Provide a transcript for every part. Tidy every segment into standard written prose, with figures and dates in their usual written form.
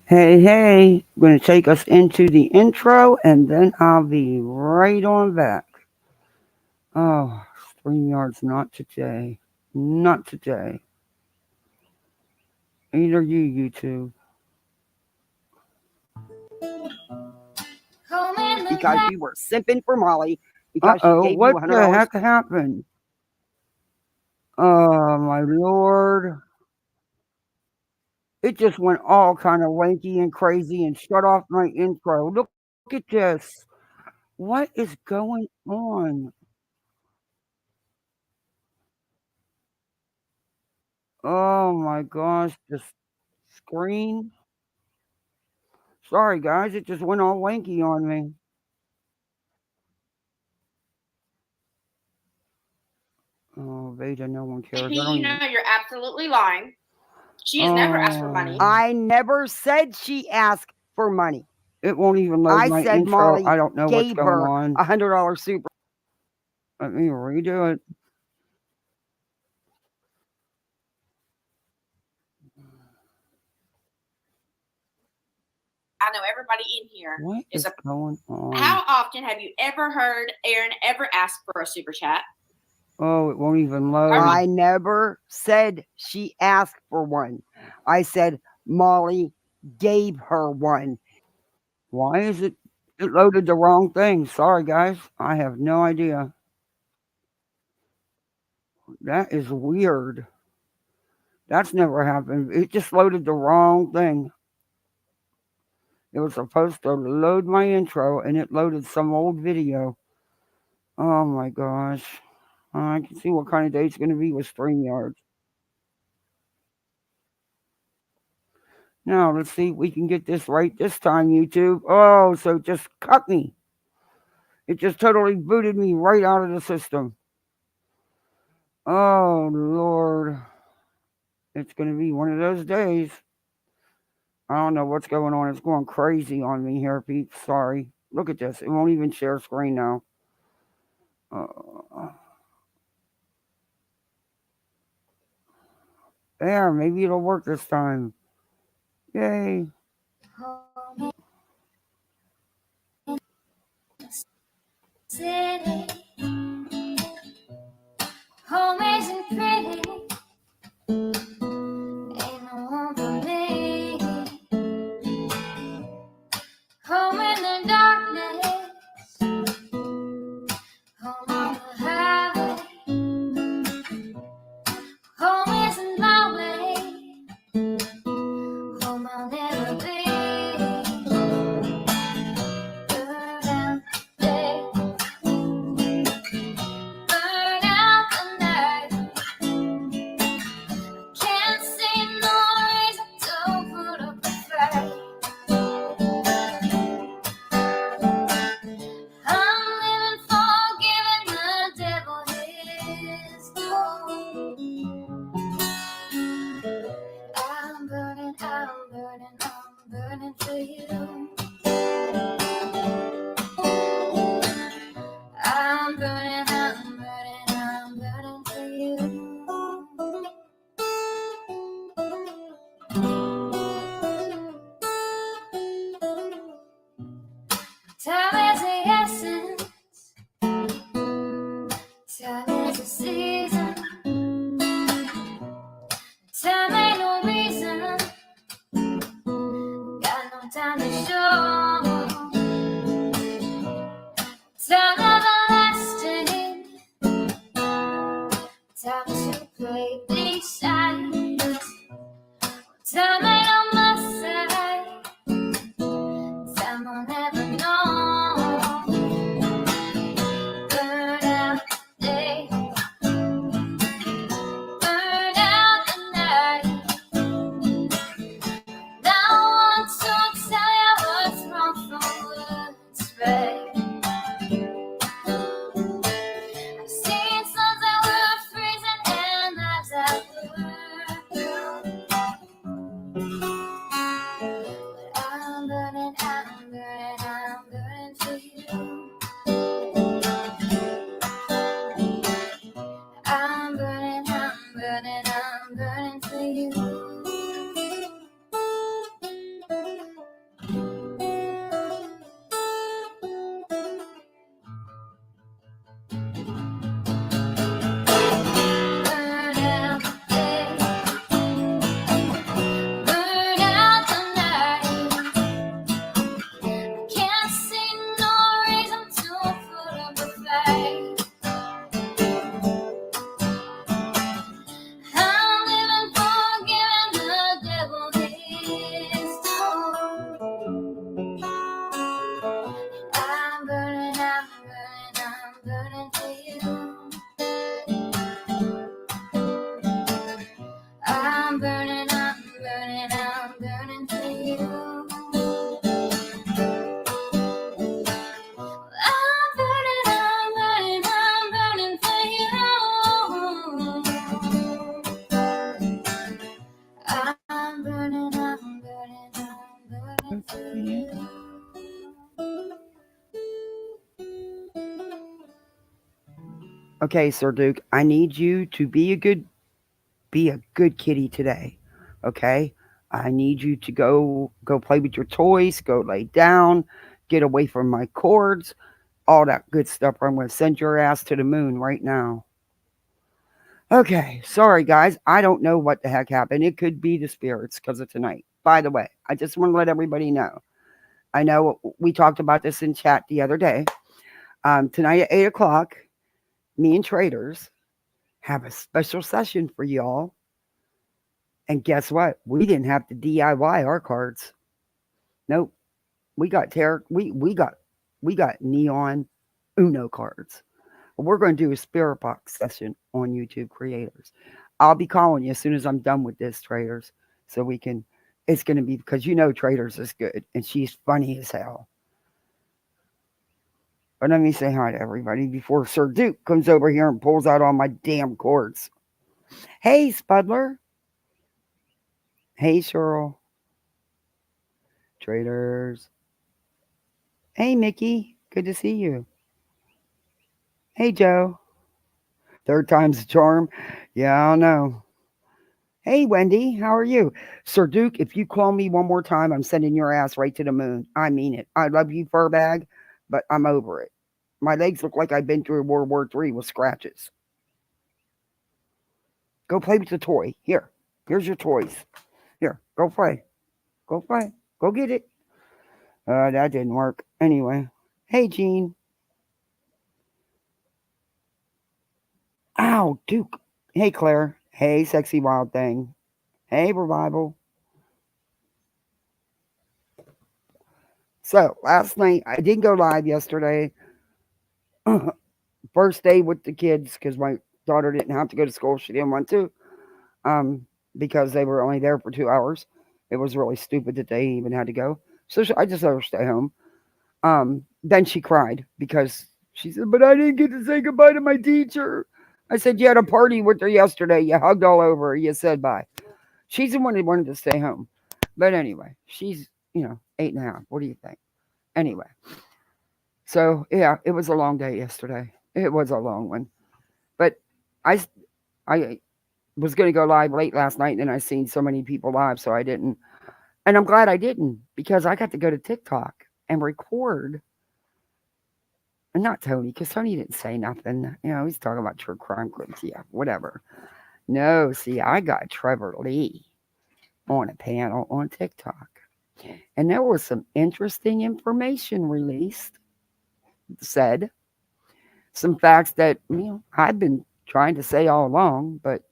Hey, hey, I'm going to take us into the intro and then I'll be right on back. Oh, StreamYard's not today. Not today. Either YouTube. Because you were simping for Molly Uh because she oh, gave you what the $100. heck happened? Oh, my lord. It just went all kind of wanky and crazy and shut off my intro. Look at this. What is going on? Oh my gosh, the screen. Sorry, guys, it just went all wanky on me. Oh, Veda, no one cares. I don't JP, even. you're absolutely lying. She has never asked for money. Oh, I never said she asked for money. it won't even load I my said intro. Molly I don't know what's gave going her on. $100 super. Let me redo it. I know everybody in here What is is a. going on? How often have you ever heard Aaron ever ask for a super chat? Oh, it won't even load. I never said she asked for one. I said Molly gave her one. Why is it? It loaded the wrong thing. Sorry, guys. I have no idea. That is weird. That's never happened. It just loaded the wrong thing. It was supposed to load my intro and it loaded some old video. Oh my gosh. I can see what kind of day it's going to be with StreamYard. Now, let's see if we can get this right this time, YouTube. Oh, so it just cut me. It just totally booted me right out of the system. Oh, Lord. It's going to be one of those days. I don't know what's going on. It's going crazy on me here, peeps. Sorry. Look at this. It won't even share screen now. There, maybe it'll work this time. Yay. City, home isn't pretty, ain't no home for me. Home in the darkness, home on the highway. Home isn't my way, home I'll never be. Burn out the day, burn out the night. Can't see no reason to put up a fight. I'm living for giving the devil his due. I'm burning, I'm burning, I'm burning for you. I'm burning, I'm burning, I'm burning for you. Time is the essence, time is the season. Time ain't no reason, got no time to show. Time everlasting, time to play these sides. Time ain't on my side, time will never know. Burn out the day, burn out the night. Now I want to tell you what's wrong from what's right. I've seen suns that were freezing and lives that were blue. Okay, Sir Duke, I need you to be a good kitty today. Okay? I need you to go play with your toys, go lay down, get away from my cords, all that good stuff. Or I'm going to send your ass to the moon right now. Okay, sorry guys. I don't know what the heck happened. It could be the spirits because of tonight. By the way, I just want to let everybody know. I know we talked about this in chat the other day. Tonight at 8 o'clock, me and traders have a special session for y'all. And guess what? We didn't have to DIY our cards. Nope. We got we got neon Uno cards. We're going to do a spirit box session on YouTube Creators. I'll be calling you as soon as I'm done with this, traders, so we can. It's going to be because traders is good and she's funny as hell. But let me say hi to everybody before Sir Duke comes over here and pulls out all my damn cords. Hey, Spudler. Hey, Cheryl. Traders. Hey, Mickey. Good to see you. Hey, Joe. Third time's a charm. Yeah, I don't know. Hey, Wendy. How are you? Sir Duke, if you call me one more time, I'm sending your ass right to the moon. I mean it. I love you, Furbag, but I'm over it. My legs look like I've been through World War III with scratches. Go play with the toy. Here's your toys. Here, go play. Go play. Go get it. That didn't work. Anyway. Hey, Gene. Ow, Duke. Hey, Claire. Hey, sexy wild thing. Hey, Revival. So, last night, I didn't go live yesterday. First day with the kids because my daughter didn't have to go to school. She didn't want to um, because they were only there for 2 hours. It was really stupid that they even had to go. So I just let her stay home. Then she cried because she said, "But I didn't get to say goodbye to my teacher." I said, "You had a party with her yesterday. You hugged all over her. You said bye." She's the one that wanted to stay home. But anyway, she's, 8.5. What do you think? Anyway, so yeah, it was a long day yesterday. It was a long one. But I, I was going to go live late last night and I seen so many people live, so I didn't. And I'm glad I didn't because I got to go to TikTok and record. And not Tony, because Tony didn't say nothing. He's talking about true crime clips. Yeah, whatever. No, see, I got Trevor Lee on a panel on TikTok. And there was some interesting information released, said some facts that, I've been trying to say all along, but,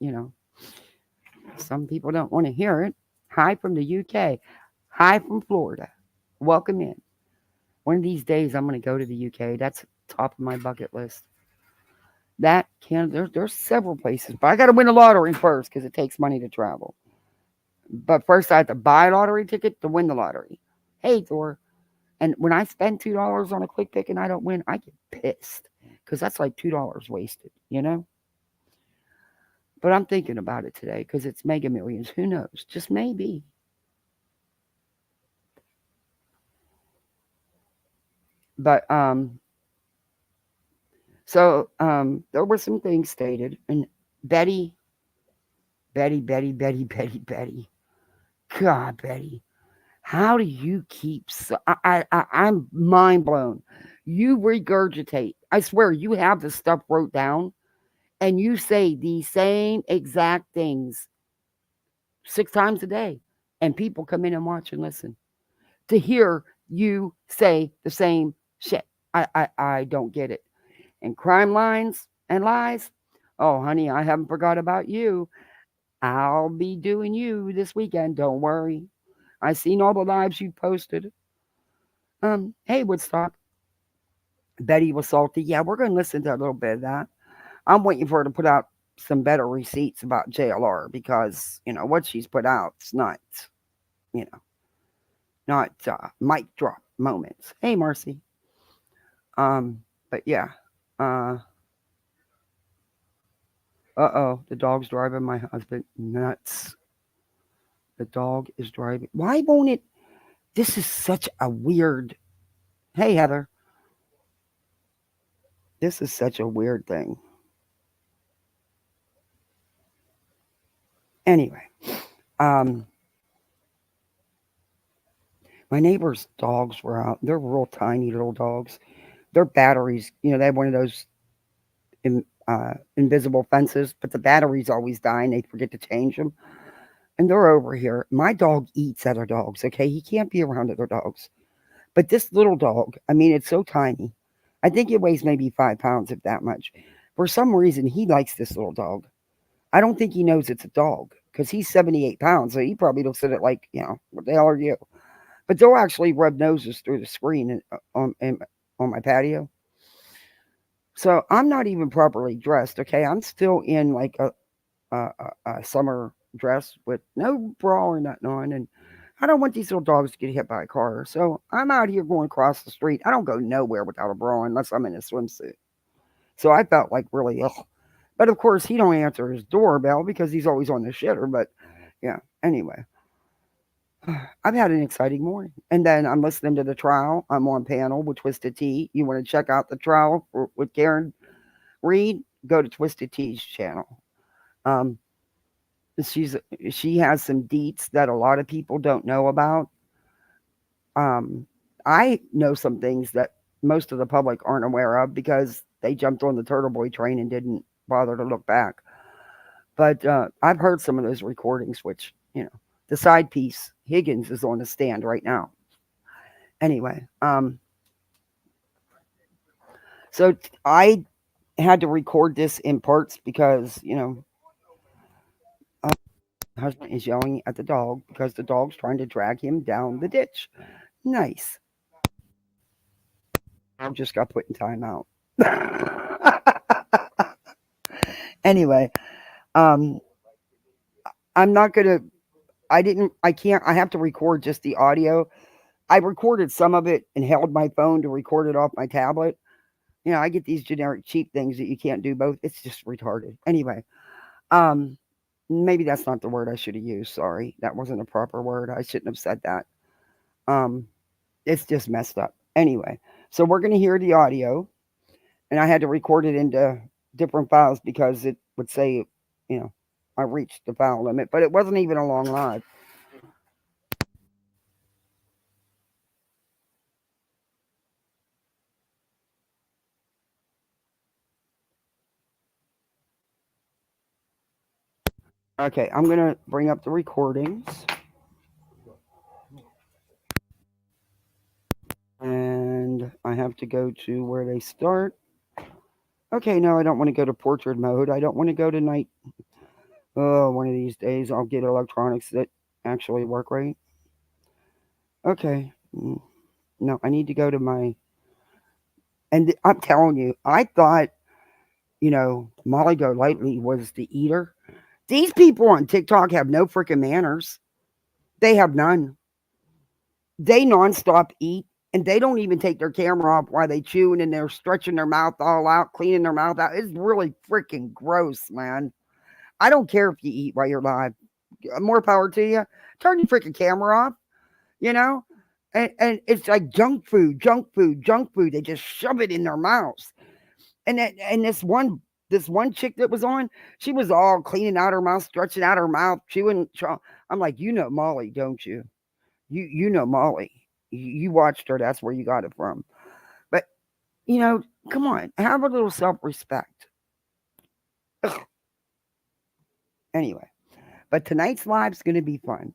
some people don't want to hear it. Hi from the UK. Hi from Florida. Welcome in. One of these days, I'm going to go to the UK. That's top of my bucket list. There's several places, but I got to win a lottery first because it takes money to travel. But first, I have to buy a lottery ticket to win the lottery. Hey, Thor. And when I spend $2 on a quick pick and I don't win, I get pissed because that's like $2 wasted. But I'm thinking about it today because it's Mega Millions. Who knows? Just maybe. But there were some things stated, and Betty, God, Betty, how do you keep? I'm mind blown. You regurgitate. I swear, you have the stuff wrote down, and you say the same exact things 6 times a day, and people come in and watch and listen to hear you say the same shit. I don't get it. And crime lines and lies. Oh, honey, I haven't forgot about you. I'll be doing you this weekend. Don't worry. I seen all the lives you posted. Hey, Woodstock. Betty was salty. Yeah, we're going to listen to a little bit of that. I'm waiting for her to put out some better receipts about JLR because, what she's put out is not, you know, not mic drop moments. Hey, Marcy. But yeah. Uh-oh, the dog's driving my husband nuts. The dog is driving. Why won't it? This is such a weird. Hey, Heather. This is such a weird thing. Anyway, um, my neighbor's dogs were out. They're real tiny little dogs. Their batteries, they have one of those invisible fences, but the batteries always die and they forget to change them. And they're over here. My dog eats other dogs, okay? He can't be around other dogs. But this little dog, I mean, it's so tiny. I think it weighs maybe 5 pounds, if that much. For some reason, he likes this little dog. I don't think he knows it's a dog because he's 78 pounds. So he probably looks at it like, what the hell are you? But they'll actually rub noses through the screen on my patio. So I'm not even properly dressed, okay? I'm still in like a summer dress with no bra or nothing on. And I don't want these little dogs to get hit by a car. So I'm out here going across the street. I don't go nowhere without a bra unless I'm in a swimsuit. So I felt like really ill. But of course, he don't answer his doorbell because he's always on the shitter. But yeah, anyway, I've had an exciting morning. And then I'm listening to the trial. I'm on panel with Twisted Tea. You want to check out the trial with Karen Reed? Go to Twisted Tea's channel. Um, she has some deets that a lot of people don't know about. Um, I know some things that most of the public aren't aware of because they jumped on the Turtle Boy train and didn't bother to look back. But I've heard some of those recordings, which, the side piece, Higgins, is on the stand right now. Anyway, so I had to record this in parts because, my husband is yelling at the dog because the dog's trying to drag him down the ditch. Nice. I just got put in timeout. Anyway, um, I'm not gonna. I can't. I have to record just the audio. I recorded some of it and held my phone to record it off my tablet. I get these generic cheap things that you can't do both. It's just retarded. Anyway, um, maybe that's not the word I should have used. Sorry, that wasn't a proper word. I shouldn't have said that. Um, it's just messed up. Anyway, so we're gonna hear the audio, and I had to record it into different files because it would say, I reached the file limit, but it wasn't even a long live. Okay, I'm gonna bring up the recordings, and I have to go to where they start. Okay, no, I don't want to go to portrait mode. I don't want to go to night. Oh, one of these days I'll get electronics that actually work right. Okay. No, I need to go to my. And I'm telling you, I thought, Molly Go Lightly was the eater. These people on TikTok have no freaking manners. They have none. They nonstop eat, and they don't even take their camera off while they chewing and they're stretching their mouth all out, cleaning their mouth out. It's really freaking gross, man. I don't care if you eat while you're live. More power to you. Turn your freaking camera off, you know? And it's like junk food, junk food, junk food. They just shove it in their mouths. And this one chick that was on, she was all cleaning out her mouth, stretching out her mouth, chewing. I'm like, Molly, don't you? You know Molly. You watched her. That's where you got it from. But come on, have a little self-respect. Anyway, but tonight's live's gonna be fun.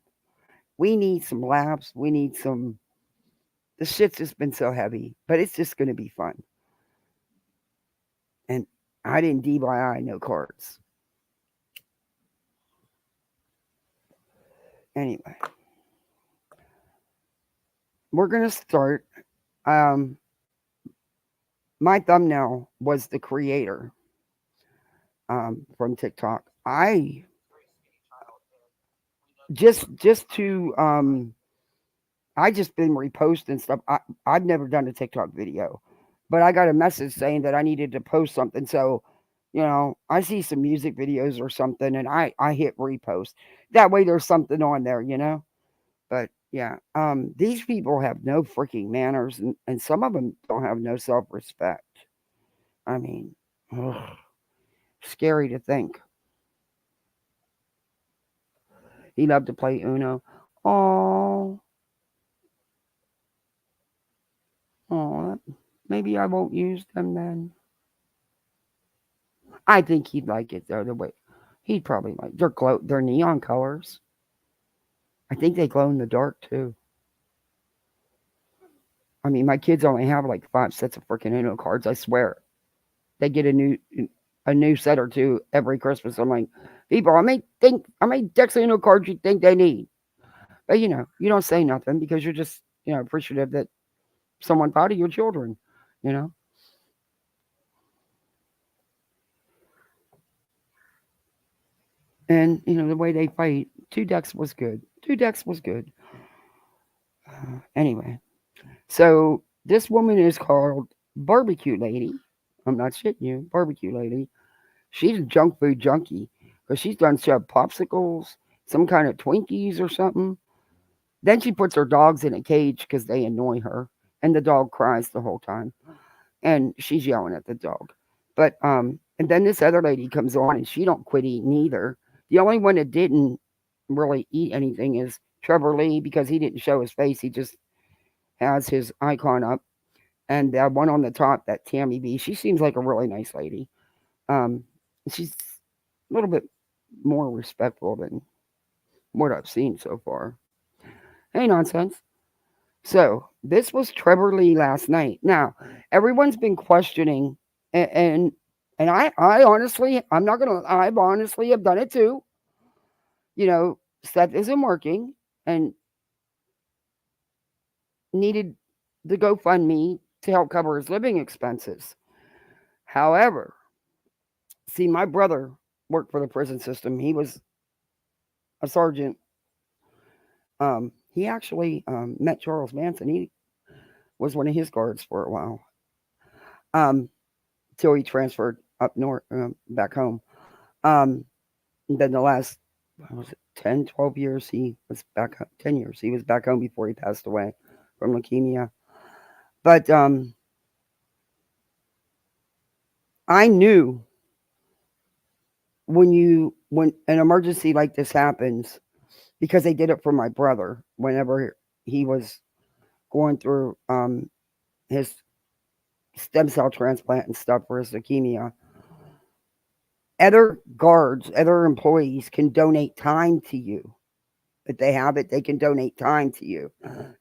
We need some laughs. We need some. The shit's just been so heavy, but it's just gonna be fun. And I didn't DIY no cards. Anyway, we're gonna start. Um, my thumbnail was the creator from TikTok. I just to I just been reposting stuff. I've never done a TikTok video, but I got a message saying that I needed to post something. So, I see some music videos or something, and I hit repost. That way, there's something on there. But yeah, these people have no freaking manners, and some of them don't have no self respect. I mean, ugh, scary to think. He loved to play Uno. Oh, oh, maybe I won't use them then. I think he'd like it though. The way he'd probably like they're neon colors. I think they glow in the dark too. I mean, my kids only have like 5 sets of freaking Uno cards. I swear, they get a new set or two every Christmas. I'm like, people, I made decks of Uno cards you think they need, but you don't say nothing because you're just appreciative that someone thought of your children, you know. And the way they fight, 2 decks was good. 2 decks was good. Anyway, so this woman is called Barbecue Lady. I'm not shitting you, Barbecue Lady. She's a junk food junkie because she's done shoved popsicles, some kind of Twinkies or something. Then she puts her dogs in a cage because they annoy her, and the dog cries the whole time, and she's yelling at the dog. But and then this other lady comes on, and she don't quit eating either. The only one that didn't really eat anything is Trevor Lee because he didn't show his face. He just has his icon up, and that one on the top, that Tammy B. She seems like a really nice lady. Um, she's a little bit more respectful than what I've seen so far. Hey, nonsense. So this was Trevor Lee last night. Now everyone's been questioning, and I honestly, I'm not gonna. I've honestly have done it too. Seth isn't working and needed the GoFundMe to help cover his living expenses. However, see, my brother worked for the prison system. He was a sergeant. He actually met Charles Manson. He was one of his guards for a while, till he transferred up north, back home. Then the last, what was it, 10, 12 years, he was back, 10 years, he was back home before he passed away from leukemia. But I knew when an emergency like this happens, because they did it for my brother whenever he was going through his stem cell transplant and stuff for his leukemia. Other guards, other employees can donate time to you. If they have it, they can donate time to you.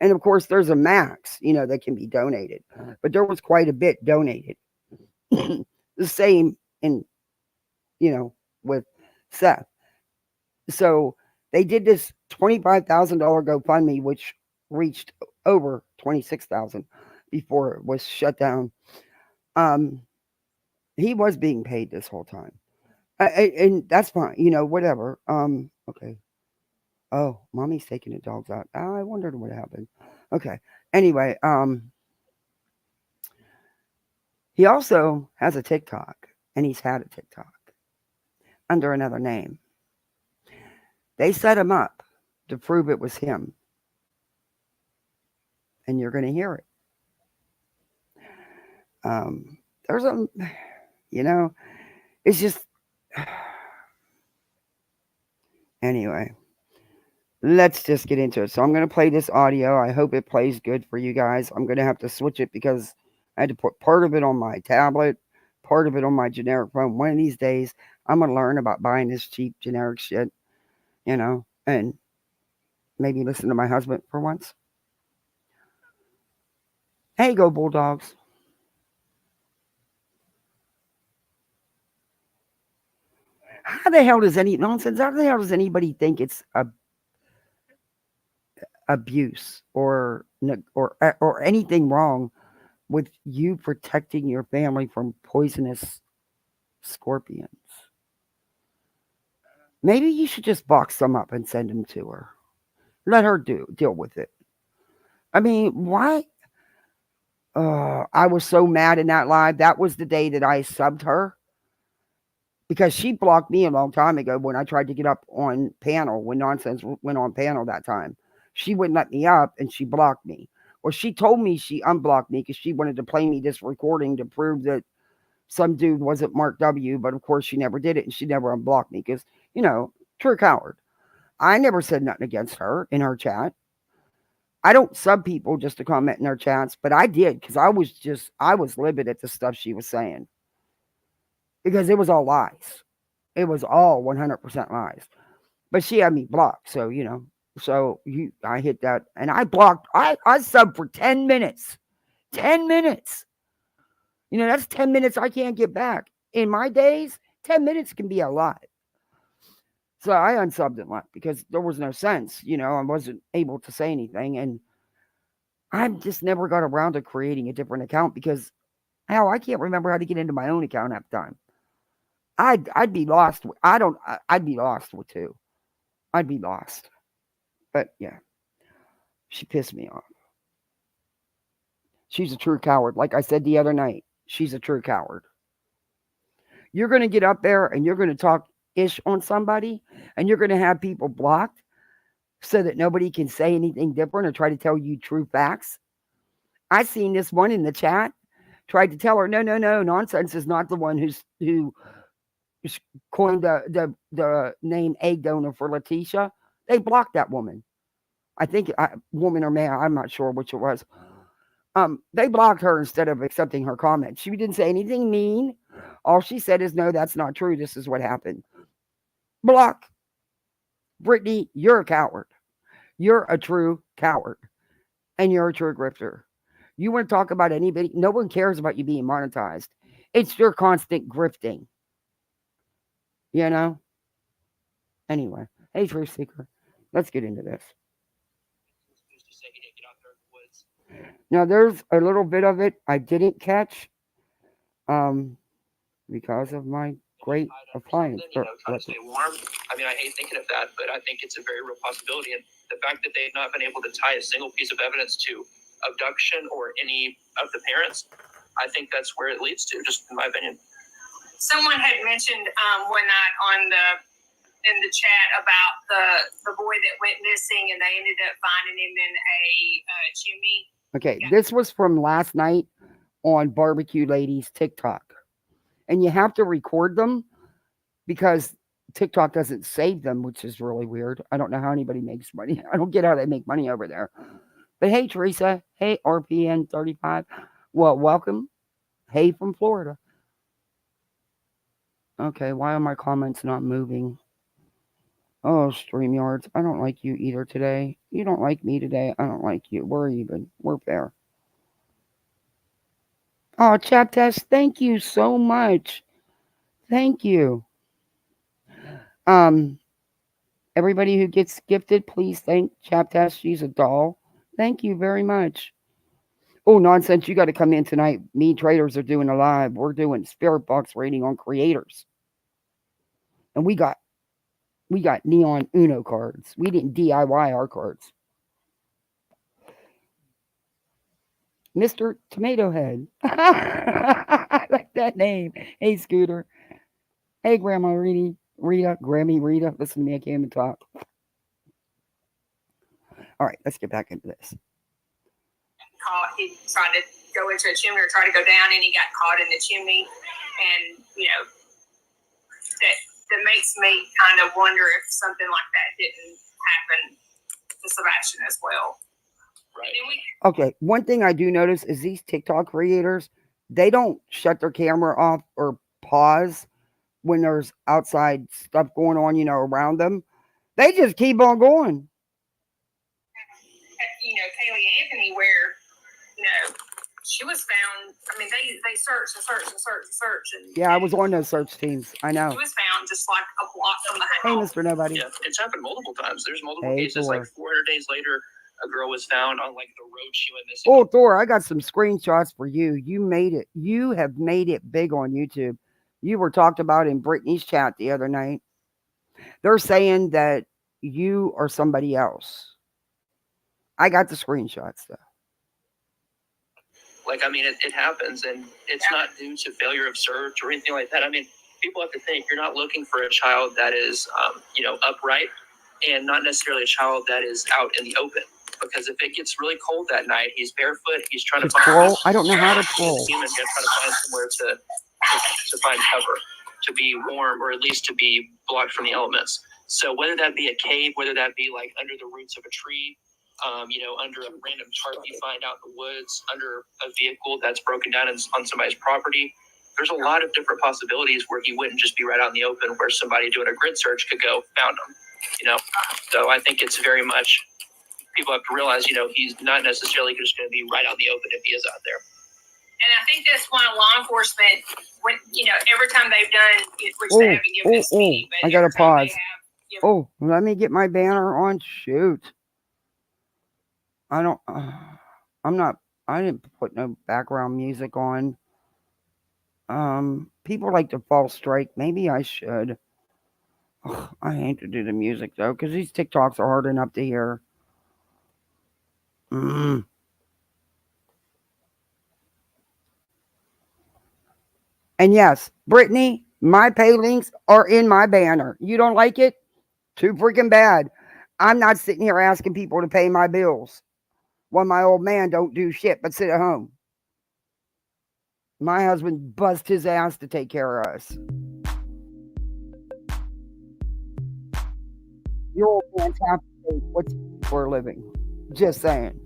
And of course, there's a max, that can be donated. But there was quite a bit donated. The same in, with Seth. So they did this $25,000 GoFundMe, which reached over 26,000 before it was shut down. He was being paid this whole time. And that's fine, whatever. Okay. Oh, mommy's taking the dogs out. I wondered what happened. Okay. Anyway, he also has a TikTok, and he's had a TikTok under another name. They set him up to prove it was him. And you're going to hear it. There's it's just, anyway, let's just get into it. So I'm going to play this audio. I hope it plays good for you guys. I'm going to have to switch it because I had to put part of it on my tablet, part of it on my generic phone. One of these days, I'm going to learn about buying this cheap generic shit, and maybe listen to my husband for once. Hey, go Bulldogs. How the hell does anybody think it's abuse or anything wrong with you protecting your family from poisonous scorpions? Maybe you should just box them up and send them to her. Let her deal with it. I mean, why? I was so mad in that live. That was the day that I subbed her. Because she blocked me a long time ago when I tried to get up on panel, when Nonsense went on panel that time. She wouldn't let me up, and she blocked me. Or she told me she unblocked me because she wanted to play me this recording to prove that some dude wasn't Mark W. But of course, she never did it, and she never unblocked me because, true coward. I never said nothing against her in her chat. I don't sub people just to comment in their chats, but I did because I was livid at the stuff she was saying because it was all lies. It was all 100% lies. But she had me blocked, so I hit that and I blocked. I subbed for 10 minutes. 10 minutes. That's 10 minutes I can't get back. In my days, 10 minutes can be a lot. So I unsubbed it because there was no sense. I wasn't able to say anything. And I just never got around to creating a different account because, hell, I can't remember how to get into my own account half the time. I'd be lost. I'd be lost with two. I'd be lost. But yeah, she pissed me off. She's a true coward. Like I said the other night, she's a true coward. You're going to get up there and you're going to talk ish on somebody and you're going to have people blocked so that nobody can say anything different or try to tell you true facts. I seen this one in the chat tried to tell her, no, nonsense is not the one who coined the name egg donor for Letitia. They blocked that woman. I think woman or man, I'm not sure which it was. They blocked her instead of accepting her comment. She didn't say anything mean. All she said is, no, that's not true. This is what happened. Block. Brittany, you're a coward. You're a true coward. And you're a true grifter. You want to talk about anybody? No one cares about you being monetized. It's your constant grifting. Anyway. Hey, Truth Seeker. Let's get into this. Now, there's a little bit of it I didn't catch because of my great appliance. Trying to stay warm. I mean, I hate thinking of that, but I think it's a very real possibility. And the fact that they've not been able to tie a single piece of evidence to abduction or any of the parents, I think that's where it leads to, just in my opinion. Someone had mentioned one night in the chat about the boy that went missing, and they ended up finding him in a chimney. Okay, this was from last night on Barbecue Ladies Tic Toc. And you have to record them because TikTok doesn't save them, which is really weird. I don't know how anybody makes money. I don't get how they make money over there. But hey, Teresa. Hey, RPN35. Well, welcome. Hey, from Florida. Okay, why are my comments not moving? Oh, StreamYards. I don't like you either today. You don't like me today. I don't like you. We're even. We're fair. Oh, Chat Test, thank you so much. Thank you. Everybody who gets gifted, please thank Chat Test. She's a doll. Thank you very much. Oh, nonsense. You got to come in tonight. Me traders are doing a live. We're doing Spirit Box rating on creators. And we got neon Uno cards. We didn't DIY our cards. Mr. Tomato Head. I like that name. Hey, Scooter. Hey, Grandma Rita. Grammy Rita. Listen to me. I can't even talk. All right, let's get back into this. He tried to go into a chimney or try to go down, and he got caught in the chimney. And, that makes me kind of wonder if something like that didn't happen to Sebastian as well. Right. Okay, one thing I do notice is these TikTok creators, they don't shut their camera off or pause when there's outside stuff going on, around them. They just keep on going. Kaylee Anthony, where, she was found. I mean, they searched and searched and searched and searched. And yeah, I was on those search teams. I know. She was found just like a block from the house. Hey, Mr. Nobody. Yeah, it's happened multiple times. There's multiple cases. Thor. Like 400 days later, a girl was found on like the road she went missing. Oh, Thor, I got some screenshots for you. You made it. You have made it big on YouTube. You were talked about in Brittany's chat the other night. They're saying that you are somebody else. I got the screenshots though. Like, I mean, it happens, and it's not due to failure of search or anything like that. I mean, people have to think you're not looking for a child that is, upright, and not necessarily a child that is out in the open. Because if it gets really cold that night, he's barefoot, he's trying to find... I don't know how to troll. Humans are trying to find somewhere to find cover, to be warm, or at least to be blocked from the elements. So whether that be a cave, whether that be like under the roots of a tree, under a random tarp you find out in the woods, under a vehicle that's broken down on somebody's property, there's a lot of different possibilities where he wouldn't just be right out in the open, where somebody doing a grid search could go found him. So I think it's very much, people have to realize, he's not necessarily just going to be right out in the open if he is out there. And I think that's why law enforcement, when every time they've done, which they haven't given us many, but I gotta pause. Oh, Let me get my banner on. Shoot. I didn't put no background music on. People like to false strike. Maybe I should. Ugh, I hate to do the music though, because these TikToks are hard enough to hear. And yes, Brittany, my pay links are in my banner. You don't like it? Too freaking bad. I'm not sitting here asking people to pay my bills when my old man don't do shit but sit at home. My husband bust his ass to take care of us. Your old man's have to pay what's for a living. Just saying.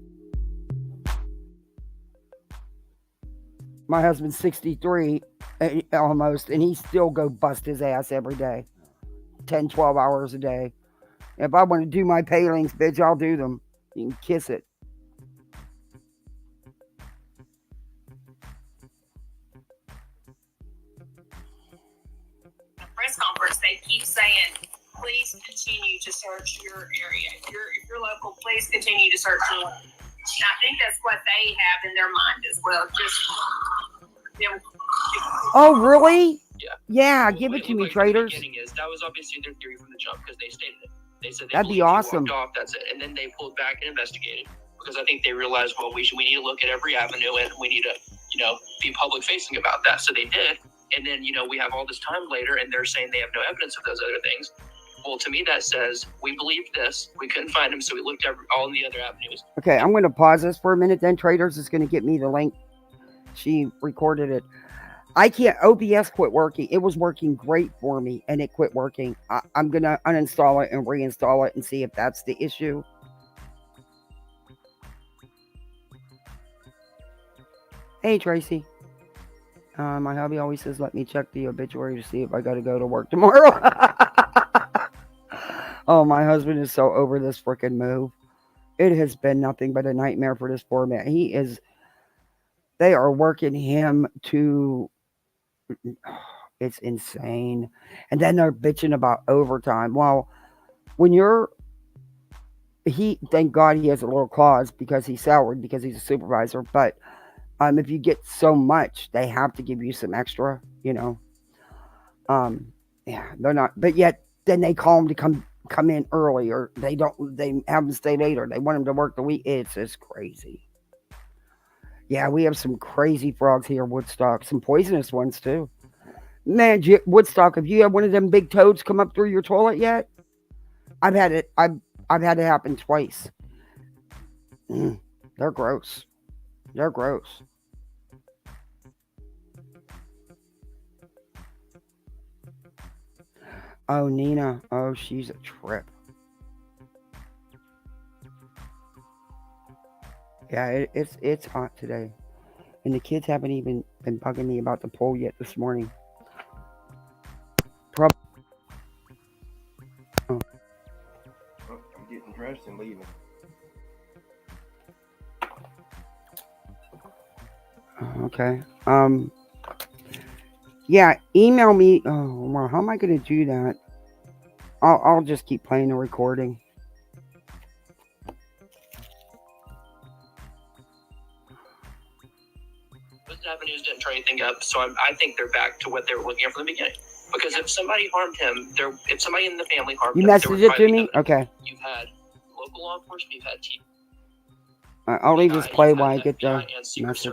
My husband's 63 almost, and he still go bust his ass every day. 10, 12 hours a day. If I want to do my pay links, bitch, I'll do them. You can kiss it. The press conference, they keep saying, please continue to search your area. If you're local, please continue to search your local. And I think that's what they have in their mind as well. Just them. Oh, really? Yeah. Yeah, give it to me, traders. That was obviously their theory from the jump, because they stated it. They said that'd be awesome. Off, that's it. And then they pulled back and investigated, because I think they realized, well, we need to look at every avenue, and we need to, be public facing about that. So they did. And then, we have all this time later, and they're saying they have no evidence of those other things. Well, to me, that says we believed this. We couldn't find him, so we looked at all the other avenues. Okay, I'm going to pause this for a minute. Then Traders is going to get me the link. She recorded it. I can't. OBS quit working. It was working great for me, and it quit working. I'm going to uninstall it and reinstall it and see if that's the issue. Hey, Tracy. My hubby always says, let me check the obituary to see if I got to go to work tomorrow. Oh, my husband is so over this freaking move. It has been nothing but a nightmare for this poor man. They are working him to, it's insane. And then they're bitching about overtime. Well, thank God he has a little clause because he's salaried, because he's a supervisor. But if you get so much, they have to give you some extra, Yeah, they're not, but yet then they call him to come in early, or they have him stay later. They want him to work the week. It's just crazy. Yeah, we have some crazy frogs here, Woodstock. Some poisonous ones too. Man, Woodstock, have you had one of them big toads come up through your toilet yet? I've had it. I've had it happen twice. They're gross. They're gross. Oh, Nina. Oh, she's a trip. Yeah, it's hot today. And the kids haven't even been bugging me about the poll yet this morning. I'm getting dressed and leaving. Okay. Yeah, email me. Oh, well, how am I going to do that? I'll just keep playing the recording. Those avenues didn't try anything up, so I think they're back to what they were looking at from the beginning. Because if somebody harmed him, if somebody in the family harmed him, you messaged it to me? Okay. You've had local law enforcement, you've had TV. I'll leave this play while I get the message.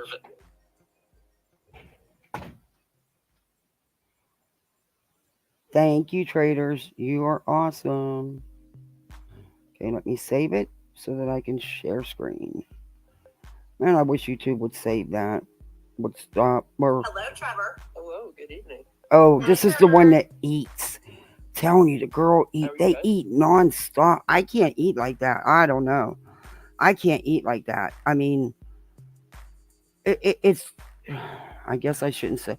Thank you, traders. You are awesome. Okay, let me save it so that I can share screen. Man, I wish YouTube would save that. Would stop. Hello, Trevor. Hello, good evening. Oh, this is the one that eats. telling you, the girl How are they you guys? eat nonstop. I can't eat like that. I don't know. I can't eat like that. I mean, it's. I guess I shouldn't say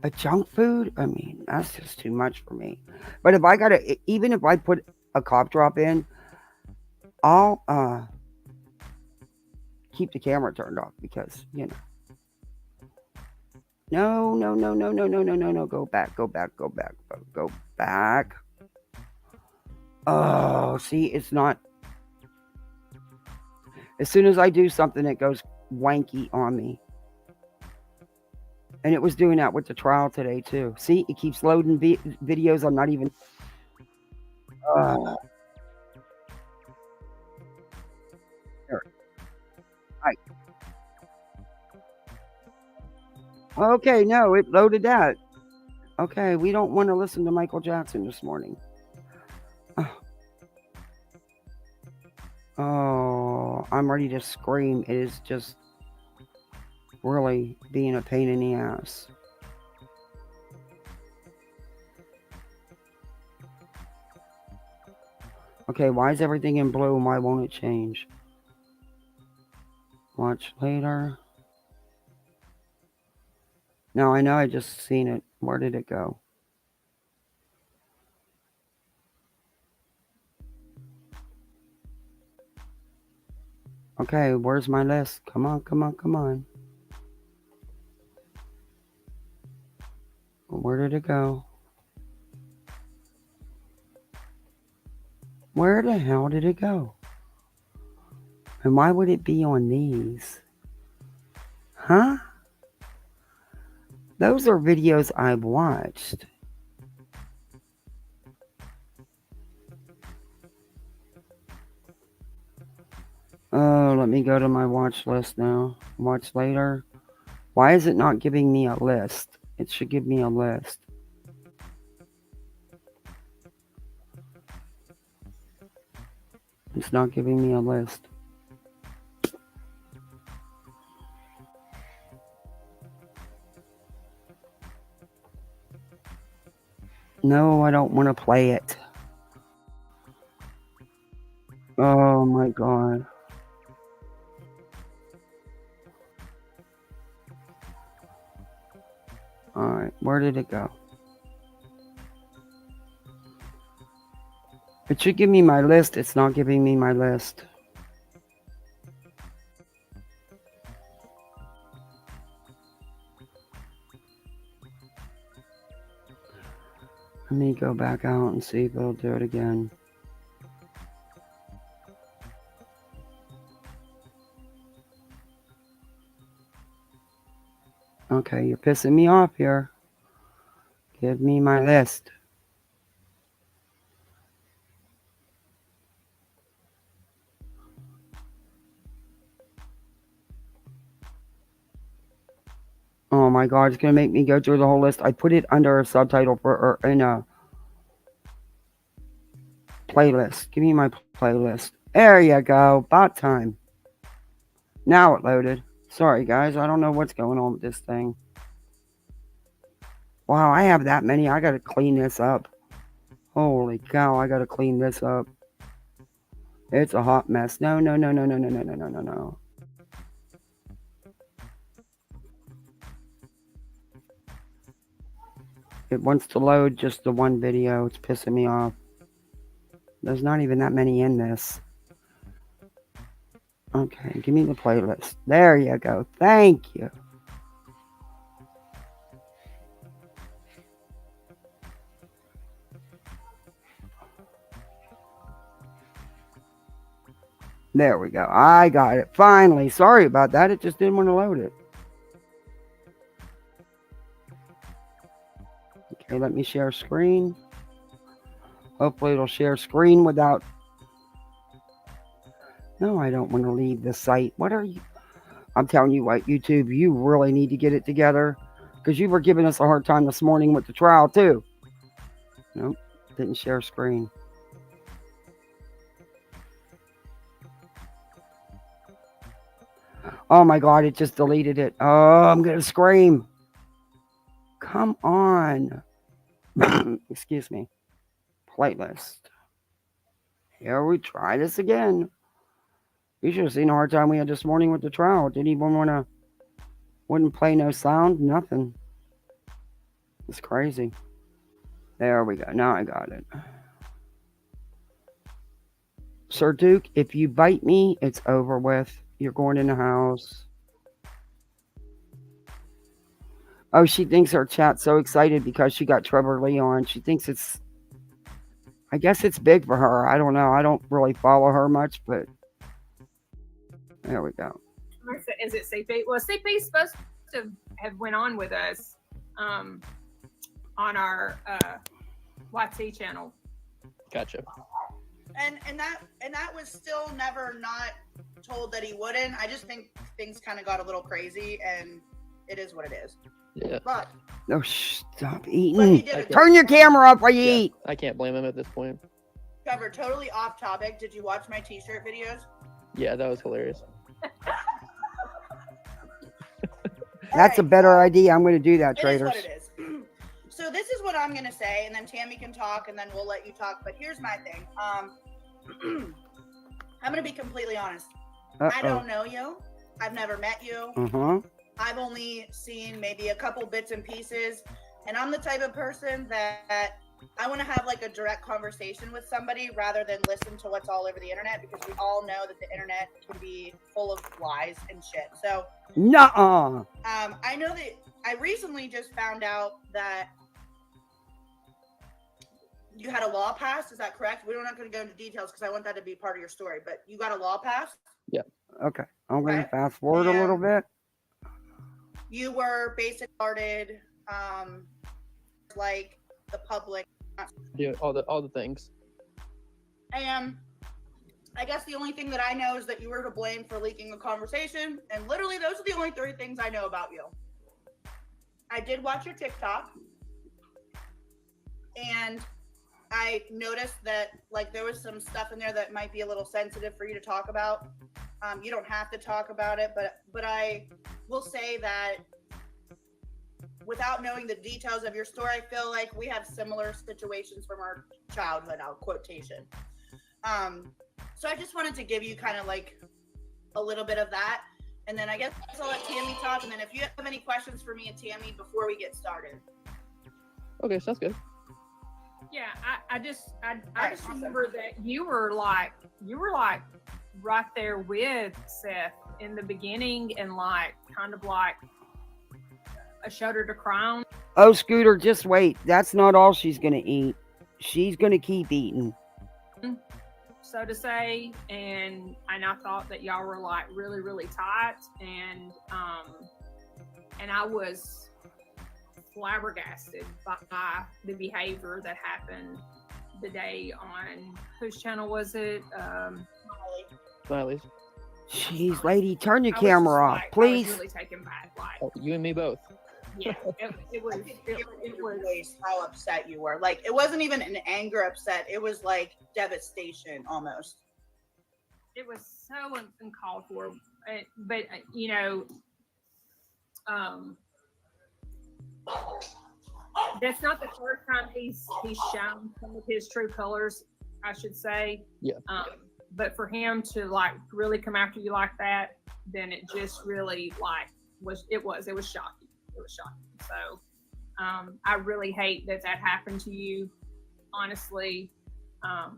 a junk food. I mean, that's just too much for me. But if I gotta, even if I put a cough drop in, I'll keep the camera turned off because you know. No, no, no, no, no, no, no, no, no. Go back, go back, go back, go back. Oh, see, it's not. As soon as I do something, it goes wanky on me. And it was doing that with the trial today, too. See, it keeps loading videos. I'm not even. Uh, there. Right. Okay, no, it loaded that. Okay, we don't want to listen to Michael Jackson this morning. Oh, I'm ready to scream. It is just really being a pain in the ass. Okay, why is everything in blue and why won't it change? Watch later. No, I know I just seen it. Where did it go? Okay, where's my list? Come on, come on, come on. Where did it go? Where the hell did it go? And why would it be on these? Huh? Those are videos I've watched. Oh, let me go to my watch list now. Watch later. Why is it not giving me a list? It should give me a list. It's not giving me a list. No, I don't want to play it. Oh my god. Alright, where did it go? It should give me my list. It's not giving me my list. Let me go back out and see if it'll do it again. Okay, you're pissing me off here. Give me my list. Oh my god, it's gonna make me go through the whole list. I put it under a subtitle or in a playlist. Give me my playlist. There you go. About time. Now it loaded. Sorry guys, I don't know what's going on with this thing. Wow, I have that many. I gotta clean this up. Holy cow, I gotta clean this up. It's a hot mess. No, no, no, no, no, no, no, no, no, no, no. It wants to load just the one video. It's pissing me off. There's not even that many in this. Okay, give me the playlist. There you go. Thank you. There we go. I got it. Finally. Sorry about that. It just didn't want to load it. Okay, let me share screen. Hopefully it'll share screen without... No, I don't want to leave the site. What are you... I'm telling you what, YouTube, you really need to get it together. Because you were giving us a hard time this morning with the trial, too. Nope, didn't share screen. Oh my god, it just deleted it. Oh, I'm going to scream. Come on. Excuse me. Playlist. Here we try this again. You should have seen the hard time we had this morning with the trial. Didn't even wouldn't play no sound, nothing. It's crazy. There we go. Now I got it. Sir Duke, if you bite me, it's over with. You're going in the house. Oh, she thinks our chat's so excited because she got Trevor Lee on. She thinks I guess it's big for her. I don't know. I don't really follow her much, but there we go. Is it CP? Well, CP's supposed to have went on with us on our YT channel. Gotcha. And that was still never not told that he wouldn't. I just think things kind of got a little crazy, and it is what it is. Yeah. But No, stop but he eating. did a Turn your camera up while you eat. I can't blame him at this point. Trevor, totally off topic. Did you watch my t-shirt videos? Yeah, that was hilarious. That's a Alright, better so idea. I'm going to do that, It is traders. what it is. So this is what I'm gonna say, and then Tammy can talk, and then we'll let you talk. But here's my thing. I'm gonna be completely honest. I don't know you. I've never met you. I've only seen maybe a couple bits and pieces, and I'm the type of person that I want to have like a direct conversation with somebody rather than listen to what's all over the internet, because we all know that the internet can be full of lies and shit. So Nuh-uh. I know that I recently just found out that you had a law passed. Is that correct? We're not going to go into details because I want that to be part of your story, but you got a law passed. Okay. I'm going to Right. fast forward a little bit. You were basically started like the public. Do all the things. And I guess the only thing that I know is that you were to blame for leaking a conversation. And literally those are the only 3 things I know about you. I did watch your TikTok. And I noticed that like there was some stuff in there that might be a little sensitive for you to talk about. You don't have to talk about it, but I will say that without knowing the details of your story, I feel like we have similar situations from our childhood, I'll quotation. So I just wanted to give you kind of like a little bit of that. And then I guess I'll let Tammy talk. And then if you have any questions for me and Tammy before we get started. Okay, sounds good. Yeah, I just Awesome. remember that you were like right there with Seth in the beginning, and like kind of like a shoulder to cry on. Oh, Scooter, just wait. That's not all she's going to eat. She's going to keep eating. So to say, and I thought that y'all were like really, really tight, and I was flabbergasted by the behavior that happened the day on whose channel was it? Smiley's. Jeez, lady, turn your I was camera just off, like, please. I was really taken back. Like, Oh, you and me both. yeah, it was. It was. Ways how upset you were. Like it wasn't even an anger upset. It was like devastation almost. It was so uncalled for. But you know, that's not the first time he's shown some of his true colors, I should say. Yeah. But for him to like really come after you like that, then it just really like was shocking. It was shocking. So I really hate that happened to you. Honestly, I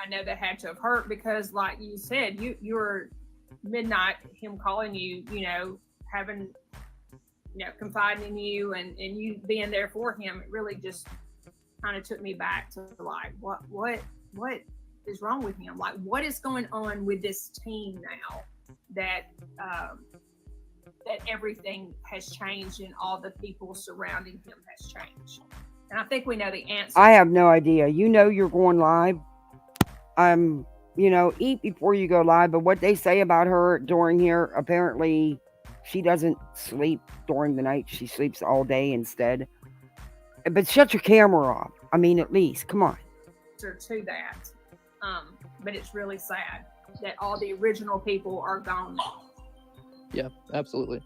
know that had to have hurt because, like you said, you were midnight. Him calling you, having, confiding in you, and you being there for him. It really just kind of took me back to like, what is wrong with him? Like, what is going on with this team now that everything has changed and all the people surrounding him has changed? And I think we know the answer. I have no idea. You're going live. Eat before you go live. But what they say about her during here, apparently she doesn't sleep during the night. She sleeps all day instead. But shut your camera off. I mean, at least, come on. To that. But it's really sad that all the original people are gone now. Yeah, absolutely.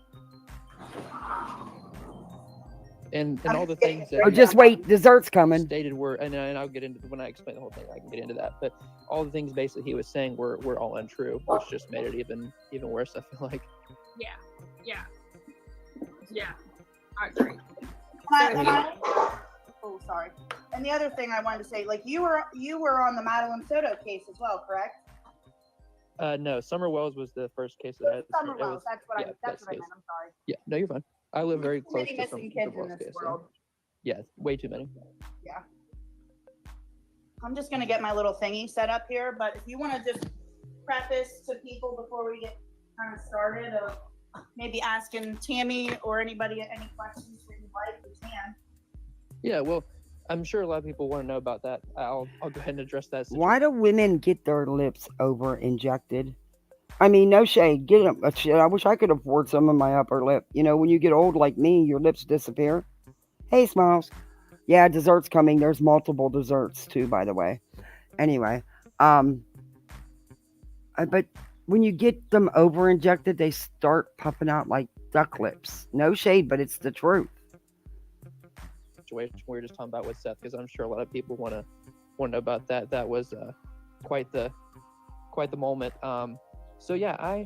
And I'm all the just getting things it that Oh, just wait, dessert's coming. stated were, and I'll get into, when I explain the whole thing, I can get into that. But all the things basically he was saying were all untrue, which just made it even worse, I feel like. Yeah. I agree. Oh, sorry. And the other thing I wanted to say, like you were on the Madeline Soto case as well, correct? No, Summer Wells was the first case that I had. Summer Wells. That's what I meant. I'm sorry. Yeah, no, you're fine. I live very Too close many to missing Summer kids in Wells this case. world. Yeah, way too many. Yeah. I'm just gonna get my little thingy set up here, but if you want to just preface to people before we get kind of started, of maybe asking Tammy or anybody any questions that you'd like, you can. Yeah, well, I'm sure a lot of people want to know about that. I'll go ahead and address that. Why do women get their lips over injected? I mean, no shade. Get them. Shit, I wish I could afford some of my upper lip. You know, when you get old like me, your lips disappear. Hey, Smiles. Yeah, dessert's coming. There's multiple desserts too, by the way. Anyway, but when you get them over injected, they start puffing out like duck lips. No shade, but it's the truth. Situation we were just talking about with Seth, because I'm sure a lot of people want to know about that. That was quite the moment. So yeah,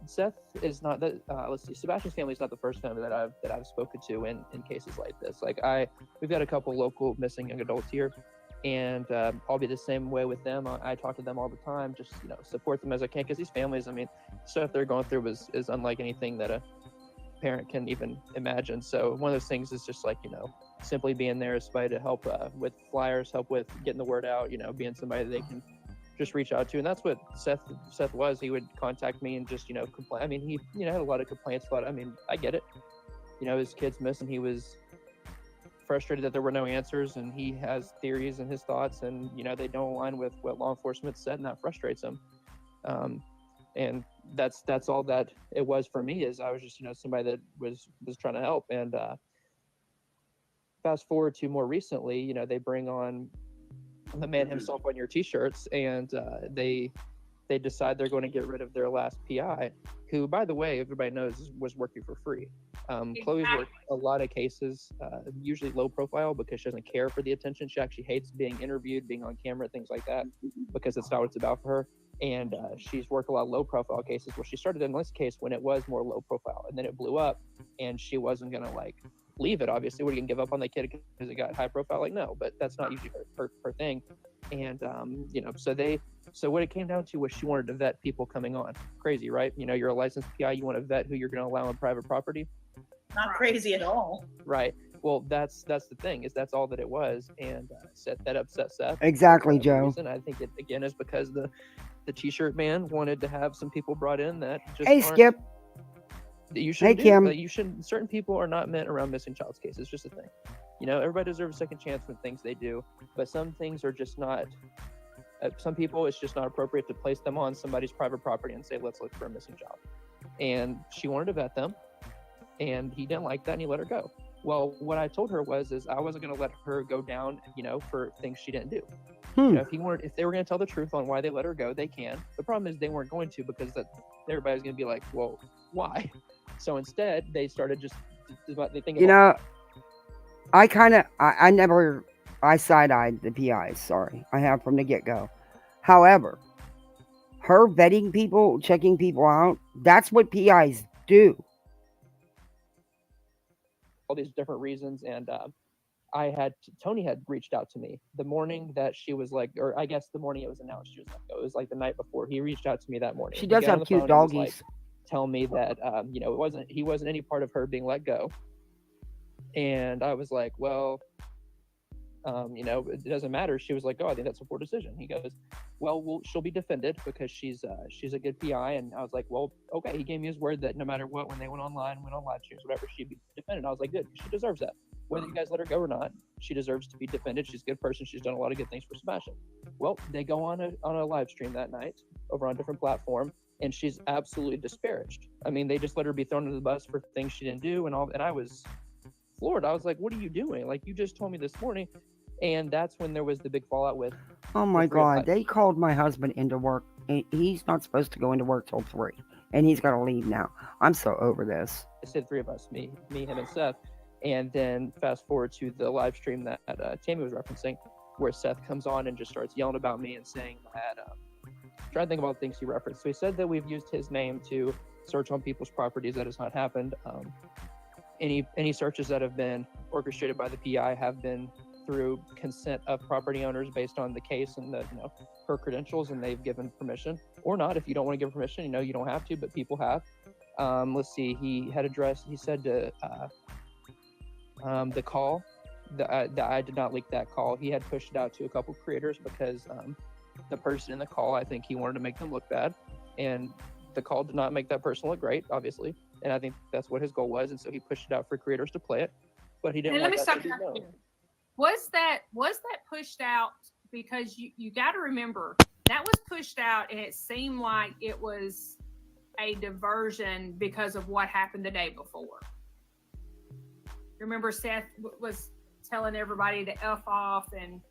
Seth is not that. Let's see, Sebastian's family is not the first family that I've spoken to in cases like this. Like we've got a couple local missing young adults here, and I'll be the same way with them. I talk to them all the time, just support them as I can, because these families, I mean, stuff they're going through is unlike anything that a parent can even imagine. So one of those things is just like simply being there as somebody to help with flyers, help with getting the word out, being somebody they can just reach out to. And that's what Seth was. He would contact me and just complain. I mean, he had a lot of complaints, but I mean, I get it. His kids missing, he was frustrated that there were no answers, and he has theories and his thoughts, and they don't align with what law enforcement said, and that frustrates him. And that's all that it was for me, is I was just somebody that was trying to help. And fast forward to more recently, they bring on the man himself on your t-shirts, and they decide they're going to get rid of their last PI, who, by the way, everybody knows was working for free. Chloe's worked a lot of cases, usually low profile, because she doesn't care for the attention. She actually hates being interviewed, being on camera, things like that, because it's not what it's about for her. And she's worked a lot of low profile cases. Well, she started in this case when it was more low profile, and then it blew up, and she wasn't going to leave it. Obviously, we're going to give up on the kid because it got high profile. No, but that's not usually her thing. And so what it came down to was she wanted to vet people coming on. Crazy, right? You're a licensed PI, you want to vet who you're going to allow on private property. Not crazy at all. Right. Well, that's the thing, is that's all that it was. And that upset Seth. Exactly, Joe. Reason. I think it again is because the t-shirt man wanted to have some people brought in that just Hey, Skip. That you shouldn't Hey, Kim. You shouldn't. Certain people are not meant around missing child's cases. It's just a thing. Everybody deserves a second chance with things they do, but some things are just not. Some people, it's just not appropriate to place them on somebody's private property and say, let's look for a missing child. And she wanted to vet them, and he didn't like that, and he let her go. Well, what I told her is I wasn't going to let her go down, for things she didn't do. If they were going to tell the truth on why they let her go, they can. The problem is they weren't going to, because everybody's going to be like, well, why? So instead, they started just they think. I side-eyed the PIs. Sorry, I have from the get-go. However, her vetting people, checking people out, that's what PIs do. All these different reasons, and Tony had reached out to me the morning that she was or I guess the morning it was announced she was let go. It was the night before. He reached out to me that morning. She does have cute doggies. Tell me that he wasn't any part of her being let go. And I was like, well, it doesn't matter. She was like, oh, I think that's a poor decision. He goes, well, she'll be defended because she's a good PI. And I was like, well, okay. He gave me his word that no matter what, when they went on live streams, whatever, she'd be defended. I was like, good, she deserves that. Whether you guys let her go or not, she deserves to be defended. She's a good person. She's done a lot of good things for Sebastian. Well, they go on a live stream that night over on a different platform, and she's absolutely disparaged. I mean, they just let her be thrown under the bus for things she didn't do, and I was floored. I was like, what are you doing? Like, you just told me this morning. And that's when there was the big fallout with. Oh my God! They called my husband into work. He's not supposed to go into work till 3, and he's got to leave now. I'm so over this. I said 3 of us, me, him, and Seth. And then fast forward to the live stream that Tammy was referencing, where Seth comes on and just starts yelling about me and saying that, trying to think about things he referenced. So he said that we've used his name to search on people's properties. That has not happened. Any searches that have been orchestrated by the PI have been through consent of property owners based on the case and the, her credentials, and they've given permission or not. If you don't want to give permission, you don't have to, but people have. Let's see, he said to the call that I did not leak that call. He had pushed it out to a couple creators because the person in the call, I think he wanted to make them look bad, and the call did not make that person look great, obviously, and I think that's what his goal was, and so he pushed it out for creators to play it, but he didn't want that to be known. Was that pushed out because you got to remember that was pushed out, and it seemed like it was a diversion because of what happened the day before. Remember, Seth was telling everybody to F off and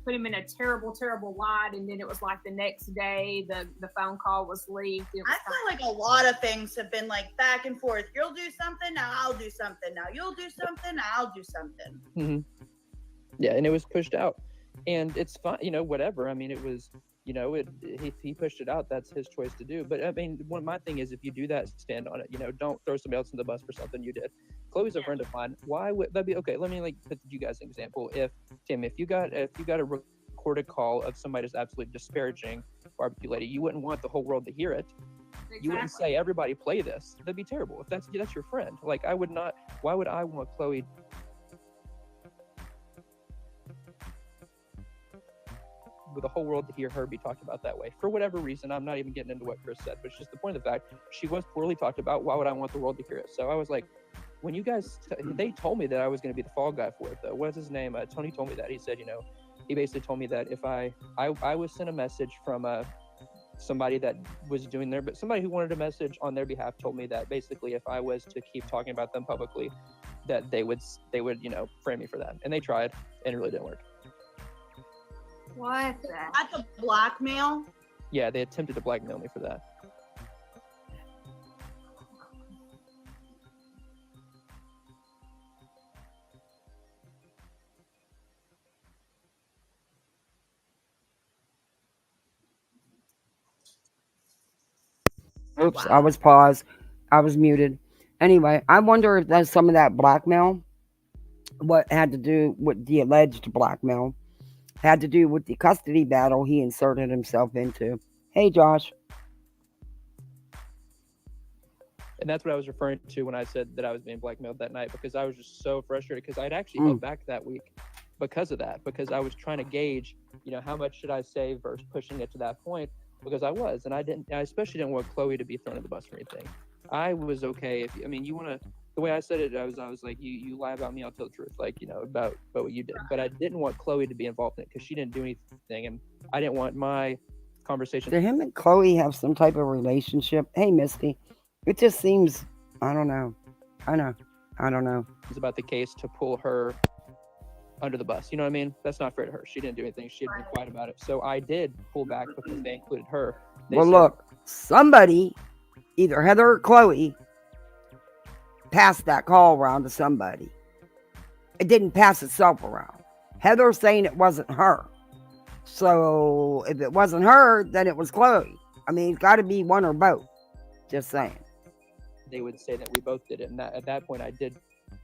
put him in a terrible light, and then it was like the next day the phone call was leaked. I feel like a lot of things have been like back and forth. You'll do something, now I'll do something. Now you'll do something, now I'll do something. Mm-hmm. Yeah, and it was pushed out, and it's fine. Whatever. I mean, it was. He pushed it out. That's his choice to do. But I mean, my thing is, if you do that, stand on it. Don't throw somebody else in the bus for something you did. Chloe's a friend of mine. Why would that be? Okay, let me put you guys an example. If you got a recorded call of somebody that's absolutely disparaging Barbecue Lady, you wouldn't want the whole world to hear it. Exactly. You wouldn't say everybody play this. That'd be terrible. If that's your friend. Like, I would not. Why would I want Chloe? With the whole world to hear her be talked about that way for whatever reason. I'm not even getting into what Chris said, but it's just the point of the fact she was poorly talked about. Why would I want the world to hear it? So I was like, when you guys they told me that I was going to be the fall guy for it, though. What's his name? Tony told me that. He said, he basically told me that if I was sent a message from somebody that was doing but somebody who wanted a message on their behalf told me that basically if I was to keep talking about them publicly, that they would frame me for that, and they tried, and it really didn't work. What? That's a blackmail? Yeah, they attempted to blackmail me for that. Oops, wow. I was paused. I was muted. Anyway, I wonder if that's some of that blackmail, what had to do with the alleged blackmail, had to do with the custody battle he inserted himself into. Hey, Josh. And that's what I was referring to when I said that I was being blackmailed that night, because I was just so frustrated because I'd actually held back that week because of that, because I was trying to gauge, how much should I say versus pushing it to that point, because I especially didn't want Chloe to be thrown in the bus or anything. I was okay you want to, the way I said it, I was like, you lie about me, I'll tell the truth, about what you did. But I didn't want Chloe to be involved in it because she didn't do anything, and I didn't want my conversation. Did him and Chloe have some type of relationship? Hey, Misty, it just seems, I don't know. It's about the case to pull her under the bus. You know what I mean? That's not fair to her. She didn't do anything. She had been quiet about it. So I did pull back because they included her. Look, somebody, either Heather or Chloe, passed that call around to somebody. It didn't pass itself around. Heather's saying it wasn't her. So if it wasn't her, then it was Chloe. It's got to be one or both. Just saying. They would say that we both did it. And at that point, I did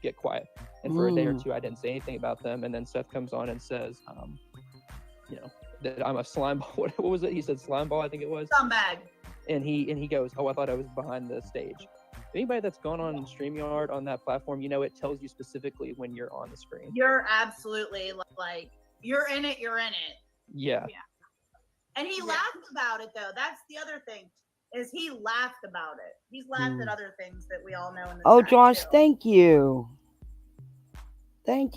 get quiet. And for a day or two, I didn't say anything about them. And then Seth comes on and says, that I'm a slime ball. What was it? He said slime ball, I think it was. Scumbag. And he goes, I thought I was behind the stage. Anybody that's gone on StreamYard on that platform, it tells you specifically when you're on the screen. You're absolutely like, you're in it. Yeah. And he laughed about it, though. That's the other thing, is he laughed about it. He's laughed at other things that we all know in the Josh, too. Thank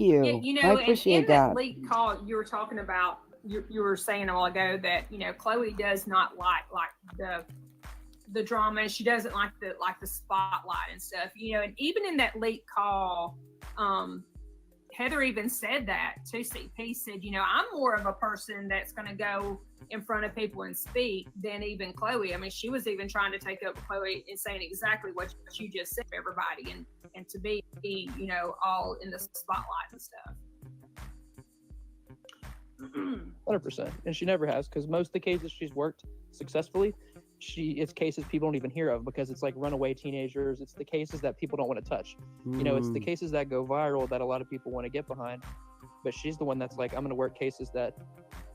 you. I appreciate that. Leak call you were talking about, you were saying a while ago that Chloe does not like the drama. She doesn't like the spotlight and stuff. And even in that leak call, Heather even said that to CP. Said, I'm more of a person that's going to go in front of people and speak than even Chloe. She was even trying to take up Chloe and saying exactly what you just said to everybody. And and to be, you know, all in the spotlight and stuff. 100%. And she never has, because most of the cases she's worked successfully, it's cases people don't even hear of, because it's like runaway teenagers. It's the cases that people don't want to touch. You know, it's the cases that go viral that a lot of people want to get behind. But she's the one that's like, I'm going to work cases that,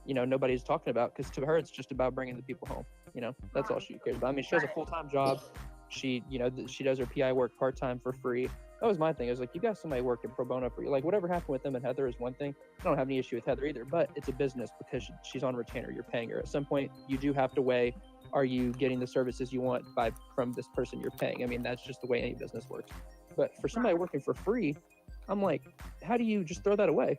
you know, nobody's talking about, because to her, it's just about bringing the people home. You know, that's all she cares about. I mean, she has a full-time job. She, you know, she does her PI work part-time for free. That was my thing. I was like, you got somebody working pro bono for you. Like, whatever happened with them and Heather is one thing. I don't have any issue with Heather either, but it's a business, because she's on retainer. You're paying her. At some point, you do have to weigh, are you getting the services you want from this person you're paying? I mean, that's just the way any business works. But for somebody working for free, I'm like, how do you just throw that away?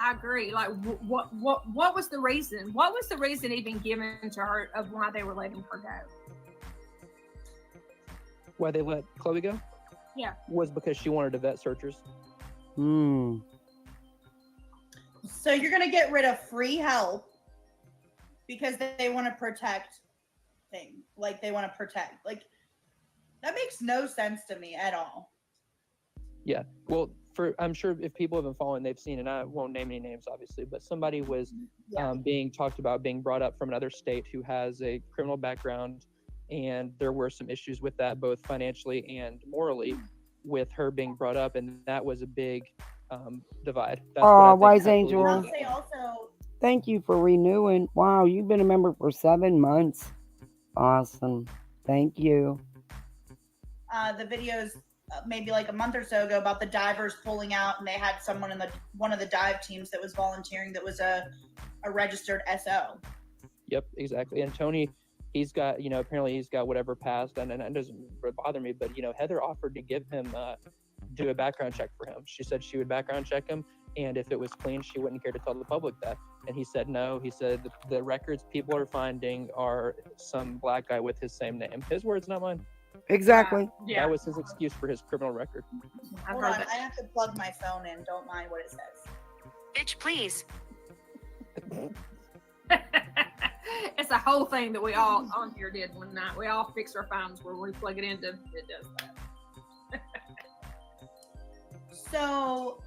I agree. Like, what was the reason? What was the reason even given to her of why they were letting her go? Why they let Chloe go? Yeah. Was because she wanted to vet searchers. So you're going to get rid of free help because they want to protect things. Like, they want to protect. Like, that makes no sense to me at all. Yeah. Well, I'm sure if people have been following, they've seen, and I won't name any names, obviously, but somebody was being talked about, being brought up from another state who has a criminal background, and there were some issues with that, both financially and morally, with her being brought up, and that was a big divide. That's Wise Angel. I'll say also, Thank you for renewing. Wow, you've been a member for 7 months. Awesome. Thank you. the videos maybe like a month or so ago about the divers pulling out, and they had someone in one of the dive teams that was volunteering that was a registered SO. Yep, exactly. And Tony, he's got, apparently he's got whatever passed, and it doesn't bother me, but Heather offered to give him do a background check for him. She said she would background check him, and if it was clean, she wouldn't care to tell the public that. And he said no. He said the records people are finding are some black guy with his same name. His words, not mine. Exactly. Yeah. That was his excuse for his criminal record. Hold on, I have to plug my phone in. Don't mind what it says. Bitch, please. It's a whole thing that we all on here did one night. We all fix our phones where we plug it into, it does that. So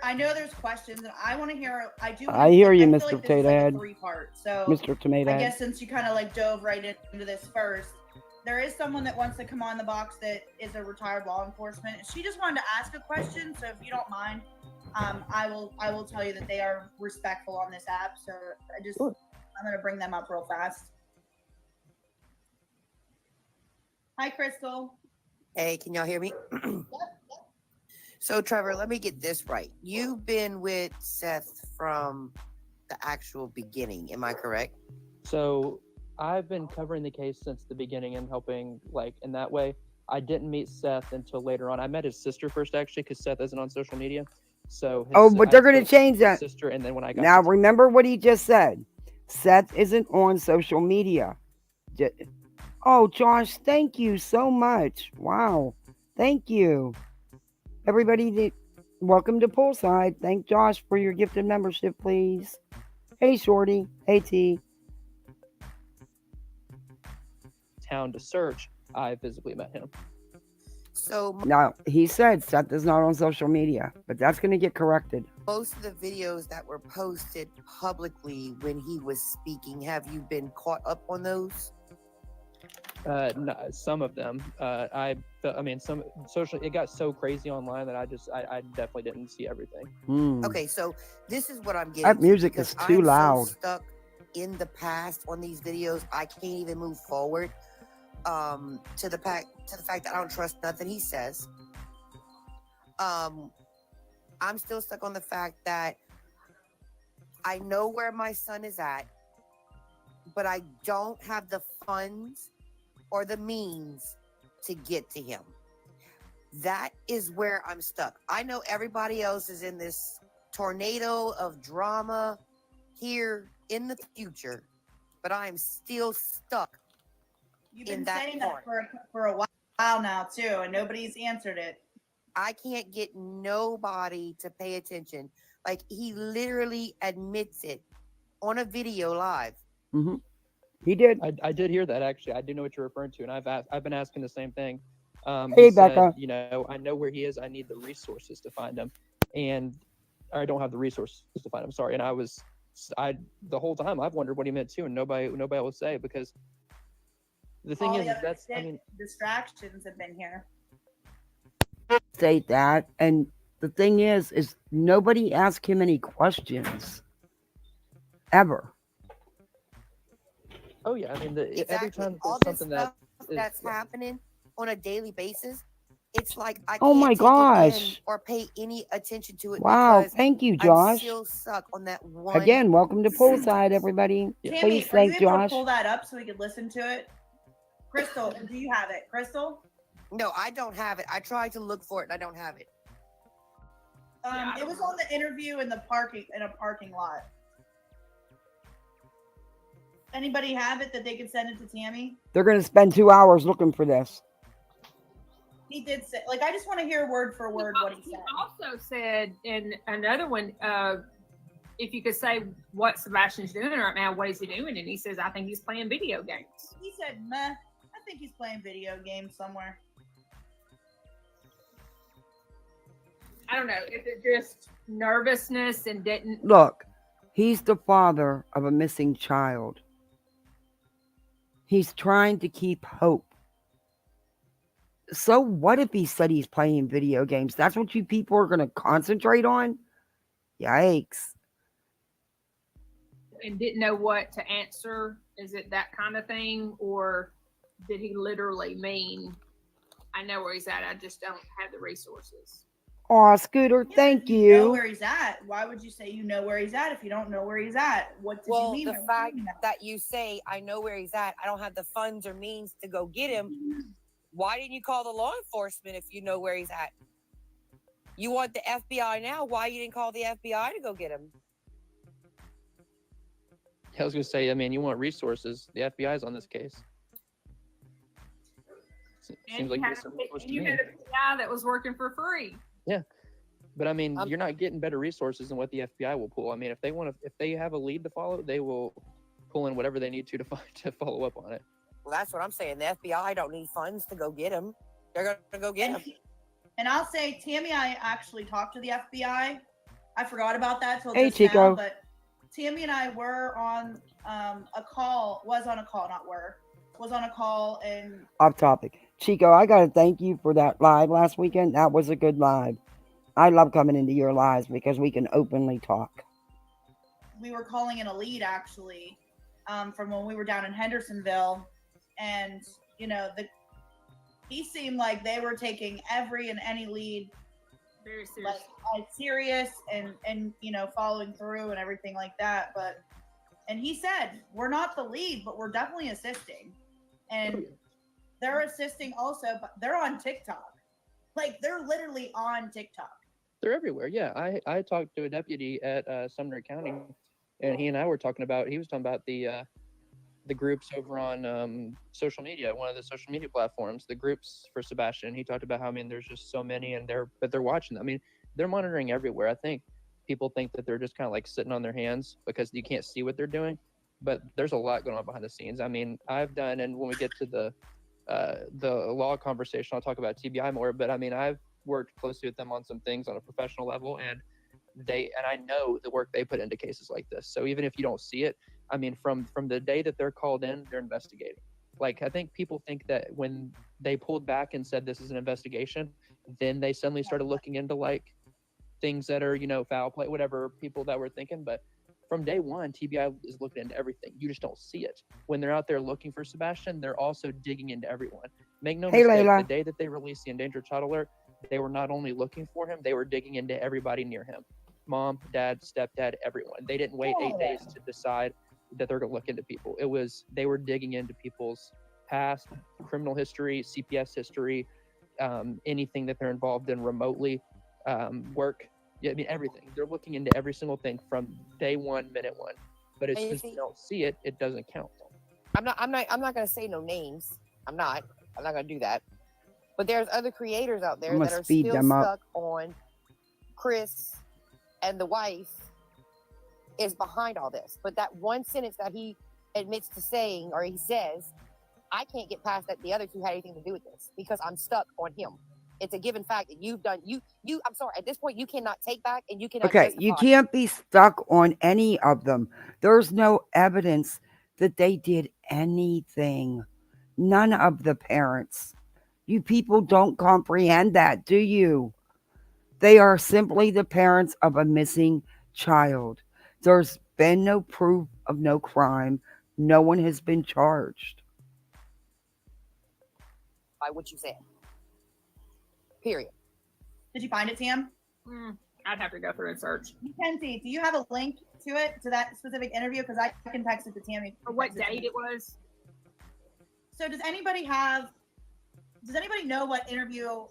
I know there's questions, and I want to hear. I hear you, feel Mr. like Potato Head. a 3-part. So Mr. Tomato I Head. guess since you kind of like dove right into this first, there is someone that wants to come on the box that is a retired law enforcement. She just wanted to ask a question, so if you don't mind, I will tell you that they are respectful on this app. So I'm gonna bring them up real fast. Hi, Crystal. Hey, can y'all hear me? So, Trevor, let me get this right. You've been with Seth from the actual beginning. Am I correct? So I've been covering the case since the beginning and helping, in that way. I didn't meet Seth until later on. I met his sister first, actually, because Seth isn't on social media. So but they're going to change that. Sister, and then when I got now, remember what he just said. Seth isn't on social media. Oh, Josh, thank you so much. Wow. Thank you. Everybody, welcome to Poolside. Thank Josh for your gifted membership, please. Hey, Shorty. Hey, T. Town to search, I physically met him. So now he said Seth is not on social media, but that's going to get corrected. Most of the videos that were posted publicly when he was speaking, have you been caught up on those? No, some of them. Some social. It got so crazy online that I definitely didn't see everything. Okay, so this is what I'm getting. That music is too loud. So stuck in the past on these videos, I can't even move forward. To the fact that I don't trust nothing he says. I'm still stuck on the fact that I know where my son is at, but I don't have the funds or the means to get to him. That is where I'm stuck. I know everybody else is in this tornado of drama here in the future, but I am still stuck. You've been saying that for a while now too, and nobody's answered it. I can't get nobody to pay attention. Like, he literally admits it on a video live. Mm-hmm. He did. I did hear that, actually. I do know what you're referring to, and I've been asking the same thing. Hey, He said, Becca. you know, I know where he is. I need the resources to find him, and I don't have the resources to find him. Sorry. And the whole time I've wondered what he meant too, and nobody will say, because the thing All is the other that's I mean, distractions have been here. State that. And the thing is nobody asked him any questions. Ever. oh yeah, I mean, every Exactly. time All there's this something stuff that that's happening on a daily basis, it's like I Oh can't my take it in gosh. or pay any attention to it Wow. because Thank you, I'm Josh. still stuck on that one. Again, welcome to Poolside, sentence. everybody. Yeah. Tammy, Please are you thank able to Josh. pull that up so we could listen to it? Crystal, do you have it? Crystal? No, I don't have it. I tried to look for it and I don't have it. It was on the interview in a parking lot. Anybody have it that they could send it to Tammy? They're going to spend 2 hours looking for this. He did say, like, I just want to hear word for word what he said. He also said in another one, if you could say what Sebastian's doing right now, what is he doing? And he says, I think he's playing video games. He said, meh, I think he's playing video games somewhere. I don't know if it's just nervousness and didn't. Look, he's the father of a missing child. He's trying to keep hope. So what if he said he's playing video games? That's what you people are going to concentrate on? Yikes. And didn't know what to answer. Is it that kind of thing? Or did he literally mean, I know where he's at, I just don't have the resources? Aw, Scooter, thank You know you. where he's at. Why would you say you know where he's at if you don't know where he's at? What did you mean? The by fact saying that? that you say, I know where he's at, I don't have the funds or means to go get him. Why didn't you call the law enforcement if you know where he's at? You want the FBI now? Why you didn't call the FBI to go get him? I was going to say, I mean, you want resources. The FBI's on this case. Seems like there's some resource to you me. had a guy that was working for free. Yeah. But I mean, you're not getting better resources than what the FBI will pull. I mean, if they have a lead to follow, they will pull in whatever they need to follow up on it. Well, that's what I'm saying. The FBI don't need funds to go get him. They're going to go get him. And I'll say, Tammy, I actually talked to the FBI. I forgot about that till Hey, just Chico. now, but Tammy and I were on a call, was on a call and Off topic. Chico, I got to thank you for that live last weekend. That was a good live. I love coming into your lives because we can openly talk. we were calling in a lead actually from when we were down in Hendersonville. And, you know, he seemed like they were taking every and any lead Very serious. like serious and you know, following through and everything like that. And he said, we're not the lead, but we're definitely assisting. And they're assisting also, but they're on TikTok. Like, they're literally on TikTok. They're everywhere. Yeah. I talked to a deputy at Sumner County, and he and I were talking about, he was talking about the groups over on social media, one of the social media platforms, the groups for Sebastian. He talked about how, I mean, there's just so many, and they're watching. I mean, they're monitoring everywhere. I think people think that they're just kind of like sitting on their hands because you can't see what they're doing, but there's a lot going on behind the scenes. I mean, I've done, and when we get to the law conversation, I'll talk about TBI more, but I mean, I've worked closely with them on some things on a professional level, and I know the work they put into cases like this. So even if you don't see it, I mean, from the day that they're called in, they're investigating. Like, I think people think that when they pulled back and said this is an investigation, then they suddenly started looking into like things that are, you know, foul play, whatever people that were thinking. But from day one, TBI is looking into everything. You just don't see it. When they're out there looking for Sebastian, they're also digging into everyone. Make no mistake, Layla. the day that they released the endangered child alert, they were not only looking for him, they were digging into everybody near him. Mom, dad, stepdad, everyone. They didn't wait 8 days to decide that they're going to look into people. They were digging into people's past, criminal history, CPS history, anything that they're involved in remotely, work. Yeah, I mean, everything. They're looking into every single thing from day one, minute one. But as soon as you don't see it, it doesn't count. I'm not going to say no names. I'm not going to do that. But there's other creators out there that are still stuck on Chris and the wife is behind all this. But that one sentence that he admits to saying, or he says, I can't get past that the other two had anything to do with this because I'm stuck on him. It's a given fact that you've done you I'm sorry, at this point you cannot take back and you cannot Okay, you justify. can't be stuck on any of them. There's no evidence that they did anything. None of the parents. You people don't comprehend that, do you? They are simply the parents of a missing child. There's been no proof of no crime. No one has been charged. By what you said. Period. Did you find it, Tam? I'd have to go through and search. Mackenzie, do you have a link to it, to that specific interview? Because I can text it to Tammy. Or what date it was? So does anybody know what interview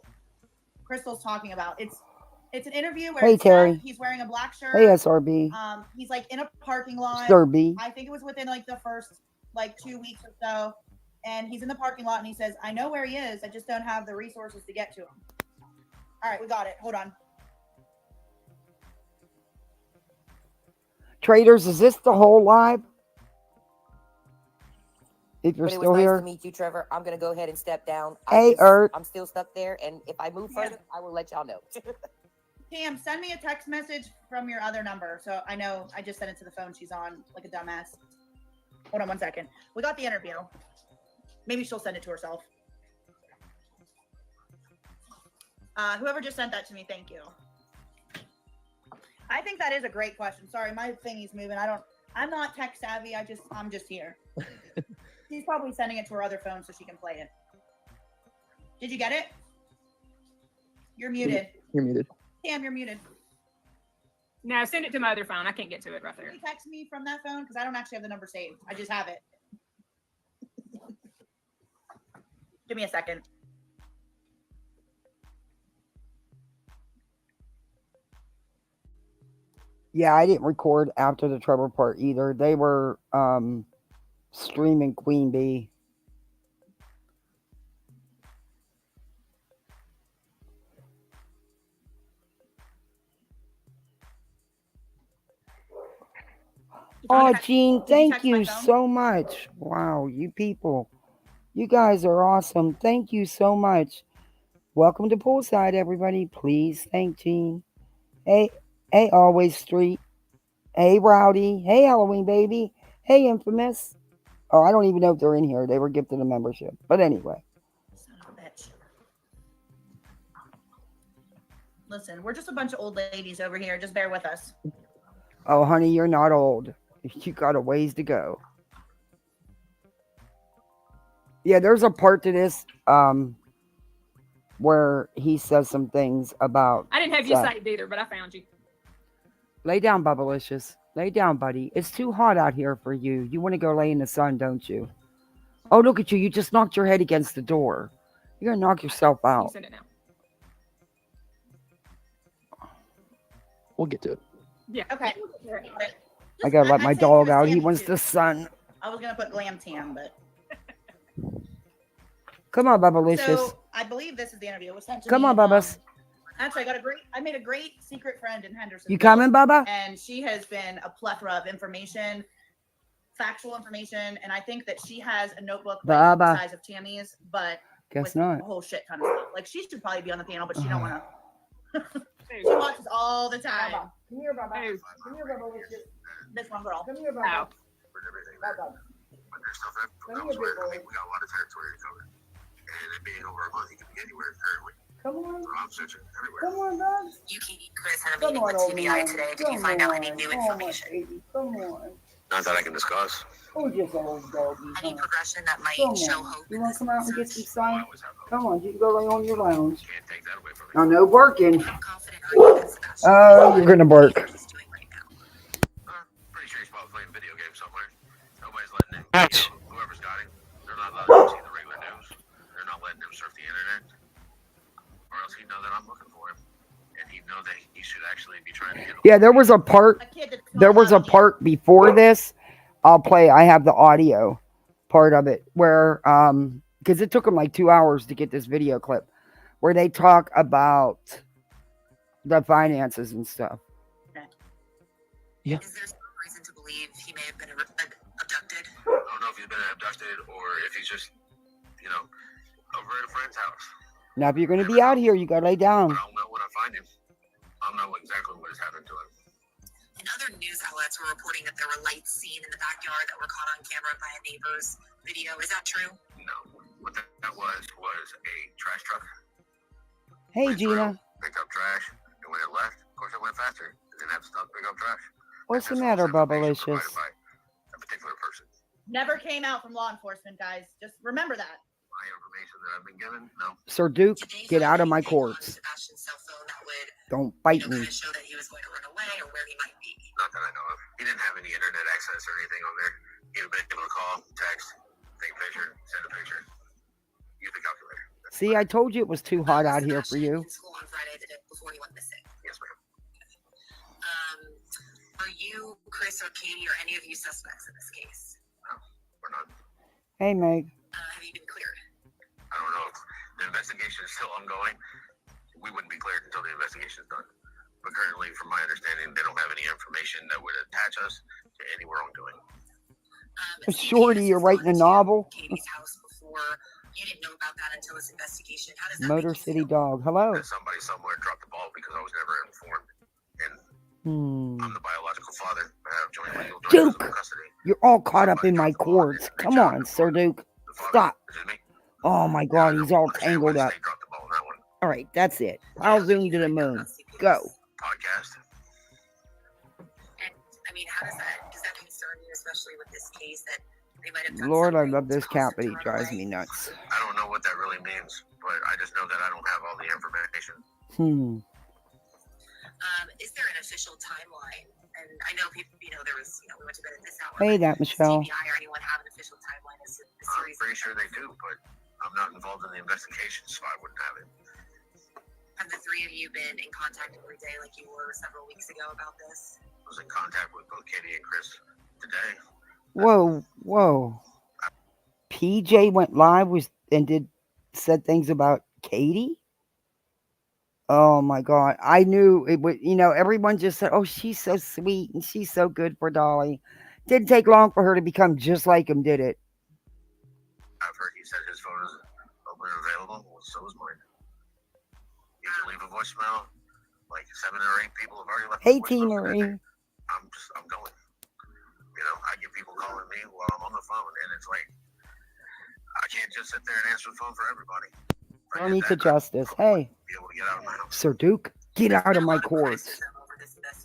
Crystal's talking about? It's an interview where Hey, it's Terry. Seth, he's wearing a black shirt. Hey, SRB. He's like in a parking lot. SRB. I think it was within like the first like 2 weeks or so. And he's in the parking lot and he says, I know where he is. I just don't have the resources to get to him. All right, we got it. Hold on. Traders, is this the whole live? If you're But it was still nice here. to meet you, Trevor. I'm gonna go ahead and step down. Hey, Ert. I'm still stuck there, and if I move further, I will let y'all know. Tam, send me a text message from your other number. So I know I just sent it to the phone she's on like a dumbass. Hold on 1 second. We got the interview. Maybe she'll send it to herself. Whoever just sent that to me, thank you. I think that is a great question. Sorry, my thingy's moving. I'm not tech savvy. I'm just here. She's probably sending it to her other phone so she can play it. Did you get it? You're muted. You're muted. Tam, you're muted. No, send it to my other phone. I can't get to it right there. Can you text me from that phone? Because I don't actually have the number saved. I just have it. Give me a second. Yeah, I didn't record after the Trevor part either. They were streaming Queen Bee. Oh, Gene, thank you so much. Wow, you people. You guys are awesome. Thank you so much. Welcome to Poolside, everybody. Please thank Gene. Hey, Always Street. Hey, Rowdy. Hey, Halloween Baby. Hey, Infamous. Oh, I don't even know if they're in here. They were gifted a membership. But anyway. Son of a bitch. Listen, we're just a bunch of old ladies over here. Just bear with us. Oh, honey, you're not old. You got a ways to go. Yeah, there's a part to this where he says some things about... I didn't have you saved either, but I found you. Lay down, Bubblicious. Lay down, buddy. It's too hot out here for you. You want to go lay in the sun, don't you? Oh, look at you. You just knocked your head against the door. You're going to knock yourself You out. send it now. We'll get to it. Yeah. Okay. I got to let my I'd say dog for out. He Sammy wants too. the sun. I was gonna put glam tam, but Come on, Bubblicious. so I believe this is the interview. It was sent to Come me, on, Bubbas. Actually, I made a great secret friend in Henderson. You coming, Bubba? And she has been a plethora of information, factual information, and I think that she has a notebook like the Bubba. size of Tammy's, but Guess with not. a whole shit ton of stuff. Like she should probably be on the panel, but she don't want to. She watches all the time. Come here, Bubba. Come here, Bubba. This one girl. Come here, Bubba. Wow. But there's stuff that comes where I think we got a lot of territory to cover. And it being over a month, you can be anywhere currently. Come on. So I'm searching everywhere. Come on, Bubs. Chris had a Come meeting on, with old TBI man. today. Did you Come find out any on. new Oh, my information? baby. Come on. Not that I can discuss. Oh, just a little doggy. Any progression that might Come show on. hope? You in want this to come out and get some search? sun? I always have those. Come on. You can go lay on your lounge. Can't take that away from me. I know working. How confident are you that Sebastian Oh, you're going to bark. what he's doing right now? Pretty sure he's probably playing video games somewhere. Nobody's letting him. Whoever's got him, they're not letting him see the regular news. They're not letting him surf the internet. Or else he'd know that I'm looking for him. And he'd know that he should actually be trying to get him. Yeah, there was a part. A kid that's There was a not part before this. I have the audio part of it where, because it took them like 2 hours to get this video clip where they talk about the finances and stuff. Yeah. Is there some reason to believe he may have been abducted? I don't know if he's been abducted or if he's just over at a friend's house. Now, if you're going to be out here, you got to lay down. But I'll know when I find him. I'll know exactly what has happened to him. And other news outlets were reporting that there were lights seen in the backyard that were caught on camera by a neighbor's video. Is that true? No. What that was a trash truck. Hey, Went Gina. through, picked up trash, and when it left, of course it went faster. It didn't have to stop to pick up trash. What's the That's matter, false information Bubblicious? provided by a particular person. Never came out from law enforcement, guys. Just remember that. My information that I've been given, no. Sir Duke, Did they get find out of my anything on courts. Sebastian's cell phone that would, Don't bite kind me. of show that he was going to run away or where he might be? Not that I know of. He didn't have any internet access or anything on there. He would have been able to call, text, take a picture, send a picture, use the calculator. That's See, I told you it was too hot out here for you. In school on Friday, the day before he went missing. Yes, ma'am. Are you, Chris, or Katie, or any of you suspects in this case? No, we're not. Hey, Meg. Have you been cleared? I don't know. The investigation is still ongoing. We wouldn't be cleared until the investigation is done. But currently, from my understanding, they don't have any information that would attach us to any wrongdoing. Shorty, you're writing a novel? Katie's house before. You didn't know about that until this investigation. How does that Motor make you City feel? Dog. Hello. That somebody somewhere dropped the ball because I was never informed. And I'm the biological father. I have joint legal Duke, custody. you're all caught up in my cords. Come on, Sir Duke. Stop. Oh my God, he's all tangled up. All right, that's it. I'll zoom to the moon. Go. Podcast. And I mean, how does that concern you, especially with this case that they might have done Lord, I something love this to cat, cause but him he to run drives away? me nuts. I don't know what that really means, but I just know that I don't have all the information. Is there an official timeline? And I know people, there was, we went to bed at this hour. Hey, but that Michelle. does TBI or anyone have an official timeline as the I'm series? pretty sure they do, but I'm not involved in the investigation, so I wouldn't have it. Have the three of you been in contact every day like you were several weeks ago about this? I was in contact with both Katie and Chris today. Whoa. PJ went live and said things about Katie? Oh my God. I knew it would, everyone just said, oh, she's so sweet and she's so good for Dolly. Didn't take long for her to become just like him, did it? I've heard he said his phone is open and available. Well, so is mine. You can leave a voicemail. Like 7 or 8 people have already left. Hey, voicemails T. today. Marie. I'm going. I get people calling me while I'm on the phone, and it's like, I can't just sit there and answer the phone for everybody. Journey to justice. Hey, Be able to get out of my house. Sir Duke, get out of my cords.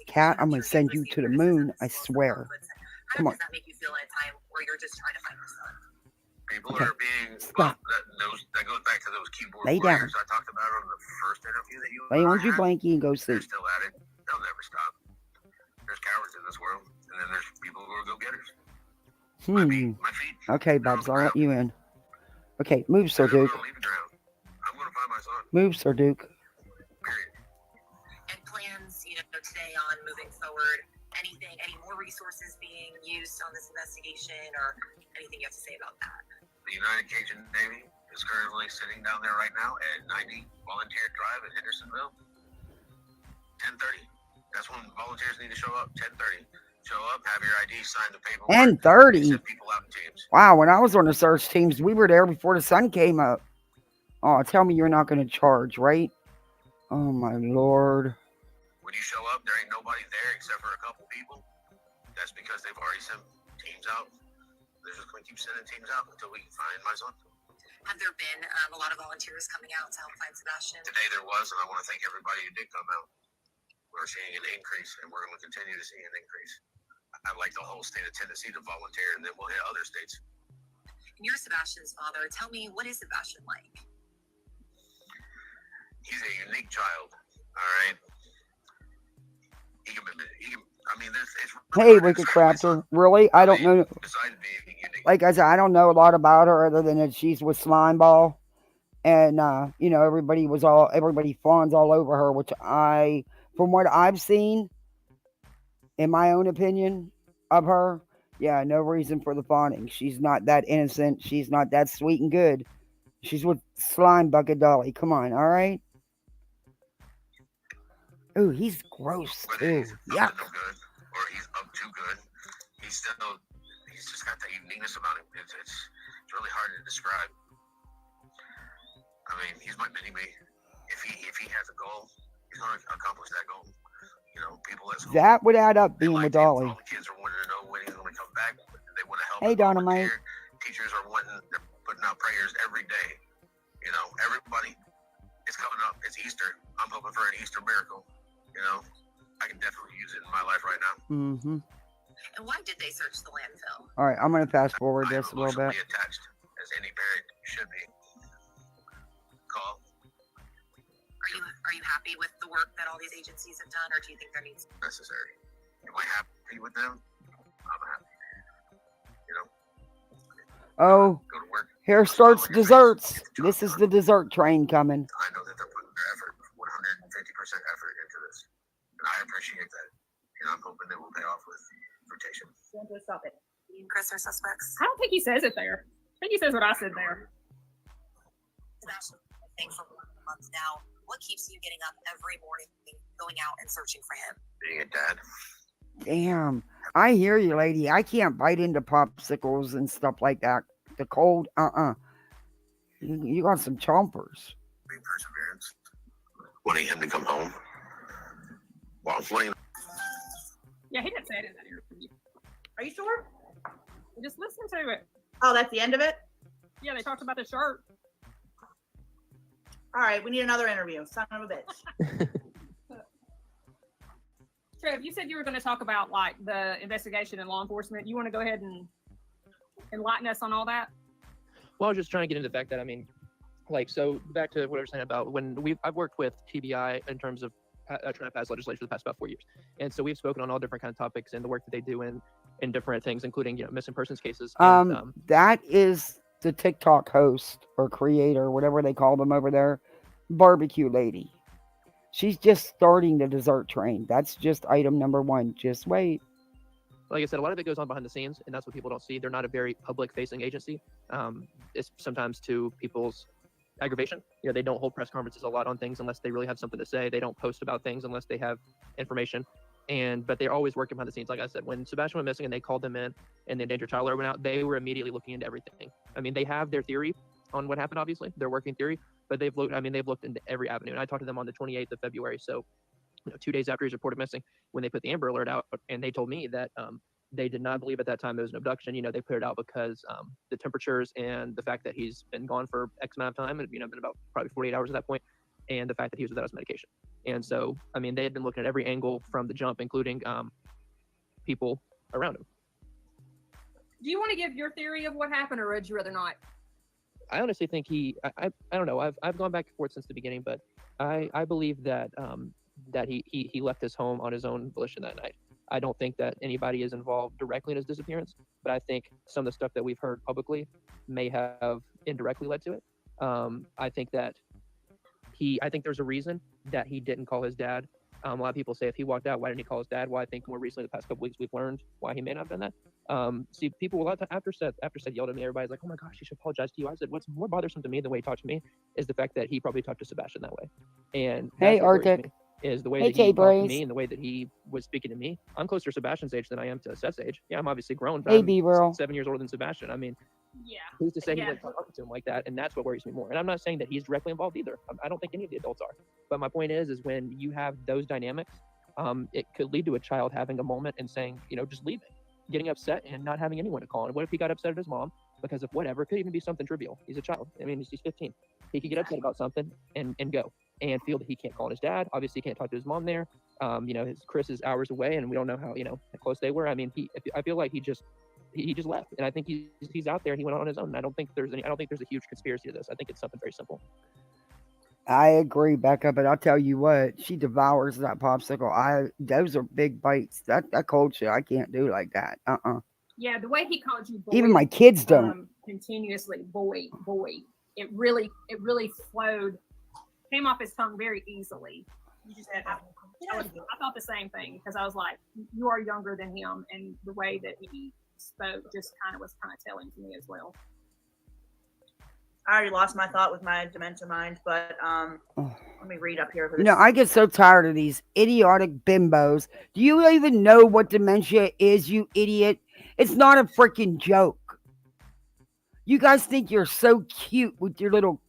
Cat, I'm going to send you to the moon, I swear. Come on. How does that make you feel at a time where you're just trying to find your son? People Okay. are being, Stop. that goes back to those keyboard Lay down. warriors I talked about on the first interview that you Lay on had. your blankie and go They're sleep. still at it. They'll never stop. There's cowards in this world, and then there's people who are go-getters. My feet. Okay, Bubs, I'll let you in. Okay, move, Sir Duke. I'm going to find my son. Move, Sir Duke. Period. And plans, today on moving forward, any more resources being used on this investigation or anything you have to say about that? The United Cajun Navy is currently sitting down there right now at 90 Volunteer Drive in Hendersonville. 10:30. That's when volunteers need to show up. 10:30. Show up, have your ID, sign the paperwork. 10:30. Send people out in teams. Wow, when I was on the search teams, we were there before the sun came up. Oh, tell me you're not going to charge, right? Oh, my Lord. When you show up, there ain't nobody there except for a couple people. That's because they've already sent teams out. They're just going to keep sending teams out until we find my son. Have there been a lot of volunteers coming out to help find Sebastian? Today there was, and I want to thank everybody who did come out. We're seeing an increase, and we're going to continue to see an increase. I'd like the whole state of Tennessee to volunteer, and then we'll hit other states. And you're Sebastian's father. Tell me, what is Sebastian like? He's a unique child, all right? Hey, Wicked Crafter. Really? I don't know. Like I said, I don't know a lot about her other than that she's with Slimeball. And, everybody fawns all over her, which from what I've seen, in my own opinion of her, yeah, no reason for the fawning. She's not that innocent. She's not that sweet and good. She's with Slime Bucket Dolly. Come on, all right? Ooh, he's gross, too. Yuck. Or he's up too good. He's just got that uniqueness about him. It's really hard to describe. I mean, he's my mini me. If he has a goal, he's going to accomplish that goal. You know, people at school. That would add up being like with Dolly. all the kids are wanting to know when he's going to come back. They want to help. Hey, Dynamite. Teachers are they're putting out prayers every day. You know, everybody, it's coming up. It's Easter. I'm hoping for an Easter miracle. You know, I can definitely use it in my life right now. Mm-hmm. And why did they search the landfill? All right, I'm going to fast forward this a little bit. I'm attached, as any parent should be. Call. Are you happy with the work that all these agencies have done, or do you think there needs necessary? Am I happy with them? I'm happy. You know. Oh, go to work. Here starts desserts. This is the dessert train coming. I know that they're putting their effort, 150% effort into this, and I appreciate that. And I'm hoping it will pay off with rotation. Stop it. you and Chris are suspects? I don't think he says it there. I think he says what I said there. Sebastian, I think for months now. What keeps you getting up every morning, going out and searching for him? Being a dad. Damn. I hear you, lady. I can't bite into popsicles and stuff like that. The cold, You got some chompers. Being perseverance. Wanting him to come home. Well, Yeah, he didn't say it in that interview. Are you sure? Just listen to it. Oh, that's the end of it? Yeah, they talked about the shirt. All right, we need another interview. Son of a bitch. Trev, you said you were going to talk about like the investigation and law enforcement. You want to go ahead and enlighten us on all that? Well, I was just trying to get into the fact that, I mean, like, so back to what I was saying about when I've worked with TBI in terms of trying to pass legislation for the past about 4 years. And so we've spoken on all different kind of topics and the work that they do in different things, including, you know, missing persons cases. And, that is the Tic Toc host or creator, whatever they call them over there, barbecue lady. She's just starting the dessert train. That's just item number 1. Just wait. Like I said, a lot of it goes on behind the scenes, and that's what people don't see. They're not a very public-facing agency. It's sometimes to people's aggravation. You know, they don't hold press conferences a lot on things unless they really have something to say. They don't post about things unless they have information. But they're always working behind the scenes. Like I said, when Sebastian went missing and they called them in and the endangered child alert went out, they were immediately looking into everything. I mean, they have their theory on what happened, obviously, their working theory, but they've looked into every avenue. And I talked to them on the 28th of February. So, 2 days after he's reported missing, when they put the Amber Alert out, and they told me that they did not believe at that time it was an abduction. You know, they put it out because the temperatures and the fact that he's been gone for X amount of time, and been about probably 48 hours at that point, and the fact that he was without his medication. And so, I mean, they had been looking at every angle from the jump, including people around him. Do you want to give your theory of what happened, or would you rather not? I honestly think I don't know. I've gone back and forth since the beginning, but I believe that that he left his home on his own volition that night. I don't think that anybody is involved directly in his disappearance, but I think some of the stuff that we've heard publicly may have indirectly led to it. I think there's a reason that he didn't call his dad. A lot of people say if he walked out, why didn't he call his dad? Well, I think more recently, the past couple weeks, we've learned why he may not have done that. See, people a lot of time, after Seth yelled at me, everybody's like, "Oh my gosh, he should apologize to you." I said, "What's more bothersome to me than the way he talked to me is the fact that he probably talked to Sebastian that way." And hey, that's what worries Arctic. me, is the way Hey, that he talked to K-Brace. me and the way that he was speaking to me. I'm closer to Sebastian's age than I am to Seth's age. Yeah, I'm obviously grown, but Hey, I'm B-Roll. 7 years older than Sebastian. I mean, Yeah. who's to say he Yeah. wouldn't talk to him like that? And that's what worries me more. And I'm not saying that he's directly involved either. I don't think any of the adults are. But my point is when you have those dynamics, it could lead to a child having a moment and saying, just leaving, getting upset and not having anyone to call. And what if he got upset at his mom because of whatever? It could even be something trivial. He's a child. I mean, he's 15. He could get upset about something and go and feel that he can't call his dad. Obviously, he can't talk to his mom there. Chris is hours away, and we don't know how close they were. I mean, I feel like he just left, and I think he's out there and he went on his own. I don't think there's a huge conspiracy to this. I think it's something very simple. I agree, Becca, but I'll tell you what, she devours that popsicle. Those are big bites. That cold shit I can't do like that. Yeah, the way he called you boy, Even my kids don't. Continuously, boy. It really flowed, came off his tongue very easily. You just had I thought the same thing, because I was like, you are younger than him, and the way that he spoke just was telling to me as well. I already lost my thought with my dementia mind, but let me read up here. For this. I get so tired of these idiotic bimbos. Do you even know what dementia is, you idiot? It's not a freaking joke. You guys think you're so cute with your little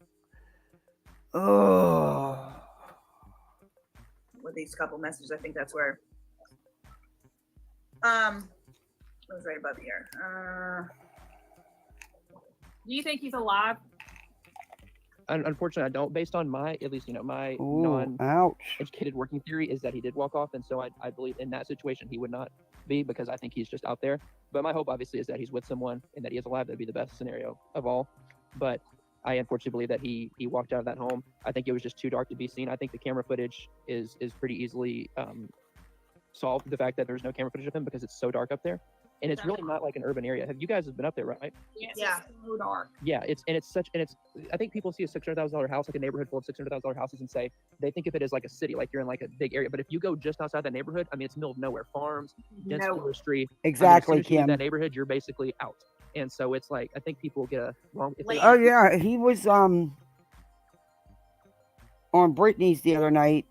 Oh. With these couple messages, I think that's where. It was right above here. Do you think he's alive? Unfortunately, I don't. Based on my, at least, my Ooh, ouch. non-educated working theory is that he did walk off, and so I believe in that situation he would not be, because I think he's just out there. But my hope, obviously, is that he's with someone and that he is alive. That'd be the best scenario of all. But I unfortunately believe that he walked out of that home. I think it was just too dark to be seen. I think the camera footage is pretty easily solved. The fact that there's no camera footage of him because it's so dark up there. And it's really not like an urban area. Have you guys been up there, right? Yes, Yeah. it's so dark. Yeah, I think people see a $600,000 house, like a neighborhood full of $600,000 houses, and say they think of it as like a city, like you're in like a big area. But if you go just outside that neighborhood, I mean, it's middle of nowhere, farms, dense forestry. Exactly, I mean, as soon as you leave Kim. that neighborhood, you're basically out. And so it's like, I think people get a wrong. Oh yeah, he was on Britney's the other night,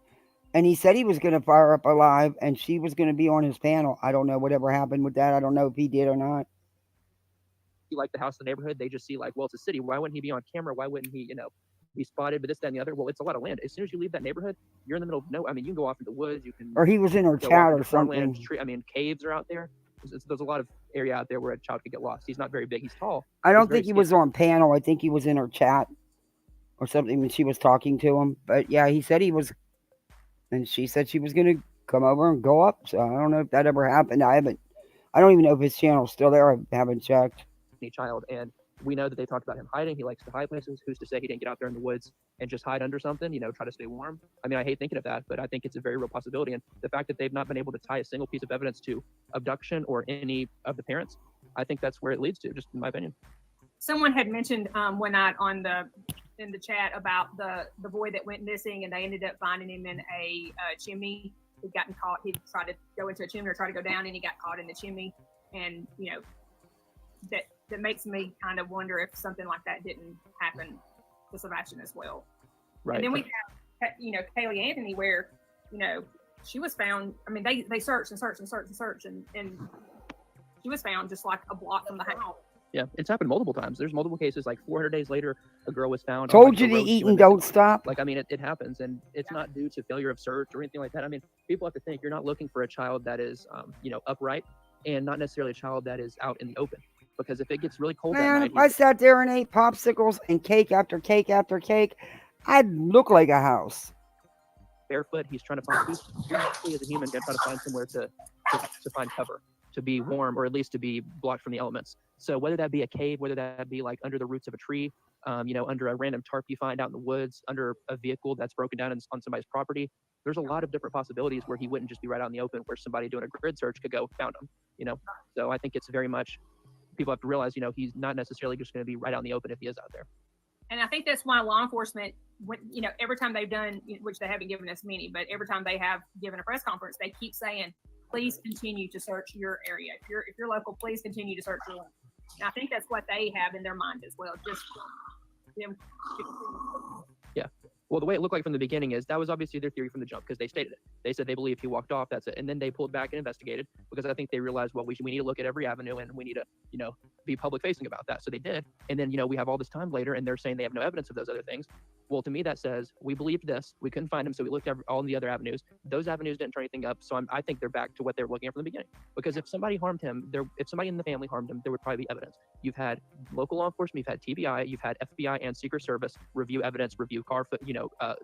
and he said he was going to fire up alive, and she was going to be on his panel. I don't know whatever happened with that. I don't know if he did or not. Like the house in the neighborhood, they just see like, well, it's a city. Why wouldn't he be on camera? Why wouldn't he, be spotted? But this, that, and the other. Well, it's a lot of land. As soon as you leave that neighborhood, you're in the middle of no. I mean, you can go off into the woods. You can. Or he was in her go chat off or into farmland, something. I mean, caves are out there. There's a lot of area out there where a child could get lost. He's not very big. He's tall. I don't think he was on panel. I think he was in her chat or something when she was talking to him. But yeah, he said he was, and she said she was going to come over and go up. So I don't know if that ever happened. I don't even know if his channel's still there. I haven't checked. Child, and we know that they talked about him hiding. He likes to hide places. Who's to say he didn't get out there in the woods and just hide under something, try to stay warm? I mean, I hate thinking of that, but I think it's a very real possibility. And the fact that they've not been able to tie a single piece of evidence to abduction or any of the parents, I think that's where it leads to, just in my opinion. Someone had mentioned one night in the chat about the boy that went missing, and they ended up finding him in a chimney. He'd gotten caught. He tried to go into a chimney or try to go down, and he got caught in the chimney. And that makes me kind of wonder if something like that didn't happen to Sebastian as well. Right. And then we have, Kaylee Anthony, where, she was found. I mean, they searched and she was found just like a block from the house. Yeah, it's happened multiple times. There's multiple cases. Like 400 days later, a girl was found. Told you to eat and don't stop. Like, I mean, it happens, and it's not due to failure of search or anything like that. I mean, people have to think you're not looking for a child that is, upright, and not necessarily a child that is out in the open. Because if it gets really cold that Man, night, if I sat there and ate popsicles and cake after cake after cake, I'd look like a house. Barefoot, he's trying to find food. He as a human going to try to find somewhere to find cover, to be warm, or at least to be blocked from the elements. So whether that be a cave, whether that be like under the roots of a tree, under a random tarp you find out in the woods, under a vehicle that's broken down on somebody's property, there's a lot of different possibilities where he wouldn't just be right out in the open, where somebody doing a grid search could go found him. So I think it's very much, people have to realize, he's not necessarily just going to be right out in the open if he is out there. And I think that's why law enforcement, every time they've done, which they haven't given us many, but every time they have given a press conference, they keep saying, please continue to search your area. If you're local, please continue to search your area. And I think that's what they have in their mind as well. Just them. Yeah. Well, the way it looked like from the beginning is that was obviously their theory from the jump, because they stated it. They said they believe he walked off, that's it. And then they pulled back and investigated, because I think they realized, well, we need to look at every avenue, and we need to, be public facing about that. So they did. And then, we have all this time later, and they're saying they have no evidence of those other things. Well, to me, that says we believed this. We couldn't find him, so we looked at all the other avenues. Those avenues didn't turn anything up. So I think they're back to what they were looking at from the beginning. Because if somebody harmed him, if somebody in the family harmed him, there would probably be evidence. You've had local law enforcement, you've had TBI, you've had FBI and Secret Service review evidence, review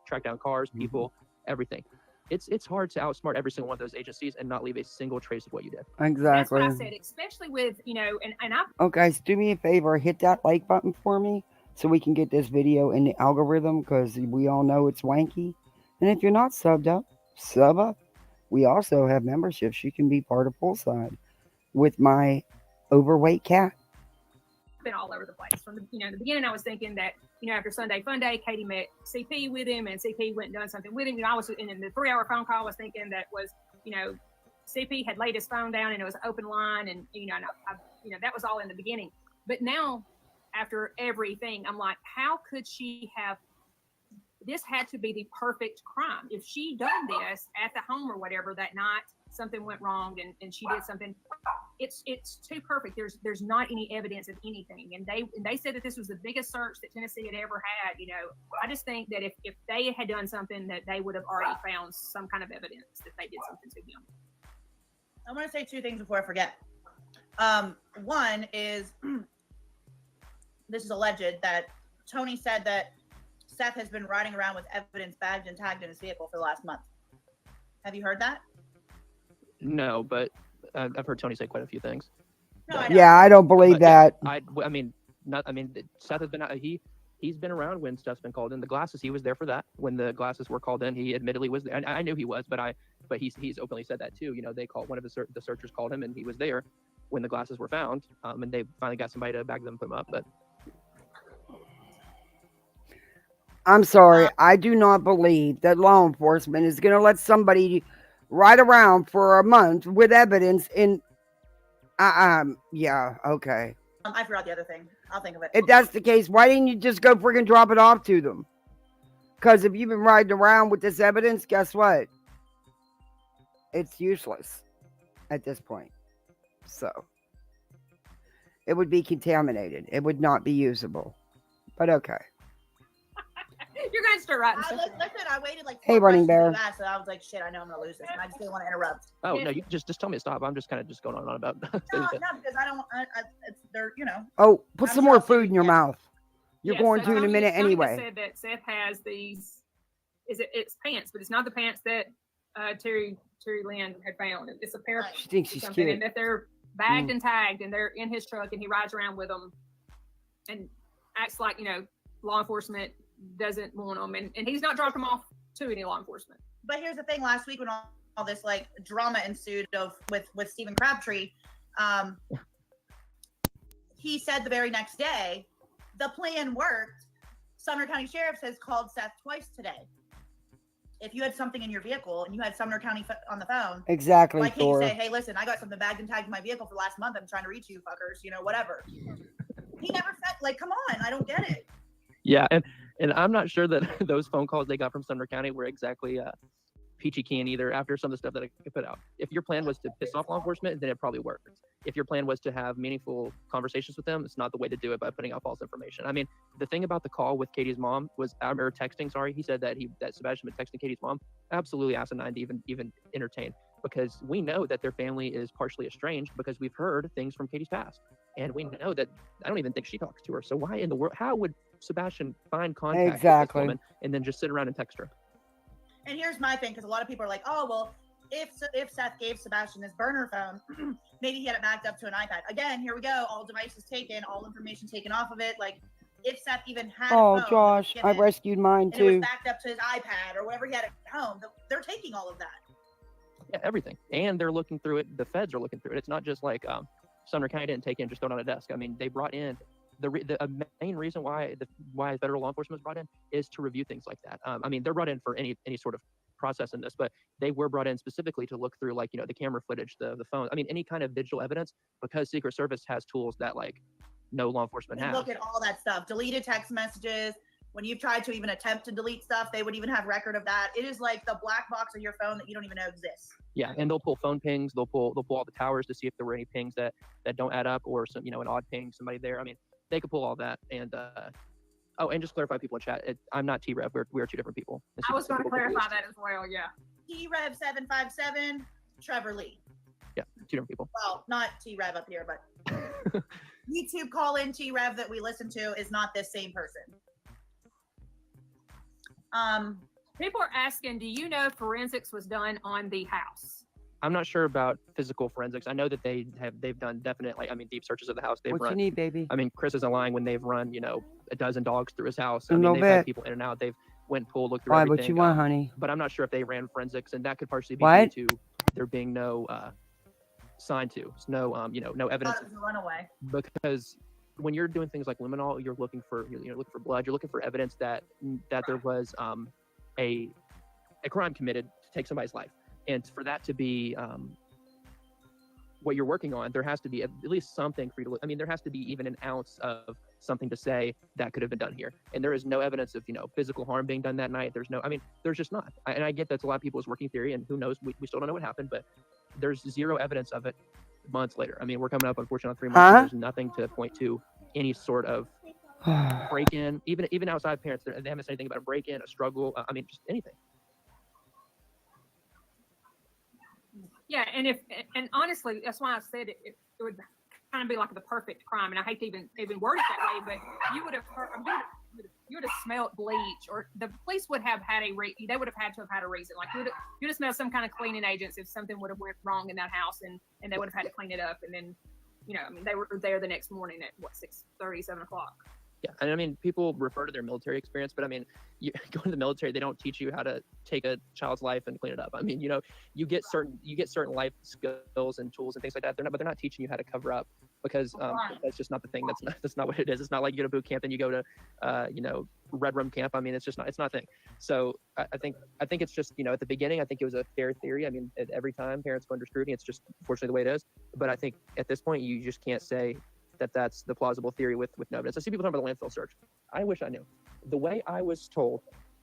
track down cars, people, everything. It's hard to outsmart every single one of those agencies and not leave a single trace of what you did. Exactly. That's what I said, especially with, and I. Oh, guys, do me a favor. Hit that like button for me so we can get this video in the algorithm, because we all know it's wanky. And if you're not subbed up, sub up. We also have memberships. You can be part of Poolside with my overweight cat. Been all over the place. From the beginning, I was thinking that, after Sunday Fun Day, Katie met CP with him, and CP went and done something with him. I was in the 3-hour phone call, I was thinking that was, CP had laid his phone down and it was an open line, and that was all in the beginning. But now, after everything, I'm like, how could she have? This had to be the perfect crime. If she done this at the home or whatever that night, something went wrong, and she did something. it's too perfect. There's not any evidence of anything, and they said that this was the biggest search that Tennessee had ever had. You know, I just think that if they had done something, that they would have already found some kind of evidence that they did something to him. I want to say two things before I forget. One is, this is alleged that Tony said that Seth has been riding around with evidence bagged and tagged in his vehicle for the last month. Have you heard that? No, but I've heard Tony say quite a few things. No, I know. Yeah, I don't believe that. I mean, Seth has been he's been around when stuff's been called in. The glasses, he was there for that. When the glasses were called in, he admittedly was there. I knew he was, but he's openly said that too. You know, they called one of the searchers called him, and he was there when the glasses were found. And they finally got somebody to bag them and put them up. But I'm sorry, I do not believe that law enforcement is going to let somebody ride around for a month with evidence in. Yeah, okay. I forgot the other thing. I'll think of it. If that's the case, why didn't you just go freaking drop it off to them? Because if you've been riding around with this evidence, guess what? It's useless at this point. So it would be contaminated. It would not be usable. But okay. You're going to start writing stuff. Listen, I waited like 4 Hey, Running Bear. That, so I was like, shit, I know I'm going to lose this. And I just didn't want to interrupt. oh no, you just tell me to stop. I'm just kind of just going on about. No, because I don't, it's, they're, you know. Oh, put I'm some more trusting food in your you. mouth. You're Yes, going so to in a Tony- minute Tony anyway. said that Seth has these. It's pants, but it's not the pants that Terry Lynn had found. It's a pair of She thinks she's something, cute. and that they're bagged and tagged, and they're in his truck, and he rides around with them, and acts like, you know, law enforcement doesn't want them, and he's not dropped them off to any law enforcement. But here's the thing: last week when all this like drama ensued with Stephen Crabtree, he said the very next day the plan worked. Sumner County Sheriff has called Seth twice today. If you had something in your vehicle and you had Sumner County on the phone, Exactly, why can't you Thor. say, "Hey, listen, I got something bagged and tagged in my vehicle for the last month. I'm trying to reach you, fuckers. You know, whatever." He never said, like, come on, I don't get it. Yeah, and I'm not sure that those phone calls they got from Sumner County were exactly peachy keen either. After some of the stuff that I could put out, if your plan was to piss off law enforcement, then it probably worked. If your plan was to have meaningful conversations with them, it's not the way to do it by putting out false information. I mean, the thing about the call with Katie's mom was, or texting, sorry, he said that Sebastian had texted Katie's mom. Absolutely asinine to even entertain, because we know that their family is partially estranged because we've heard things from Katie's past, and we know that I don't even think she talks to her. So why in the world? How would Sebastian find contact with this woman and then just sit around and text her? And here's my thing, because a lot of people are like, oh, well, if Seth gave Sebastian his burner phone, maybe he had it backed up to an iPad. Again, here we go. All devices taken, all information taken off of it. Like, if Seth even had a phone, Josh, I rescued mine and it was too. backed up to his iPad or whatever he had at home, they're taking all of that. Yeah, everything. And they're looking through it. The feds are looking through it. It's not just like Sumner County didn't take it and just throw it on a desk. I mean, they brought in the main reason why federal law enforcement was brought in is to review things like that. I mean, they're brought in for any sort of process in this, but they were brought in specifically to look through, like, you know, the camera footage, the phone. I mean, any kind of digital evidence, because Secret Service has tools that like no law enforcement has. Look at all that stuff. Deleted text messages. When you've tried to even attempt to delete stuff, they would even have record of that. It is like the black box of your phone that you don't even know exists. Yeah, and they'll pull phone pings. They'll pull all the towers to see if there were any pings that don't add up, or some, you know, an odd ping, somebody there. I mean, they could pull all that. And oh, and just clarify, people in chat, I'm not T-Rev. We're two different people. I was going to clarify that as well. Yeah. T-Rev 757, Trevor Lee. Yeah, two different people. Well, not T-Rev up here, but YouTube call-in T-Rev that we listen to is not this same person. People are asking, do you know forensics was done on the house? I'm not sure about physical forensics. I know that they've done definitely, I mean, deep searches of the house. They've What run. you need, baby? I mean, Chris isn't lying when they've run, you know, a dozen dogs through his house. I A mean, little they've had bit. people in and out. They've went, pulled, looked through Why? everything. What you want, honey? But I'm not sure if they ran forensics, and that could partially be What? due to there being no sign to, no, you know, no evidence. Thought it was a runaway. Because when you're doing things like liminal, you're looking for blood. You're looking for evidence that there was a crime committed to take somebody's life, and for that to be what you're working on, there has to be at least something for you to look. I mean, there has to be even an ounce of something to say that could have been done here, and there is no evidence of, you know, physical harm being done that night. There's no, I mean, there's just not. And I get that's a lot of people's working theory, and who knows, we still don't know what happened, but there's zero evidence of it. months later. I mean, we're coming up, unfortunately, on 3 months. And there's nothing to point to any sort of break-in, even outside parents. They haven't said anything about a break-in, a struggle. I mean, just anything. Yeah, and honestly, that's why I said it would kind of be like the perfect crime. And I hate to even word it that way, but you would have heard, you would have smelled bleach, or the police would have had they would have had to have had a reason. Like you'd have smelled some kind of cleaning agents if something would have went wrong in that house, and they would have had to clean it up. And then, I mean, they were there the next morning at 6:30, 7 o'clock. Yeah, and I mean, people refer to their military experience, but I mean, you go to the military, they don't teach you how to take a child's life and clean it up. I mean, you get certain life skills and tools and things like that. But they're not teaching you how to cover up, because that's just not the thing. That's not what it is. It's not like you go to boot camp and you go to red room camp. I mean, it's not a thing. So I think it's just, at the beginning, I think it was a fair theory. I mean, at every time parents go under scrutiny, it's just unfortunately the way it is. But I think at this point, you just can't say that that's the plausible theory with no evidence. I see people talking about the landfill search. I wish I knew. The way I was told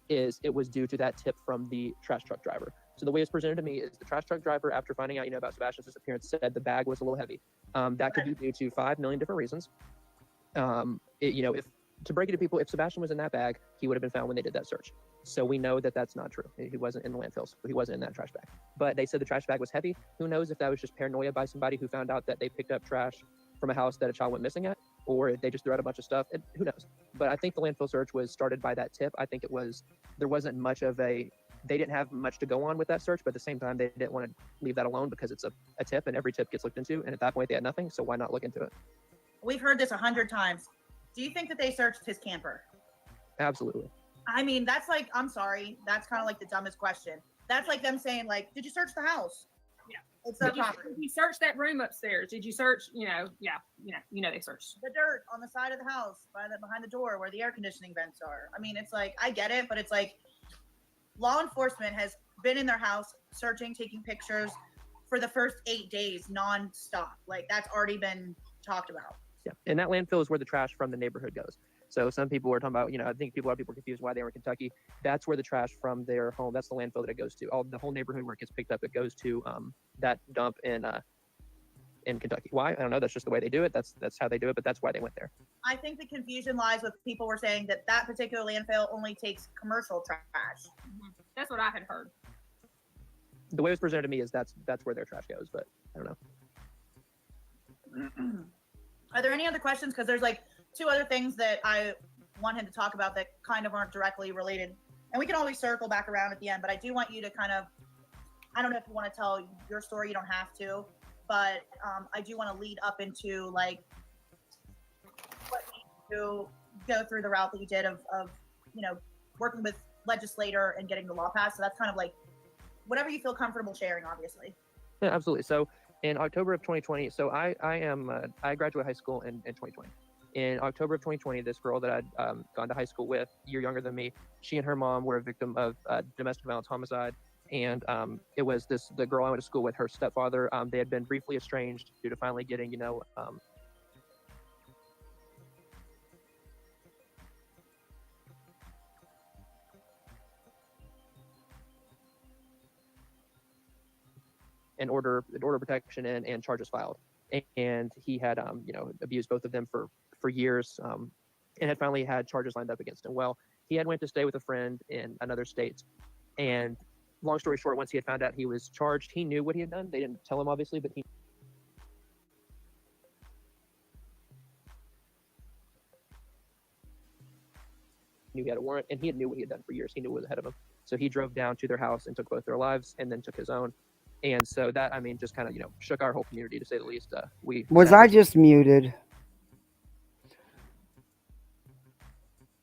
is it was due to that tip from the trash truck driver. So the way it's presented to me is the trash truck driver, after finding out, about Sebastian's disappearance, said the bag was a little heavy. That could be due to 5 million different reasons. If to break it to people, if Sebastian was in that bag, he would have been found when they did that search. So we know that that's not true. He wasn't in the landfill, so he wasn't in that trash bag. But they said the trash bag was heavy. Who knows if that was just paranoia by somebody who found out that they picked up trash from a house that a child went missing at, or they just threw out a bunch of stuff. Who knows? But I think the landfill search was started by that tip. I think there wasn't much of they didn't have much to go on with that search, but at the same time, they didn't want to leave that alone because it's a tip and every tip gets looked into. And at that point, they had nothing. So why not look into it? We've heard this 100 times. Do you think that they searched his camper? Absolutely. I mean, that's like, I'm sorry. That's kind of like the dumbest question. That's like them saying, like, did you search the house? Yeah. It's their property. Did you search that room upstairs? Did you search, they searched the dirt on the side of the house behind the door where the air conditioning vents are. I mean, it's like, I get it, but it's like law enforcement has been in their house searching, taking pictures for the first 8 days nonstop. Like that's already been talked about. Yeah. And that landfill is where the trash from the neighborhood goes. So some people were talking about, I think a lot of people are confused why they were in Kentucky. That's where the trash from their home, that's the landfill that it goes to. The whole neighborhood where it gets picked up, it goes to that dump in Kentucky. Why? I don't know. That's just the way they do it. That's how they do it, but that's why they went there. I think the confusion lies with people were saying that particular landfill only takes commercial trash. Mm-hmm. That's what I had heard. The way it was presented to me is that's where their trash goes, but I don't know. Are there any other questions? Because there's like 2 other things that I want him to talk about that kind of aren't directly related. And we can always circle back around at the end, but I do want you to kind of, I don't know if you want to tell your story, you don't have to, but I do want to lead up into like what you go through the route that you did of working with legislator and getting the law passed. So that's kind of like whatever you feel comfortable sharing, obviously. Yeah, absolutely. So in October of 2020, so I graduated high school in 2020. In October of 2020, this girl that I'd gone to high school with, a year younger than me, she and her mom were a victim of domestic violence homicide. And it was the girl I went to school with, her stepfather. They had been briefly estranged due to finally getting, an order protection and charges filed. And he had, abused both of them for years, and had finally had charges lined up against him. Well, he had went to stay with a friend in another state, and long story short, once he had found out he was charged, he knew what he had done. They didn't tell him, obviously, but he knew he had a warrant, and he knew what he had done for years. He knew what was ahead of him. So he drove down to their house and took both their lives, and then took his own. And so that, just kind of, shook our whole community, to say the least. I just muted?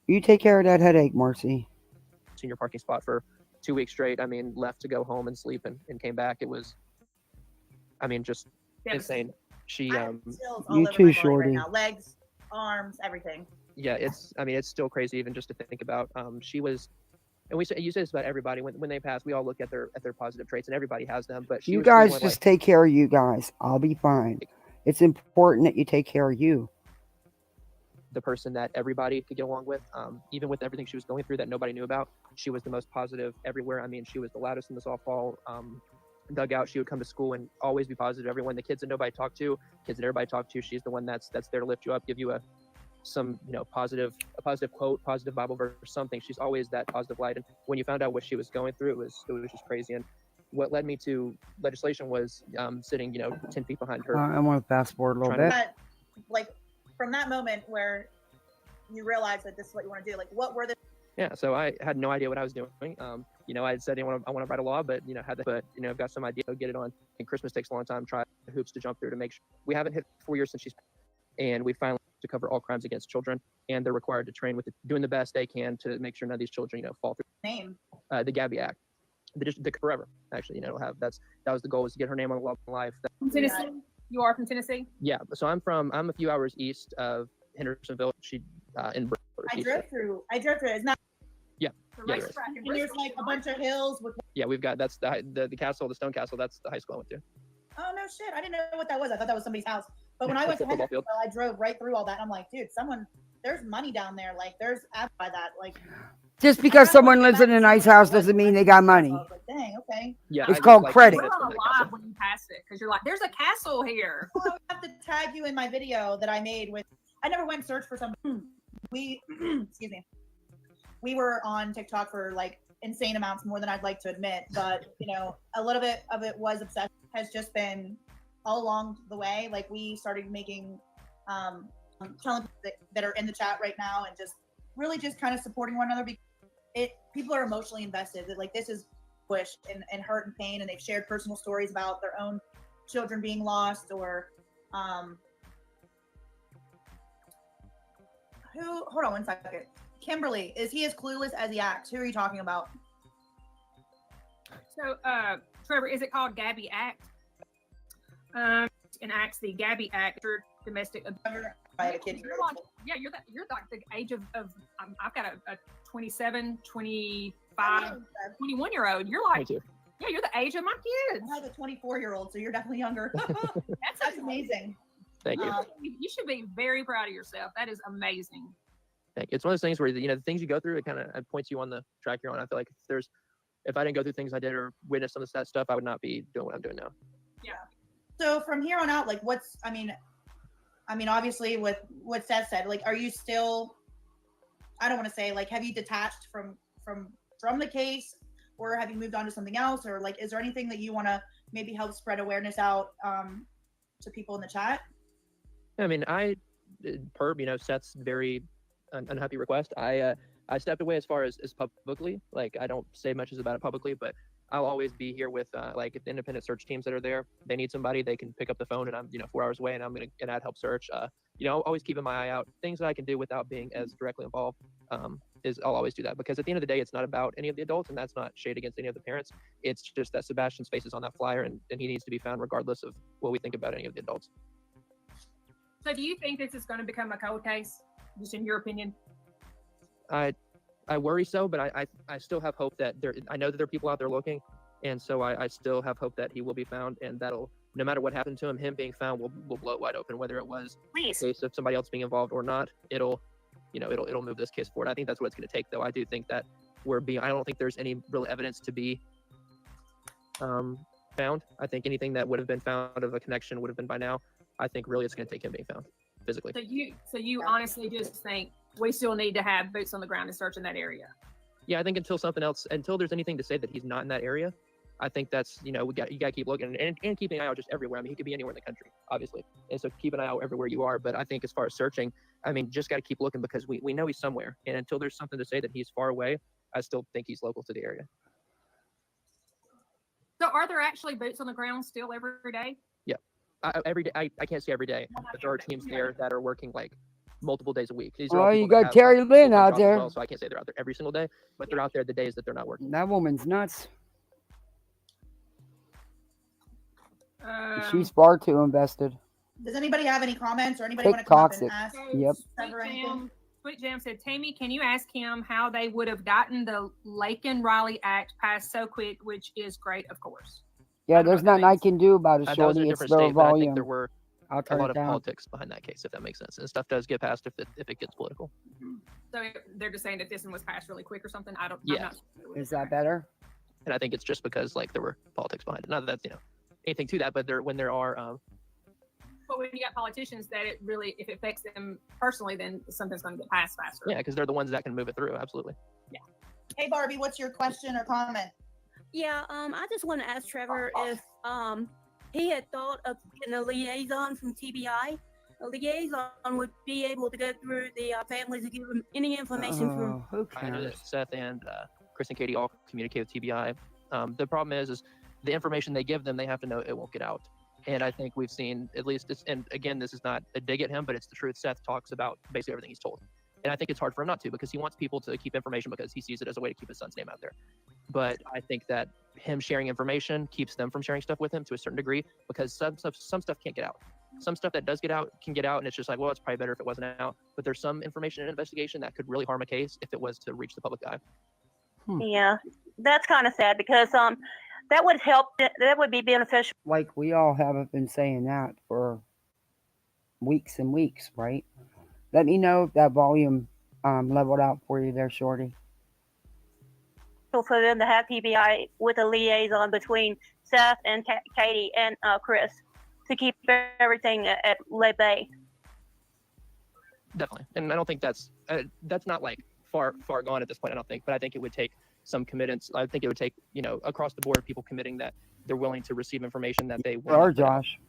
You take care of that headache, Marcy. Senior parking spot for 2 weeks straight. Left to go home and sleep, and came back. It was, just insane. She, you too, Shorty. Right now. Legs, arms, everything. Yeah, it's still crazy even just to think about. She was, and you say this about everybody, when they pass, we all look at their positive traits, and everybody has them. But you guys just take care of you guys. I'll be fine. It's important that you take care of you. The person that everybody could get along with, even with everything she was going through that nobody knew about. She was the most positive everywhere. She was the loudest in the softball dugout. She would come to school and always be positive. Everyone, the kids that nobody talked to, kids that everybody talked to, she's the one that's there to lift you up, give you a positive quote, positive Bible verse, something. She's always that positive light. And when you found out what she was going through, it was just crazy. And what led me to legislation was sitting 10 feet behind her. I want to fast forward a little bit. But, like, from that moment where you realized that this is what you want to do, like, what were the So I had no idea what I was doing. I had said I want to write a law, but I've got some idea to get it on. And Christmas takes a long time. Try hoops to jump through to make sure. We haven't hit 4 years since she's, and we finally to cover all crimes against children, and they're required to train with doing the best they can to make sure none of these children fall through. name? The Gabby Act, the forever. Actually, it'll have that was the goal, was to get her name on the law of life. From Tennessee? You are from Tennessee? Yeah. So I'm a few hours east of Hendersonville. She in Bristol. I drove through. It's not. Yeah. The Yeah, there is. racetrack in And there's Bristol. like a bunch of hills with. Yeah, we've got that's the castle, the stone castle. That's the high school I went to. Oh no shit! I didn't know what that was. I thought that was somebody's house. But when I went to Football field. Hendersonville, I drove right through all that. And I'm like, dude, there's money down there. Like, there's app by that. Like, Just because someone lives in a nice house doesn't mean they got money. I was like, dang, okay. Yeah, It's called credit. You're on a live when you pass it because you're like, there's a castle here. Well, I have to tag you in my video that I made with. I never went and searched for some. We, excuse me. We were on TikTok for like insane amounts more than I'd like to admit, but a little bit of it was obsession. Has just been all along the way. Like, we started making, telling people that are in the chat right now, and just really just kind of supporting one another, because people are emotionally invested. That, like, this is push and hurt and pain, and they've shared personal stories about their own children being lost, or hold on one second. Kimberly, is he as clueless as he acts? Who are you talking about? So, Trevor, is it called Gabby Act? Enacts the Gabby Act for domestic abuse. I had a kid. You're like the age of I've got a 27, 25, 21-year-old. You're like, yeah, you're the age of my kids. I have a 24-year-old, so you're definitely younger. That's amazing. Thank you. You should be very proud of yourself. That is amazing. It's one of those things where the things you go through, it kind of points you on the track you're on. I feel like if I didn't go through things I did or witness some of that stuff, I would not be doing what I'm doing now. Yeah. So from here on out, like, I mean, obviously with what Seth said, like, are you still, I don't want to say, like, have you detached from the case, or have you moved on to something else, or like, is there anything that you want to maybe help spread awareness out to people in the chat? I mean, Seth's very unhappy request. I stepped away as far as publicly. Like, I don't say much about it publicly, but I'll always be here with like the independent search teams that are there. They need somebody, they can pick up the phone, and I'm 4 hours away, and I'm I'd help search. Always keeping my eye out. Things that I can do without being as directly involved I'll always do that, because at the end of the day, it's not about any of the adults, and that's not shade against any of the parents. It's just that Sebastian's face is on that flyer, and he needs to be found regardless of what we think about any of the adults. So do you think this is going to become a cold case, just in your opinion? I worry so, but I still have hope that I know that there are people out there looking, and so I still have hope that he will be found, and that'll, no matter what happened to him being found will blow it wide open, whether it was a case of somebody else being involved or not. It'll move this case forward. I think that's what it's going to take, though. I do think that I don't think there's any real evidence to be found. I think anything that would have been found of a connection would have been by now. I think really it's going to take him being found physically. So you honestly just think we still need to have boots on the ground and search in that area? Yeah, I think until there's anything to say that he's not in that area, I think that's, you got to keep looking and keeping an eye out just everywhere. I mean, he could be anywhere in the country, obviously. And so keep an eye out everywhere you are. But I think as far as searching, I mean, just got to keep looking, because we know he's somewhere. And until there's something to say that he's far away, I still think he's local to the area. So are there actually boots on the ground still every day? Yeah. Every day. I can't say every day, but there are teams there that are working like multiple days a week. You got Terry Lynn out there. Well, so I can't say they're out there every single day, but they're out there the days that they're not working. That woman's nuts. She's far too invested. Does anybody have any comments, or anybody want to Tic come up Tocs and it. ask Yep. Trevor anything? Sweet Jam said, Tammy, can you ask him how they would have gotten the Laken-Riley Act passed so quick, which is great, of course. Yeah, there's nothing I can do about it, That was in Shorty. a It's different their state, but I think volume. there were I'll a turn lot it of down. politics behind that case, if that makes sense. And stuff does get passed if it gets political. So they're just saying that this one was passed really quick or something. I'm Yeah. not sure. Is that better? And I think it's just because like there were politics behind it. Not that that's anything to that, but when there are. But when you got politicians that it really, if it affects them personally, then something's going to get passed faster. Yeah, because they're the ones that can move it through. Absolutely. Yeah. Hey, Barbie, what's your question or comment? Yeah, I just want to ask Trevor if he had thought of getting a liaison from TBI. A liaison would be able to go through the families and give them any information from. Who I know cares? that Seth and Chris and Katie all communicate with TBI. The problem is the information they give them, they have to know it won't get out. And I think we've seen at least this, and again, this is not a dig at him, but it's the truth. Seth talks about basically everything he's told. And I think it's hard for him not to, because he wants people to keep information because he sees it as a way to keep his son's name out there. But I think that him sharing information keeps them from sharing stuff with him to a certain degree, because some stuff can't get out. Some stuff that does get out can get out, and it's just like, well, it's probably better if it wasn't out. But there's some information in an investigation that could really harm a case if it was to reach the public eye. Yeah, that's kind of sad because that would help. That would be beneficial. Like we all haven't been saying that for weeks and weeks, right? Let me know if that volume leveled out for you there, Shorty. For them to have TBI with a liaison between Seth and Katie and Chris to keep everything at bay. Definitely, and I don't think that's not like far gone at this point. I don't think, but I think it would take some committance. I think it would take across the board people committing that they're willing to receive information that they want. Or Josh.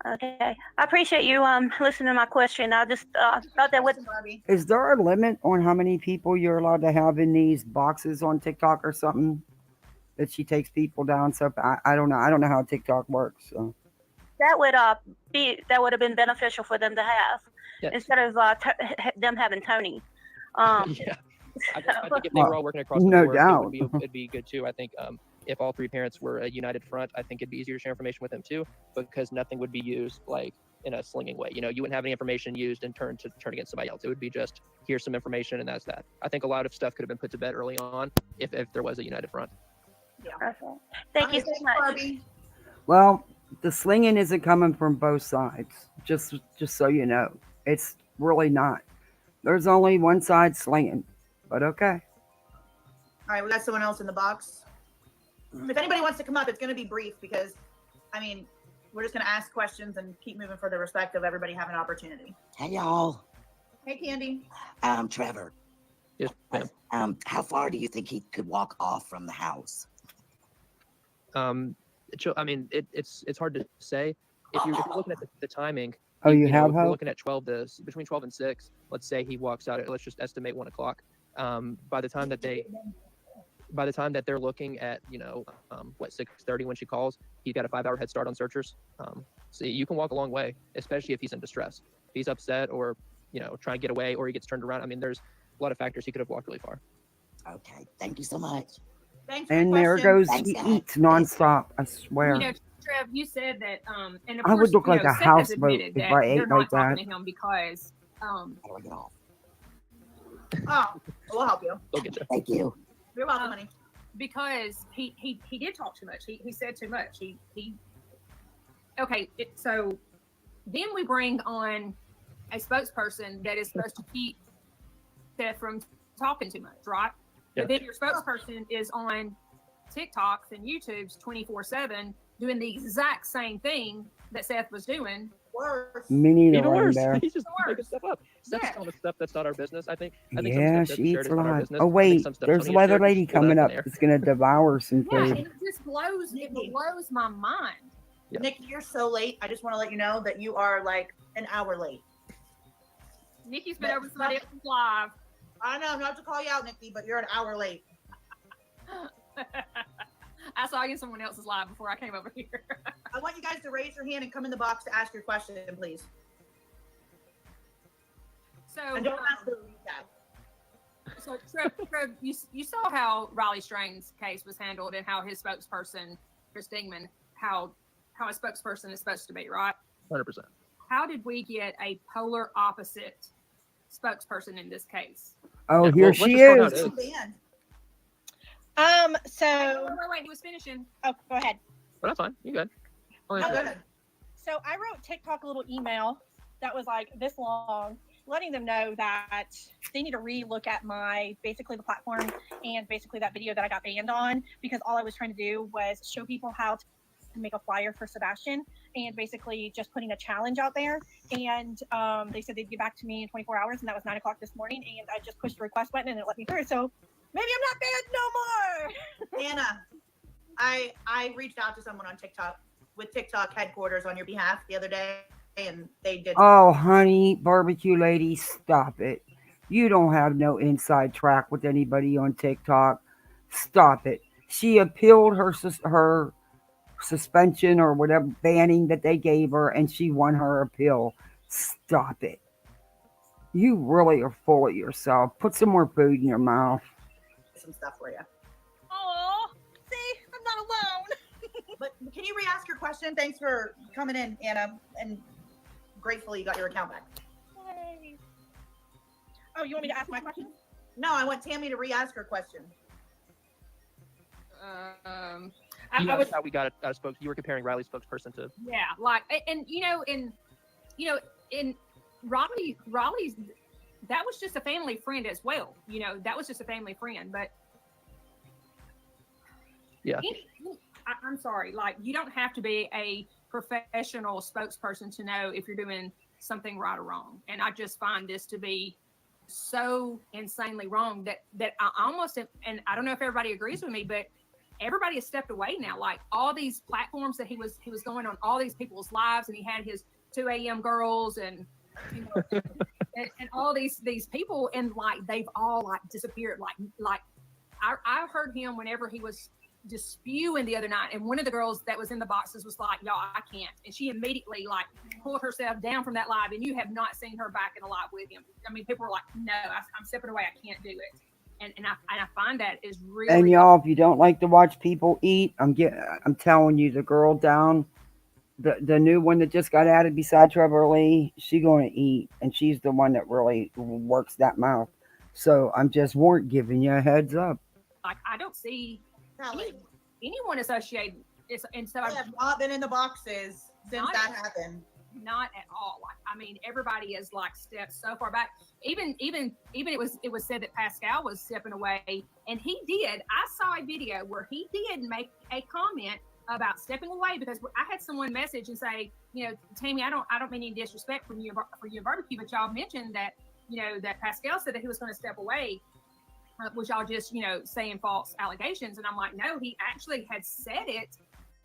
Okay, I appreciate you listening to my question. I just thought that would. Is there a limit on how many people you're allowed to have in these boxes on TikTok or something? That she takes people down. So I don't know. I don't know how TikTok works. So. That would have been beneficial for them to have instead of them having Tony. Yeah, I think if they were all working across the board, it'd be good too. I think if all three parents were a united front, I think it'd be easier to share information with them too, because nothing would be used like in a slinging way. You wouldn't have any information used and turn against somebody else. It would be just here's some information and that's that. I think a lot of stuff could have been put to bed early on if there was a united front. Yeah. Okay. Thank you so much. Barbie. Well, the slinging isn't coming from both sides. Just so you know, it's really not. There's only one side slinging, but okay. All right, we got someone else in the box. If anybody wants to come up, it's going to be brief because, we're just going to ask questions and keep moving for the respect of everybody having an opportunity. Hey, y'all. Hey, Candy. Trevor. Yes, ma'am. How far do you think he could walk off from the house? It's hard to say. If you're looking at the timing. Oh, you have if hope? you're looking at between 12 and 6. Let's say he walks out. Let's just estimate 1 o'clock. By the time that they're looking at 6:30 when she calls, he's got a 5-hour head start on searchers. So you can walk a long way, especially if he's in distress. If he's upset or trying to get away, or he gets turned around. There's a lot of factors. He could have walked really far. Okay, thank you so much. Thanks for And the there question. goes Thanks, he guys. eats nonstop. I swear. Trev, you said that, and of I course, would look like a Seth has houseboat admitted if that I ate they're not like talking that. to him because, How do I get off? Oh, we'll help you. They'll get you. Thank you. You're welcome, honey. because he did talk too much. He said too much. So then we bring on a spokesperson that is supposed to keep Seth from talking too much, right? Yeah. But then your spokesperson is on TikToks and YouTube's 24/7 doing the exact same thing that Seth was doing. Worse. Me neither, Even Rain worse. Bear. He's just making Worse. stuff up. Steph's Yeah. telling us stuff that's not our business. I think some Yeah, stuff she that's shared eats is a not our lot. business. Oh I think wait, some stuff there's a Tony has weather shared is lady just pulled coming out up. of thin air. It's gonna devour some Yeah, food. it just blows my mind. Yeah. Nikki, you're so late. I just want to let you know that you are like an hour late. Nikki's been over somebody else's live. I know, not to call you out, Nikki, but you're an hour late. I saw you in someone else's live before I came over here. I want you guys to raise your hand and come in the box to ask your question, please. So, And don't ask for a recap. so Trev, you saw how Riley Strain's case was handled and how his spokesperson, Chris Dingman, how a spokesperson is supposed to be, right? 100%. How did we get a polar opposite spokesperson in this case? Oh, Yeah, here well, she let's just is. find out. Dan. So Wait, he was finishing. oh, go ahead. But that's fine. You good? No, go ahead. So I wrote TikTok a little email that was like this long, letting them know that they need to re-look at basically the platform and basically that video that I got banned on, because all I was trying to do was show people how to make a flyer for Sebastian and basically just putting a challenge out there. And they said they'd get back to me in 24 hours, and that was 9 o'clock this morning. And I just pushed the request button and it let me through. So maybe I'm not banned no more. Anna, I reached out to someone on TikTok with TikTok headquarters on your behalf the other day, and they did. Oh, honey, barbecue lady, stop it. You don't have no inside track with anybody on TikTok. Stop it. She appealed her suspension or whatever banning that they gave her, and she won her appeal. Stop it. You really are full of yourself. Put some more food in your mouth. Some stuff for you. Oh, see, I'm not alone. But can you re-ask your question? Thanks for coming in, Anna, and gratefully you got your account back. Yay. Oh, you want me to ask my question? No, I want Tammy to re-ask her question. That's how we got it. You were comparing Riley's spokesperson to. Yeah, like, and in Raleigh's, that was just a family friend as well. That was just a family friend, but yeah. I'm sorry, like, you don't have to be a professional spokesperson to know if you're doing something right or wrong. And I just find this to be so insanely wrong that I almost, and I don't know if everybody agrees with me, but everybody has stepped away now. Like, all these platforms that he was going on all these people's lives, and he had his 2 a.m. girls and and all these people, and like they've all like disappeared. Like I heard him whenever he was just spewing the other night, and one of the girls that was in the boxes was like, "Y'all, I can't," and she immediately like pulled herself down from that live, and you have not seen her back in a live with him. I mean, people were like, "No, I'm stepping away. I can't do it." And I find that is really. And y'all, if you don't like to watch people eat, I'm telling you, the girl down, the new one that just got added beside Trevor Lee, she going to eat, and she's the one that really works that mouth. So I'm just giving you a heads up. Like, I don't see anyone associated. And so I have not been in the boxes since that happened. Not at all. Like, I mean, everybody has like stepped so far back. Even it was said that Pascal was stepping away, and he did. I saw a video where he did make a comment about stepping away, because I had someone message and say, Tammy, I don't mean any disrespect for you barbecue, but y'all mentioned that that Pascal said that he was going to step away. Was y'all just saying false allegations? And I'm like, no, he actually had said it.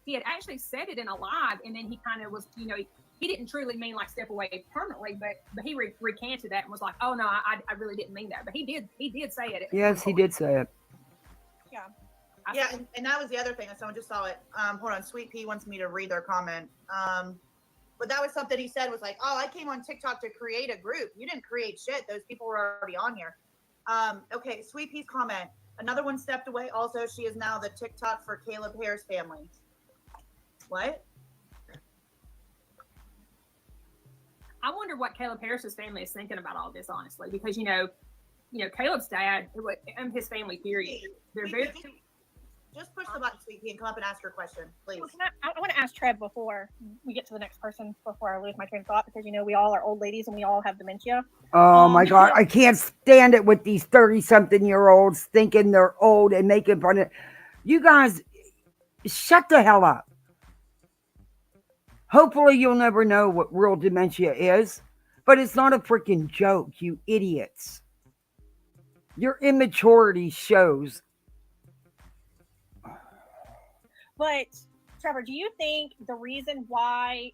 He had actually said it in a live, and then he kind of was, he didn't truly mean like step away permanently, but he recanted that and was like, oh no, I really didn't mean that. But he did say it. Yes, he did say it. Yeah. Yeah, and that was the other thing. Someone just saw it. Hold on, Sweet Pea wants me to read their comment. But that was something he said was like, oh, I came on TikTok to create a group. You didn't create shit. Those people were already on here. Okay, Sweet Pea's comment. Another one stepped away. Also, she is now the TikTok for Caleb Hare's family. What? I wonder what Caleb Harris's family is thinking about all this, honestly, because Caleb's dad and his family, period. They're very. Just push the button, Sweet Pea, and come up and ask your question, please. Well, I want to ask Trev before we get to the next person, before I lose my train of thought, because we all are old ladies and we all have dementia. Oh my God, I can't stand it with these 30-something-year-olds thinking they're old and making fun of. You guys, shut the hell up. Hopefully you'll never know what real dementia is, but it's not a freaking joke, you idiots. Your immaturity shows. But Trevor, do you think the reason why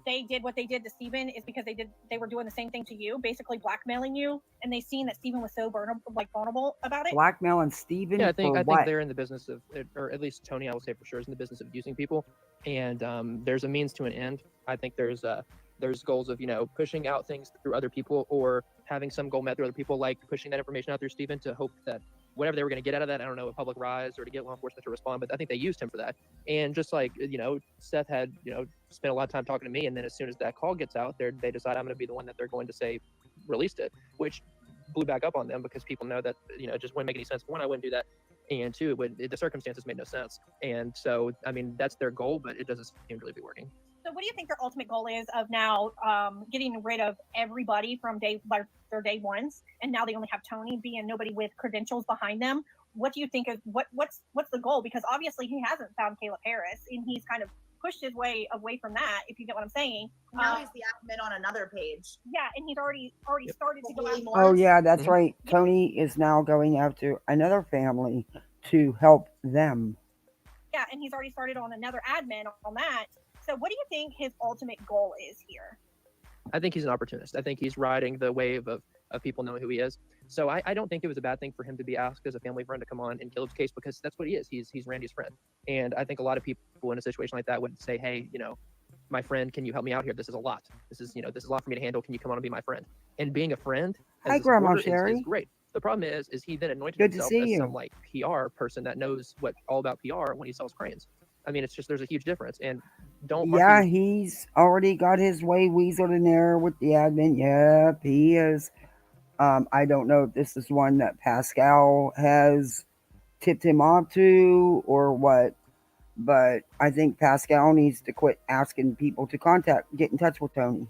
they did what they did to Steven is because they were doing the same thing to you, basically blackmailing you, and they seen that Steven was so vulnerable about it? Blackmailing Steven? Yeah, I think what? they're in the business of, or at least Tony, I will say for sure, is in the business of using people, and there's a means to an end. I think there's goals of pushing out things through other people, or having some goal met through other people, like pushing that information out through Steven to hope that whatever they were going to get out of that, I don't know, a public rise or to get law enforcement to respond, but I think they used him for that. And just like, Seth had, spent a lot of time talking to me, and then as soon as that call gets out there, they decide I'm going to be the one that they're going to say released it, which blew back up on them because people know that, it just wouldn't make any sense. One, I wouldn't do that. And two, the circumstances made no sense. And so, I mean, that's their goal, but it doesn't seem to really be working. So, what do you think their ultimate goal is of now getting rid of everybody from their day ones, and now they only have Tony being nobody with credentials behind them? What do you think is what's the goal? Because obviously he hasn't found Caleb Harris, and he's kind of pushed his way away from that. If you get what I'm saying. Now he's the admin on another page. Yeah, and he's already started to go out. Oh yeah, that's right. Tony is now going after another family to help them. Yeah, and he's already started on another admin on that. So what do you think his ultimate goal is here? I think he's an opportunist. I think he's riding the wave of people knowing who he is. So I don't think it was a bad thing for him to be asked as a family friend to come on in Caleb's case, because that's what he is. He's Randy's friend. And I think a lot of people in a situation like that would say, hey, my friend, can you help me out here? This is a lot. This is a lot for me to handle. Can you come on and be my friend? And being a friend Hi, Grandma Sherry. is great. The problem is he then anointed Good to himself see as you. some like PR person that knows all about PR when he sells cranes. I mean, it's just, there's a huge difference. And don't Yeah, argue. he's already got his way weaseled in there with the admin. Yep, he is. I don't know if this is one that Pascal has tipped him off to or what, but I think Pascal needs to quit asking people to get in touch with Tony.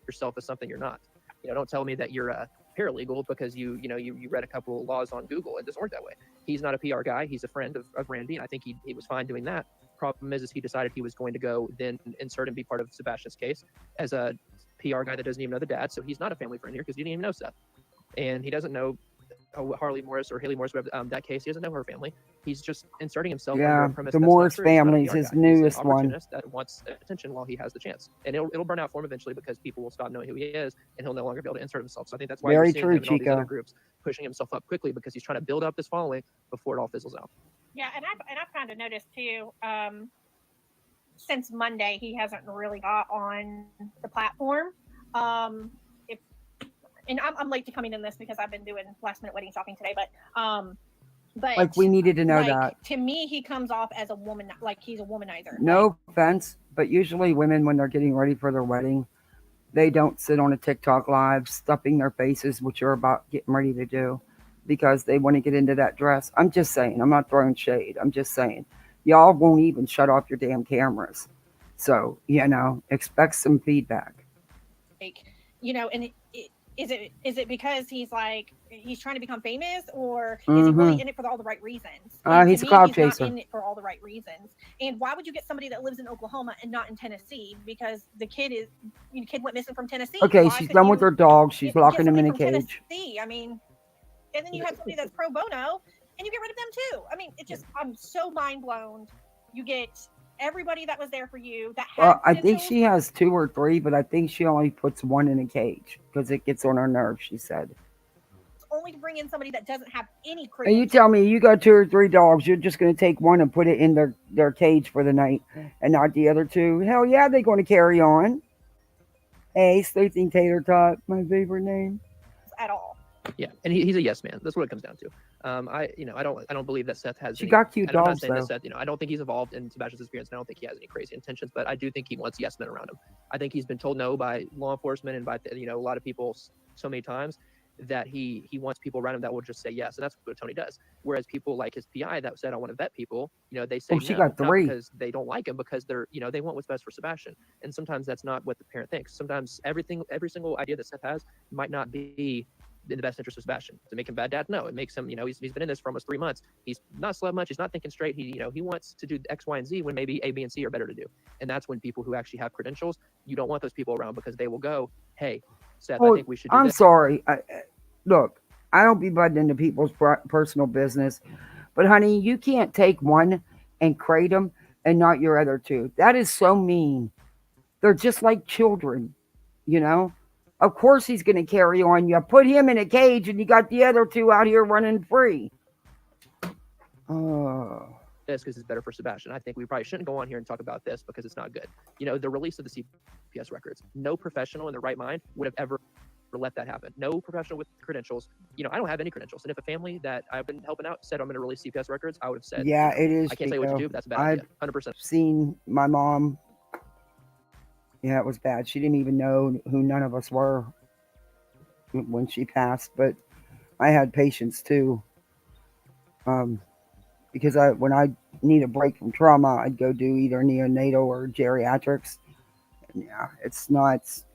Yourself as something you're not. Don't tell me that you're a paralegal because you read a couple of laws on Google. It doesn't work that way. He's not a PR guy. He's a friend of Randy, and I think he was fine doing that. Problem is he decided he was going to go then insert and be part of Sebastian's case as a PR guy that doesn't even know the dad. So he's not a family friend here because he didn't even know Seth, and he doesn't know Harley Morris or Haley Morris, that case. He doesn't know her family. He's just inserting himself under a premise the that's Morris not true. family He's is not a his PR guy. He's newest an one. opportunist that wants attention while he has the chance, and it'll burn out for him eventually because people will stop knowing who he is, and he'll no longer be able to insert himself. So I think that's why Very you're seeing true, him in all these other Chico. groups pushing himself up quickly, because he's trying to build up this following before it all fizzles out. Yeah, and I've kind of noticed too. Since Monday, he hasn't really got on the platform. And I'm late to coming in this because I've been doing last minute wedding shopping today. But Like we needed to know that. To me, he comes off as a woman, like he's a womanizer. No offense, but usually women, when they're getting ready for their wedding, they don't sit on a TikTok live stuffing their faces, which you're about getting ready to do, because they want to get into that dress. I'm just saying. I'm not throwing shade. I'm just saying. Y'all won't even shut off your damn cameras. So, expect some feedback. And is it because he's trying to become famous, or is he really in it for all the right reasons? He's a cloud chaser. Not in it for all the right reasons. And why would you get somebody that lives in Oklahoma and not in Tennessee? Because the kid went missing from Tennessee. Okay, why she's couldn't done with you her dog. She's get locking him in a somebody from cage. Tennessee? I mean, and then you have somebody that's pro bono, and you get rid of them too. I mean, I'm so mind blown. You get everybody that was there for you. I think she has 2 or 3, but I think she only puts 1 in a cage because it gets on her nerves, she said. Only to bring in somebody that doesn't have any And credentials. you tell me you got 2 or 3 dogs, you're just going to take one and put it in their cage for the night and not the other 2. Hell yeah, they're going to carry on. Hey, Sleeping Tater Tot, my favorite name. At all. Yeah, and he's a yes man. That's what it comes down to. I don't believe that Seth has. She got cute I'm not dogs, saying that though. Seth, I don't think he's evolved in Sebastian's experience. And I don't think he has any crazy intentions, but I do think he wants yes men around him. I think he's been told no by law enforcement and by a lot of people so many times that he wants people around him that will just say yes, and that's what Tony does. Whereas people like his PI that said I want to vet people, they say she no, got 3. not because they don't like him, because they're they want what's best for Sebastian. And sometimes that's not what the parent thinks. Sometimes every single idea that Seth has might not be in the best interest of Sebastian. Does it make him bad dad? No, it makes him, he's been in this for almost 3 months. He's not slept much. He's not thinking straight. He wants to do X, Y, and Z when maybe A, B, and C are better to do. And that's when people who actually have credentials, you don't want those people around, because they will go, hey, Seth, I think we should do I'm this. sorry. Look, I don't be butting into people's personal business, but honey, you can't take one and crate them and not your other 2. That is so mean. They're just like children, Of course he's going to carry on. You put him in a cage and you got the other 2 out here running free. This because it's better for Sebastian. I think we probably shouldn't go on here and talk about this because it's not good. The release of the CPS records, no professional in their right mind would have ever let that happen. No professional with credentials. I don't have any credentials. And if a family that I've been helping out said I'm going to release CPS records, I would have said, yeah, it is. I can't tell you what to do, but that's a bad idea. 100%. Seen my mom. Yeah, it was bad. She didn't even know who none of us were when she passed, but I had patience too. because when I need a break from trauma, I'd go do either neonatal or geriatrics. And yeah, it's nuts.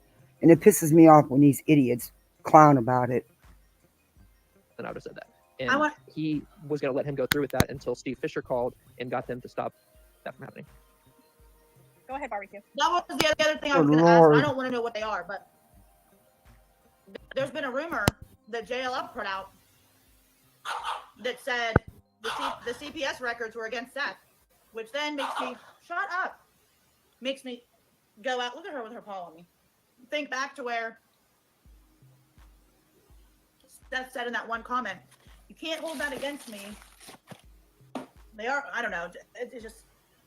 And it pisses me off when these idiots clown about it. Then I would have said that. And he was going to let him go through with that until Steve Fisher called and got them to stop that from happening. Go ahead, barbecue. That was the other thing I was going to ask. I don't want to know what they are, but there's been a rumor that JLF put out that said the CPS records were against Seth, which then makes me shut up. Makes me go out. Look at her with her paw on me. Think back to where Seth said in that one comment, "You can't hold that against me." They are. I don't know. It's just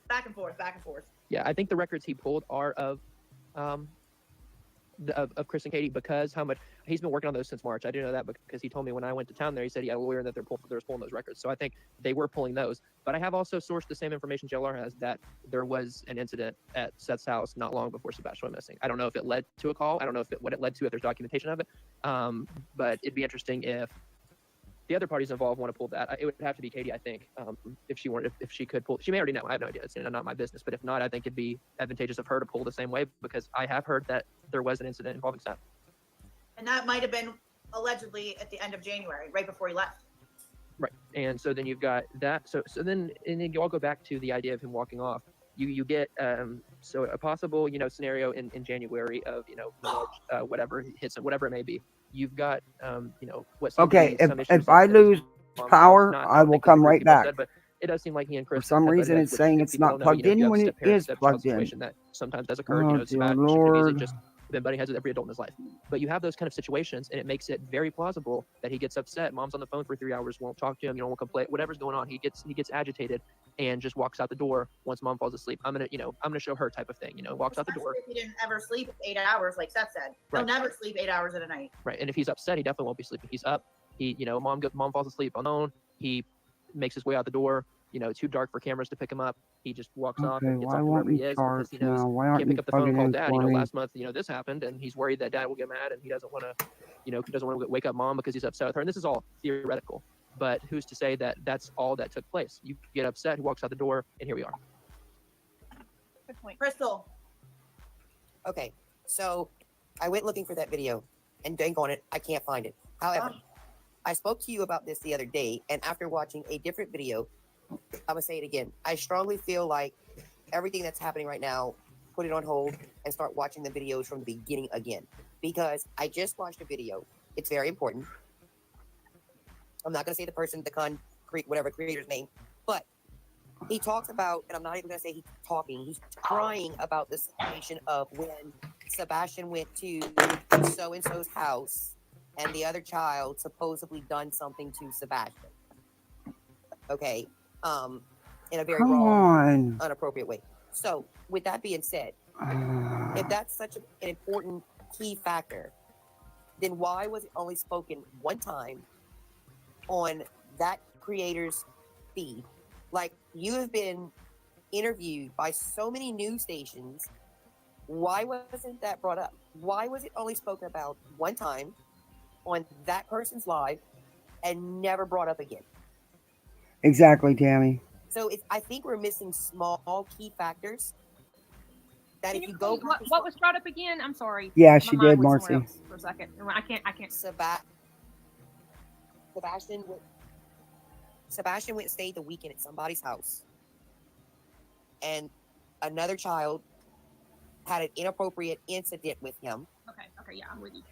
back and forth, back and forth. Yeah, I think the records he pulled are of Chris and Katie, because how much he's been working on those since March. I do know that because he told me when I went to town there, he said he had a lawyer and that they're pulling those records. So I think they were pulling those. But I have also sourced the same information JLR has, that there was an incident at Seth's house not long before Sebastian went missing. I don't know if it led to a call. I don't know what it led to, if there's documentation of it. But it'd be interesting if the other parties involved want to pull that. It would have to be Katie, I think, if she could pull. She may already know. I have no idea. It's not my business. But if not, I think it'd be advantageous of her to pull the same way, because I have heard that there was an incident involving Seth. And that might have been allegedly at the end of January, right before he left. Right. And so then you've got that. So then you all go back to the idea of him walking off. You get so a possible scenario in January of whatever hits, whatever it may be. You've got what. Okay, if I lose power, I will come right back. But it does seem like he and Chris. For some reason, it's saying it's not plugged in when it is plugged in. That sometimes does occur. Oh, Sebastian Lord. just everybody has it, every adult in his life. But you have those kind of situations, and it makes it very plausible that he gets upset. Mom's on the phone for 3 hours, won't talk to him, won't complain. Whatever's going on, he gets agitated and just walks out the door once mom falls asleep. I'm gonna show her type of thing. Walks out the door. If he didn't ever sleep 8 hours, like Seth said, he'll never sleep 8 hours in a night. Right, and if he's upset, he definitely won't be sleeping. He's up. Mom falls asleep alone. He makes his way out the door. Too dark for cameras to pick him up. He just walks off and gets off to wherever he is because he knows he can't pick up the phone and call dad. Last month, this happened, and he's worried that dad will get mad, and he doesn't want to, wake up mom because he's upset with her. And this is all theoretical, but who's to say that that's all that took place? You get upset, he walks out the door, and here we are. Good point. Crystal. Okay, so I went looking for that video, and dang on it, I can't find it. However, I spoke to you about this the other day, and after watching a different video, I'm gonna say it again. I strongly feel like everything that's happening right now, put it on hold and start watching the videos from the beginning again. Because I just watched a video. It's very important. I'm not gonna say the creator's name, but he talks about, and I'm not even gonna say he's talking, he's crying about the situation of when Sebastian went to so-and-so's house and the other child supposedly done something to Sebastian. Okay. In a very wrong, inappropriate way. So, with that being said, if that's such an important key factor, then why was it only spoken one time on that creator's feed? Like, you have been interviewed by so many news stations. Why wasn't that brought up? Why was it only spoken about one time on that person's live and never brought up again? Exactly, Tammy. So I think we're missing small key factors that if you go. What was brought up again? I'm sorry. Yeah, she did, Marcy. For a second, I can't. Sebastian went and stayed the weekend at somebody's house, and another child had an inappropriate incident with him. Okay, yeah, I'm with you.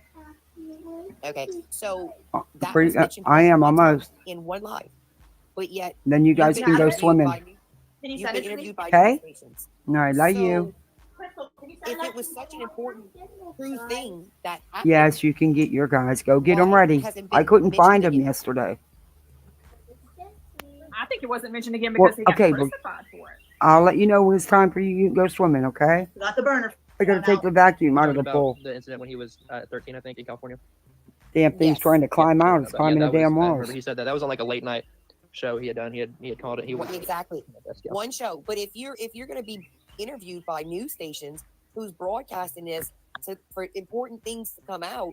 Okay, so that was mentioned I am almost in one live. But yet, then you guys can go swimming. Okay? All right, love you. If it was such an important, true thing that happened, yes, you can get your guys. Go get them ready. I couldn't find them yesterday. I think it wasn't mentioned again because he got crucified for it. I'll let you know when it's time for you to go swimming, okay? Got the burner. I gotta take the vacuum out of the pool. The incident when he was 13, I think, in California. Damn thing's trying to climb out. It's climbing the damn walls. He said that was on like a late night show he had done. He had called it. Exactly one show. But if you're going to be interviewed by news stations who's broadcasting this for important things to come out,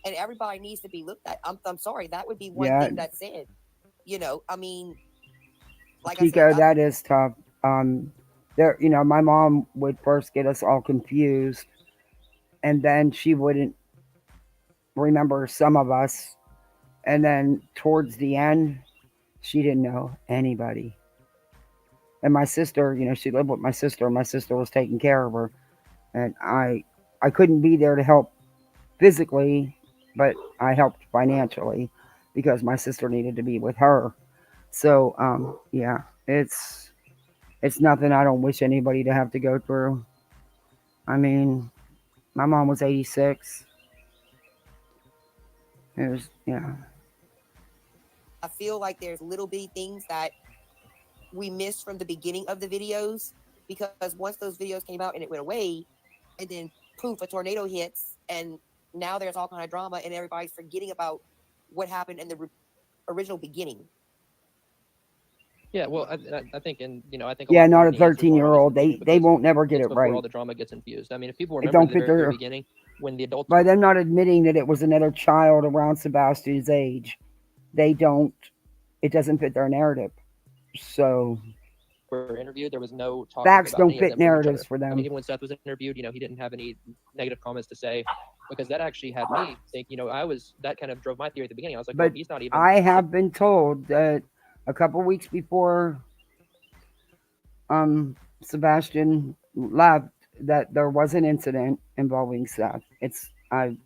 and everybody needs to be looked at, I'm sorry, that would be one thing that said. I mean, like I Chico, said, that is tough. There, my mom would first get us all confused, and then she wouldn't remember some of us, and then towards the end, she didn't know anybody. And my sister, she lived with my sister. My sister was taking care of her, and I couldn't be there to help physically, but I helped financially because my sister needed to be with her. So, yeah, it's nothing I don't wish anybody to have to go through. I mean, my mom was 86. It was, yeah. I feel like there's little bitty things that we missed from the beginning of the videos, because once those videos came out and it went away, and then poof, a tornado hits, and now there's all kind of drama, and everybody's forgetting about what happened in the original beginning. Yeah, well, I think, and I think a Yeah, lot not more a of the answers were 13-year-old. obviously They because won't never get it's it before right. all the drama gets infused. I mean, if people They remember don't the fit very, very their beginning when the adults by them not admitting that it was another child around Sebastian's age. They don't. It doesn't fit their narrative. So were interviewed, there was no talking facts about don't any of fit them from each narratives other. for I mean, them. even when Seth was interviewed, he didn't have any negative comments to say, because that actually had me think, that kind of drove my theory at the beginning. I was like, well, But he's not even. I have been told that a couple weeks before Sebastian left, that there was an incident involving Seth. Anything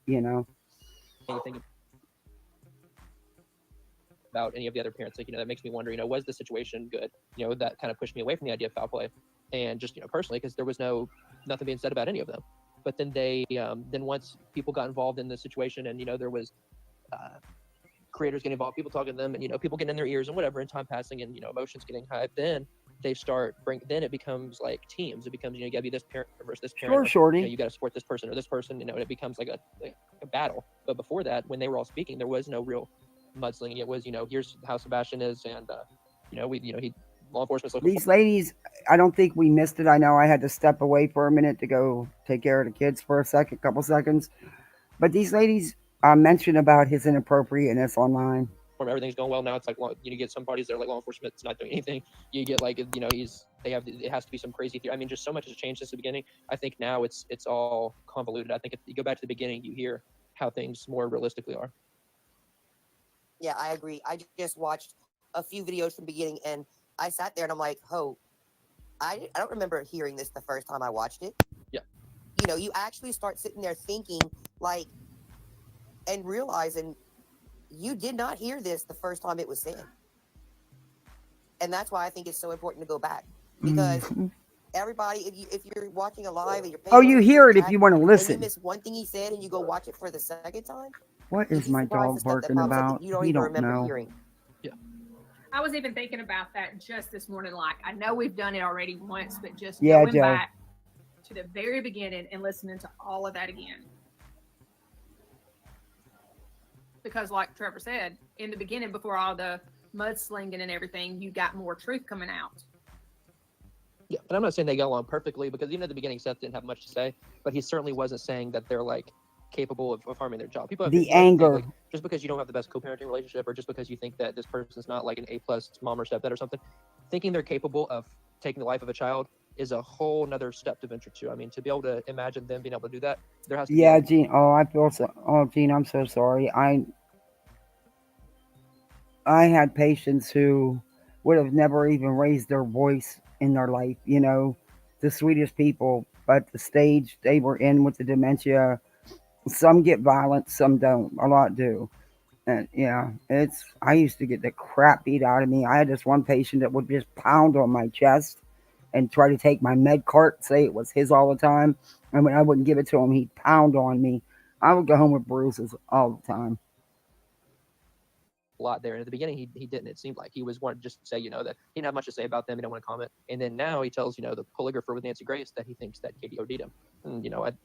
about any of the other parents, that makes me wonder, was the situation good? That kind of pushed me away from the idea of foul play, and just personally, because there was nothing being said about any of them. But then then once people got involved in the situation, and there was creators getting involved, people talking to them, and people getting in their ears and whatever, and time passing, and emotions getting high, then then it becomes like teams. It becomes, you gotta be this parent versus this parent. Sure, Shorty. You gotta support this person or this person, and it becomes like a battle. But before that, when they were all speaking, there was no real mudslinging. It was, here's how Sebastian is, and law enforcement's looking These ladies, I don't think we missed it. I know I had to step away for a minute to go take care of the kids for a couple seconds. But these ladies mentioned about his inappropriateness online. Everything's going well now. It's like, you get some parties that are like law enforcement's not doing anything. You get like, it has to be some crazy theory. I mean, just so much has changed since the beginning. I think now it's all convoluted. I think if you go back to the beginning, you hear how things more realistically are. Yeah, I agree. I just watched a few videos from the beginning, and I sat there and I'm like, I don't remember hearing this the first time I watched it. Yeah. You actually start sitting there thinking, like, and realizing you did not hear this the first time it was said. And that's why I think it's so important to go back, because everybody, if you're watching a live and you're you hear it if you want to listen. And you miss one thing he said and you go watch it for the second time. What is my dog barking about? You don't even remember know. hearing. Yeah. I was even thinking about that just this morning. Like, I know we've done it already once, but just Yeah, going Joe. back to the very beginning and listening to all of that again. Because like Trevor said, in the beginning, before all the mudslinging and everything, you got more truth coming out. Yeah, but I'm not saying they got along perfectly, because even at the beginning, Seth didn't have much to say, but he certainly wasn't saying that they're like capable of harming their child. People have The to think, anger. like, just because you don't have the best co-parenting relationship, or just because you think that this person's not like an A+ mom or stepdad or something, thinking they're capable of taking the life of a child is a whole nother step to venture to. I mean, to be able to imagine them being able to do that, there has to be. Yeah, Gene. Oh, I feel so. Oh, Gene, I'm so sorry. I had patients who would have never even raised their voice in their life. The sweetest people, but the stage they were in with the dementia, some get violent, some don't. A lot do. And yeah, I used to get the crap beat out of me. I had this one patient that would just pound on my chest and try to take my med cart, say it was his all the time. And when I wouldn't give it to him, he'd pound on me. I would go home with bruises all the time. A lot there. And at the beginning, he didn't. It seemed like he was wanting to just say, that he didn't have much to say about them. He didn't want to comment. And then now he tells, the polygrapher with Nancy Grace that he thinks that Katie OD'd him. And,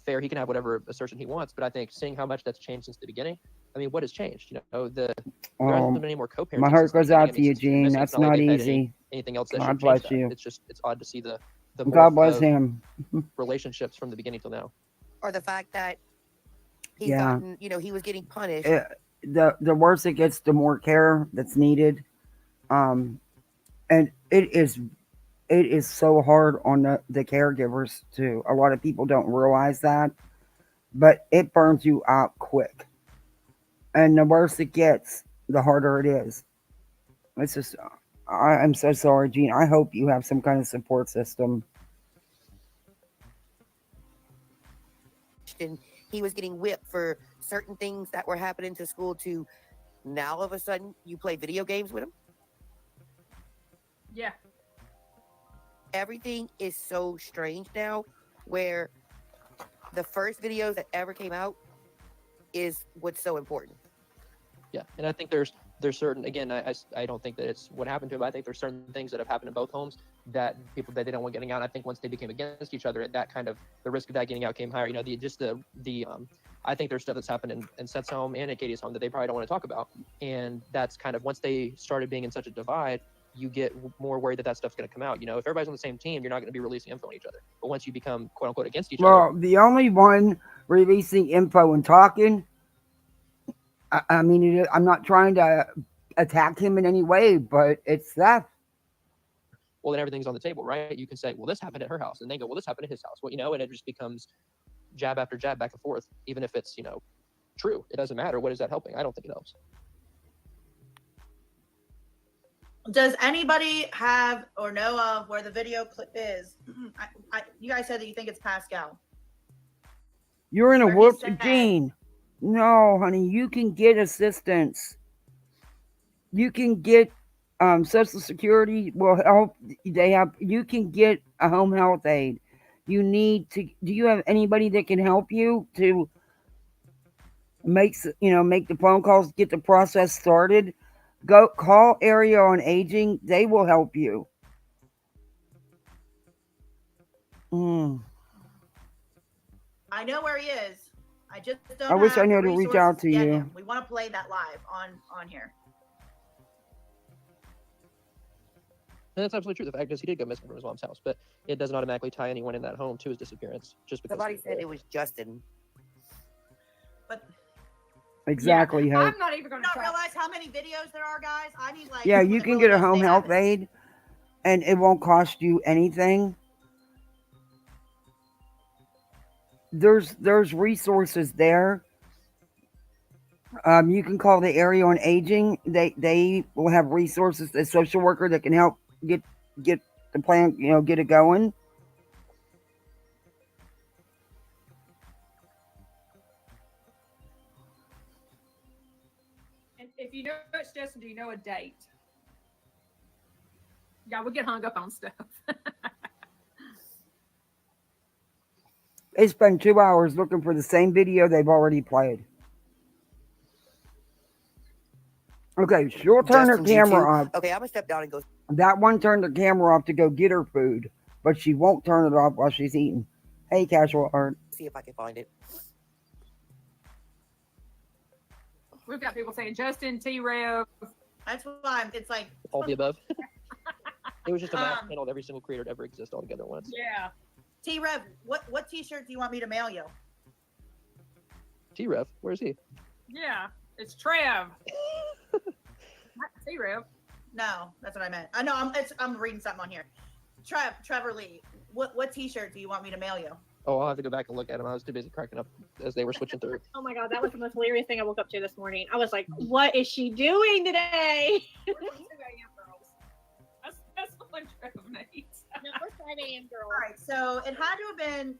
fair, he can have whatever assertion he wants. But I think seeing how much that's changed since the beginning, I mean, what has changed? There hasn't been any more co-parenting. My heart goes out to you, Gene. Gene. That's not easy. Anything else that God should bless change you. that. It's odd to see the God bless him. relationships from the beginning till now. Or the fact that he's Yeah. gotten, he was getting punished. The worse it gets, the more care that's needed. And it is so hard on the caregivers too. A lot of people don't realize that, but it burns you out quick. And the worse it gets, the harder it is. It's just, I'm so sorry, Gene. I hope you have some kind of support system. And he was getting whipped for certain things that were happening to school to now all of a sudden you play video games with him. Yeah. Everything is so strange now where the first videos that ever came out is what's so important. Yeah, and I think there's certain, again, I don't think that it's what happened to him. I think there's certain things that have happened in both homes that people that they don't want getting out. I think once they became against each other, that kind of the risk of that getting out came higher. You know, I think there's stuff that's happened in Seth's home and in Katie's home that they probably don't want to talk about, and that's kind of once they started being in such a divide, you get more worried that stuff's going to come out. You know, if everybody's on the same team, you're not going to be releasing info on each other. But once you become quote unquote against each other, Well, the only one releasing info and talking, I mean, I'm not trying to attack him in any way, but it's Seth. well, then everything's on the table, right? You can say, well, this happened at her house, and then go, well, this happened at his house. Well, you know, and it just becomes jab after jab back and forth, even if it's, you know, true. It doesn't matter. What is that helping? I don't think it helps. Does anybody have or know of where the video clip is? You guys said that you think it's Pascal. You're in a Where he whoop, said- Gene. No, honey, you can get assistance. You can get Social Security will help. You can get a home health aide. You need to. Do you have anybody that can help you to make the phone calls, get the process started? Go call Area on Aging. They will help you. I know where he is. I just don't. I wish I have knew the to reach out resources to get you. him. We want to play that live on here. And that's absolutely true. The fact is, he did go missing from his mom's house, but it doesn't automatically tie anyone in that home to his disappearance. Just because Somebody said it was Justin. But Exactly. Yeah, Hope. I'm not even going to not realize how many videos there are, guys. I need like. Yeah, someone you that can really get a knows home they health have it. aide, and it won't cost you anything. There's resources there. You can call the Area on Aging. They will have resources. A social worker that can help get the plan. Get it going. And if you know it's Justin, do you know a date? Yeah, we get hung up on stuff. They spend 2 hours looking for the same video they've already played. Okay, she'll turn her Justin camera G2. off. Okay, I'm gonna step down and go. That one turned her camera off to go get her food, but she won't turn it off while she's eating. Hey, Casual Art. See if I can find it. We've got people saying Justin, T-Rev. That's why it's like all the above. It was just a mass panel of every single creator to ever exist all together at once. Yeah. T-Rev, what T-shirt do you want me to mail you? T-Rev, where's he? Yeah, it's Trev. Not T-Rev. No, that's what I meant. I know I'm reading something on here. Trevor Lee, what T-shirt do you want me to mail you? Oh, I'll have to go back and look at him. I was too busy cracking up as they were switching through. Oh my god, that was the most hilarious thing I woke up to this morning. I was like, what is she doing today? That's the one Trev makes. No, we're 5 a.m. girls. All right, so it had to have been.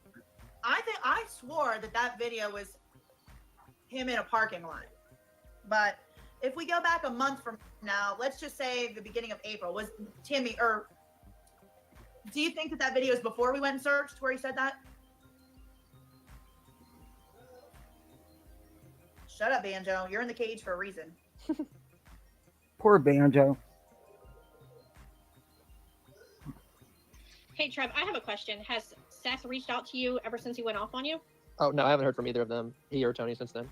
I swore that video was him in a parking lot, but if we go back a month from now, let's just say the beginning of April, was Timmy, or do you think that video is before we went and searched where he said that? Shut up, Banjo. You're in the cage for a reason. Poor Banjo. Hey, Trev, I have a question. Has Seth reached out to you ever since he went off on you? Oh, no, I haven't heard from either of them, he or Tony, since then.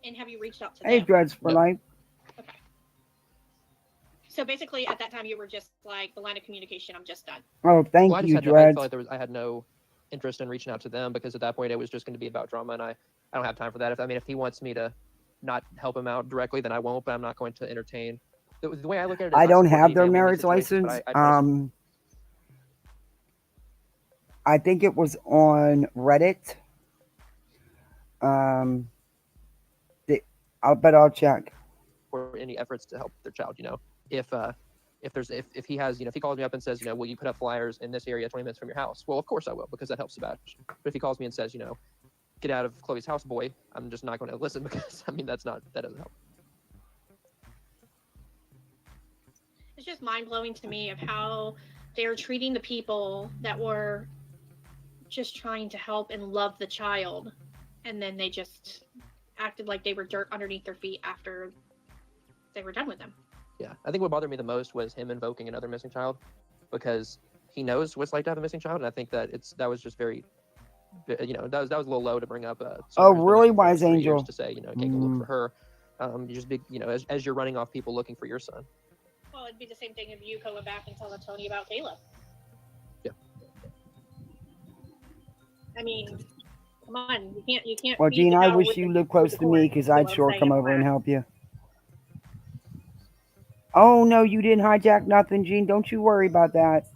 And have you reached out to Hey, them? Dreads for life. Okay. So basically, at that time, you were just like, the line of communication, I'm just done. Oh, thank Well, I just you, had I Dreads. felt like I had no interest in reaching out to them because at that point it was just going to be about drama, and I don't have time for that. If he wants me to not help him out directly, then I won't. But I'm not going to entertain the way I look at it is I not don't supporting have their any family marriage situations, but license. I try to I think it was on Reddit. I'll check. for any efforts to help their child. If he has, if he calls me up and says, will you put up flyers in this area 20 minutes from your house? Well, of course I will, because that helps Sebastian. But if he calls me and says, get out of Chloe's house, boy, I'm just not going to listen, because that doesn't help. It's just mind blowing to me of how they're treating the people that were just trying to help and love the child, and then they just acted like they were dirt underneath their feet after they were done with them. Yeah, I think what bothered me the most was him invoking another missing child, because he knows what it's like to have a missing child, and I think that that was just very, that was a little low to bring up. Oh, really, Wise Angel? To say, can't go look for her. You just big, as you're running off people looking for your son. Well, it'd be the same thing if you go back and tell Tony about Caleb. Yeah. I mean, come on, you can't. Well, beat Gene, the I dog wish with you the- lived close with the to me, horn. because You know I'd what I'm sure saying? come over and help you. Oh, no, you didn't hijack nothing, Gene. Don't you worry about that.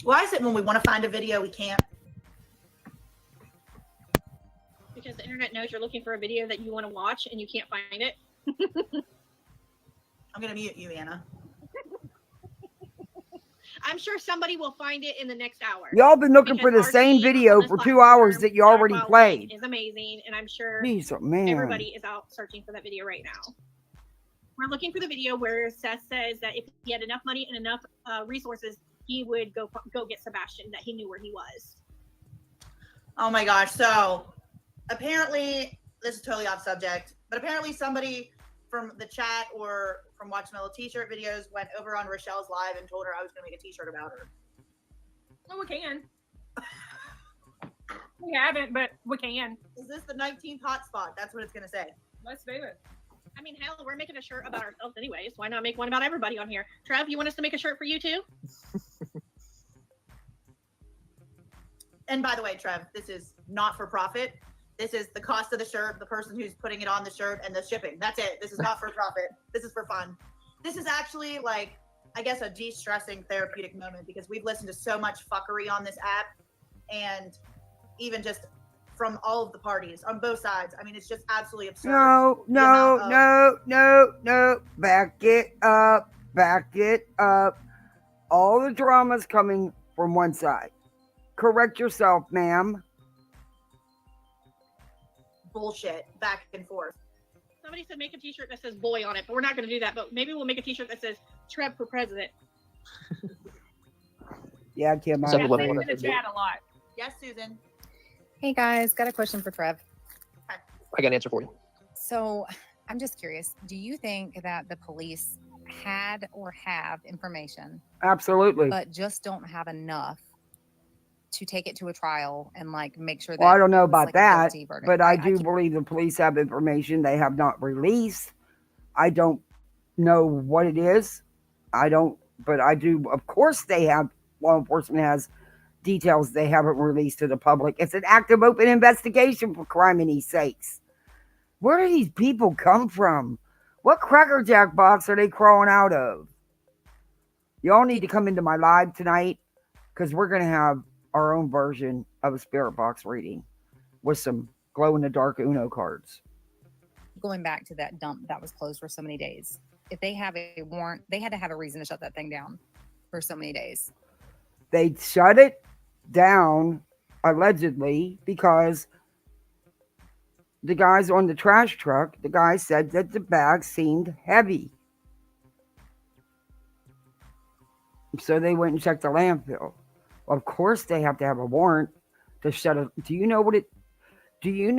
Why is it when we want to find a video, we can't? Because the internet knows you're looking for a video that you want to watch and you can't find it. I'm going to mute you, Anna. I'm sure somebody will find it in the next hour. Y'all been looking for the Because our same team video on this for 2 platform, hours that you already Wild played. Is amazing, and I'm sure Jeez, man. everybody is out searching for that video right now. We're looking for the video where Seth says that if he had enough money and enough resources, he would go get Sebastian, that he knew where he was. Oh my gosh. So apparently, this is totally off subject, but apparently somebody from the chat or from watching my little t-shirt videos went over on Rochelle's live and told her I was going to make a t-shirt about her. Well, we can. We haven't, but we can. Is this the 19th hotspot? That's what it's going to say. Let's do it. I mean, hell, we're making a shirt about ourselves anyways. Why not make one about everybody on here? Trev, you want us to make a shirt for you too? And by the way, Trev, this is not for profit. This is the cost of the shirt, the person who's putting it on the shirt, and the shipping. That's it. This is not for profit. This is for fun. This is actually like, I guess, a de-stressing therapeutic moment, because we've listened to so much fuckery on this app, and even just from all of the parties on both sides. I mean, it's just absolutely absurd. No. Back it up. All the drama's coming from one side. Correct yourself, ma'am. Bullshit back and forth. Somebody said make a t-shirt that says boy on it, but we're not going to do that. But maybe we'll make a t-shirt that says Trev for president. Yeah, Kim. That's in the chat a lot. Yes, Susan. Hey guys, got a question for Trev. I got an answer for you. So I'm just curious, do you think that the police had or have information, Absolutely. but just don't have enough to take it to a trial and like make sure that Well, I don't know it's, about like, a that, guilty verdict? but I do believe the police have information they have not released. I don't know what it is. But I do. Of course, law enforcement has details they haven't released to the public. It's an active, open investigation, for criminy sakes. Where do these people come from? What crackerjack box are they crawling out of? Y'all need to come into my live tonight, because we're going to have our own version of a spirit box reading with some glow-in-the-dark Uno cards. Going back to that dump that was closed for so many days, if they have a warrant, they had to have a reason to shut that thing down for so many days. They shut it down, allegedly, because the guys on the trash truck, the guy said that the bag seemed heavy. So they went and checked the landfill. Of course, they have to have a warrant to shut it. Do you know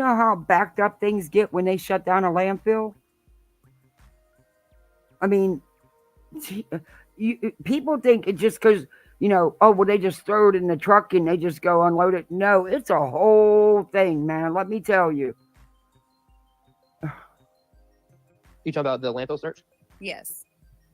how backed up things get when they shut down a landfill? I mean, people think it just because, they just throw it in the truck and they just go unload it. No, it's a whole thing, man. Let me tell you. You talking about the landfill search? Yes.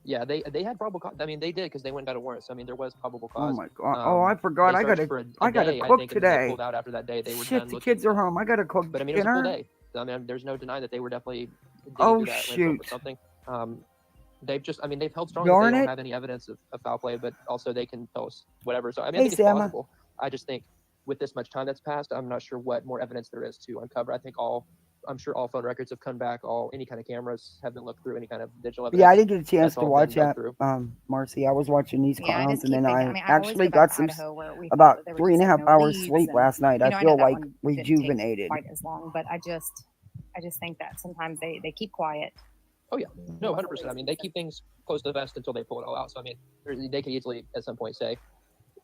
Yeah, they had probable cause. I mean, they did, because they went and got a warrant. So I mean, there was probable cause. Oh my god! I forgot. I gotta cook today. Pulled out after that day. They were Shit, done the kids are home. I gotta cook. But I mean, dinner. it was a full day. So, I mean, there's no denying that they were definitely Oh, do that, ran shoot. with something. They've held strong that Darn they don't it. have any evidence of foul play, but also they can tell us whatever. So I mean, I Hey, think it's Sama. plausible. I just think with this much time that's passed, I'm not sure what more evidence there is to uncover. I'm sure all phone records have come back. Any kind of cameras have been looked through. Any kind of digital evidence. Yeah, I didn't get a chance that's to all watch been that, looked through. Marcy. I was watching these Yeah, I clowns, just and keep then thinking. I I mean, I always actually go back got to some Idaho where we thought about that there were just 3.5 like no hours leads, sleep and last night. you I know, I feel know that like one didn't take rejuvenated. quite as long, but I just think that sometimes they keep quiet. Oh yeah, no, 100%. I mean, they keep things close to the vest until they pull it all out. So I mean, they could easily at some point say,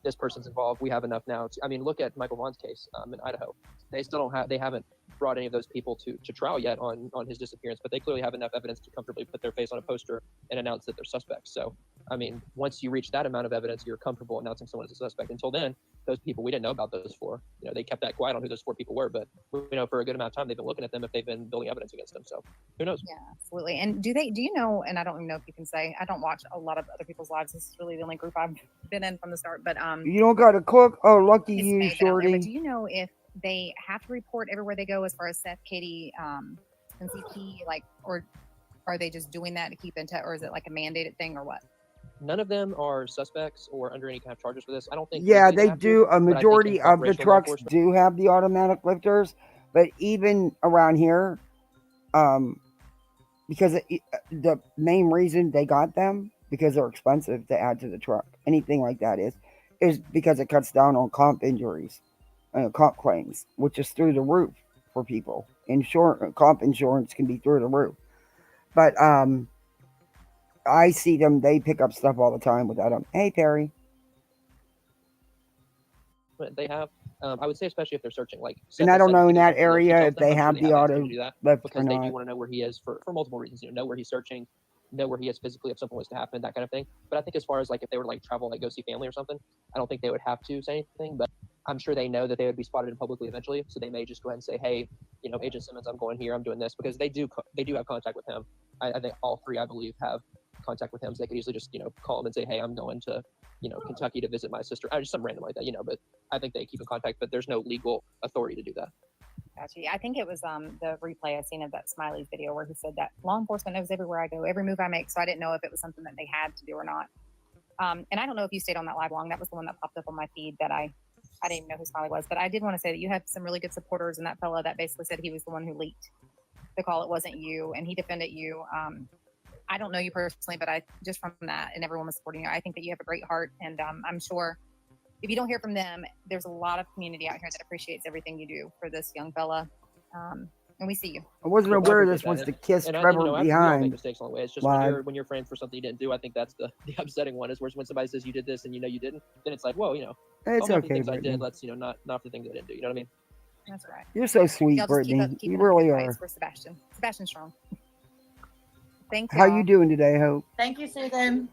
this person's involved. We have enough now. I mean, look at Michael Vaughn's case in Idaho. They haven't brought any of those people to trial yet on his disappearance, but they clearly have enough evidence to comfortably put their face on a poster and announce that they're suspects. So, I mean, once you reach that amount of evidence, you're comfortable announcing someone as a suspect. Until then, those people, we didn't know about those 4. You know, they kept that quiet on who those 4 people were, but we know for a good amount of time they've been looking at them if they've been building evidence against them. So, who knows? Yeah, absolutely. And do you know? And I don't even know if you can say. I don't watch a lot of other people's lives. This is really the only group I've been in from the start. But You don't got to cook? Oh, lucky it's you, made that out there. But do shorty. you know if they have to report everywhere they go as far as Seth, Katie, and CP, like, or are they just doing that to keep in touch, or is it like a mandated thing, or what? None of them are suspects or under any kind of charges for this. I don't think. Yeah, legally they have do. to, A but I think majority in of the cooperation with law trucks enforcement- do have the automatic lifters, but even around here, because the main reason they got them, because they're expensive to add to the truck, anything like that is because it cuts down on comp injuries, comp claims, which is through the roof for people. Comp insurance can be through the roof, but I see them. They pick up stuff all the time without them. Hey, Perry. they have. I would say, especially if they're searching, like. And I don't know in that area if they I'm sure have the auto access to do that lift or because they do not. want to know where he is for multiple reasons. You know where he's searching, know where he is physically if something was to happen, that kind of thing. But I think as far as like if they were to like travel, like go see family or something, I don't think they would have to say anything. But I'm sure they know that they would be spotted publicly eventually, so they may just go ahead and say, hey, you know, Agent Simmons, I'm going here, I'm doing this, because they do have contact with him. I think all 3, I believe, have contact with him, so they could easily just, you know, call him and say, hey, I'm going to, you know, Kentucky to visit my sister, just something random like that, you know. But I think they keep in contact, but there's no legal authority to do that. Gotcha. I think it was the replay I seen of that Smiley's video where he said that law enforcement knows everywhere I go, every move I make. So I didn't know if it was something that they had to do or not. And I don't know if you stayed on that live long. That was the one that popped up on my feed that I didn't even know who Smiley was. But I did want to say that you have some really good supporters, and that fella that basically said he was the one who leaked the call, it wasn't you, and he defended you. I don't know you personally, but I just from that and everyone was supporting you, I think that you have a great heart, and I'm sure if you don't hear from them, there's a lot of community out here that appreciates everything you do for this young fella, and we see you. I wasn't aware this was to kiss Trevor we all make behind. mistakes along the way. It's just live. when you're framed for something you didn't do. I think that's the upsetting one. Is when somebody says you did this and you know you didn't, then it's like, whoa, you know, It's tell me the okay, things I Brittany. did. Let's, you know, not the things I didn't do. You know what I mean? That's right. You're so sweet, Y'all just keep Brittany. up- keep You it up. really Good are. fights for Sebastian. Sebastian's strong. Thank you. How you doing today, Hope? Thank you, Susan.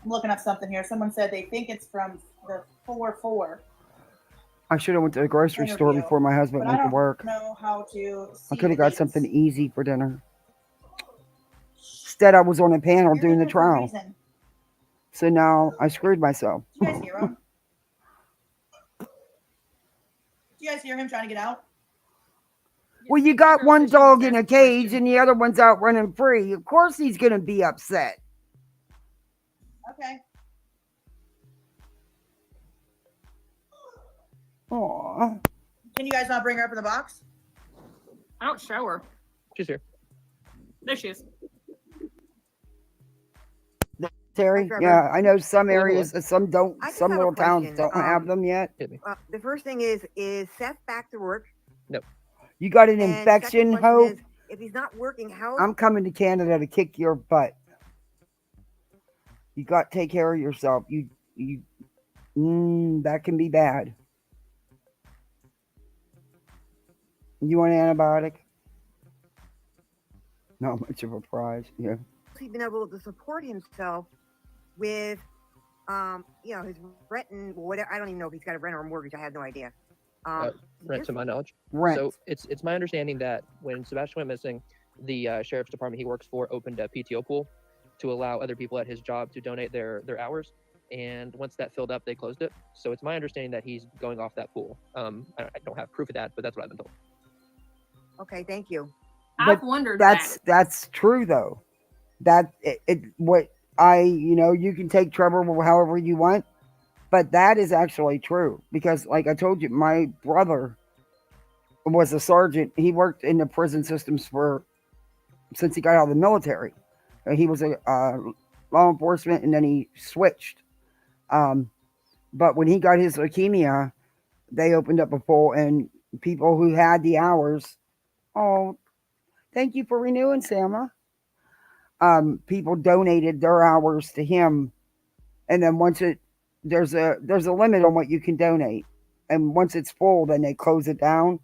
I'm looking up something here. Someone said they think it's from the 4-4. I should have went to the grocery store Interview, before my husband but I went to don't work. know how to see I could the have got dates. something easy for dinner. Instead, I was on a panel You're doing the there for a trial. reason. So now I screwed myself. Do you guys hear him? Do you guys hear him trying to get out? Well, you got one dog in a cage and the other one's out running free. Of course he's going to be upset. Okay. Aw. Can you guys not bring her up in the box? I don't show her. She's here. There she is. Terry, Trevor. yeah, I know some Hold on. areas, some don't, I just some have a little towns question. don't have them yet. The first thing is Seth back to work? No. You got an And infection, second question Hope? is, if he's not working, how? I'm coming to Canada to kick your butt. You got to take care of yourself. That can be bad. You want an antibiotic? Not much of a prize. Yeah. He's been able to support himself with, his rent and whatever. I don't even know if he's got a rent or a mortgage. I have no idea. Rent, to my knowledge. Rent. So it's my understanding that when Sebastian went missing, the sheriff's department he works for opened a PTO pool to allow other people at his job to donate their hours. and once that filled up, they closed it. So it's my understanding that he's going off that pool. I don't have proof of that, but that's what I've been told. Okay, thank you. I've wondered That's true though. That what I you can take Trevor however you want, but that is actually true because, like I told you, my brother was a sergeant. He worked in the prison systems since he got out of the military. He was a law enforcement, and then he switched. But when he got his leukemia, they opened up a pool, and people who had the hours. Oh, thank you for renewing, Sama. People donated their hours to him, and then there's a limit on what you can donate, and once it's full, then they close it down.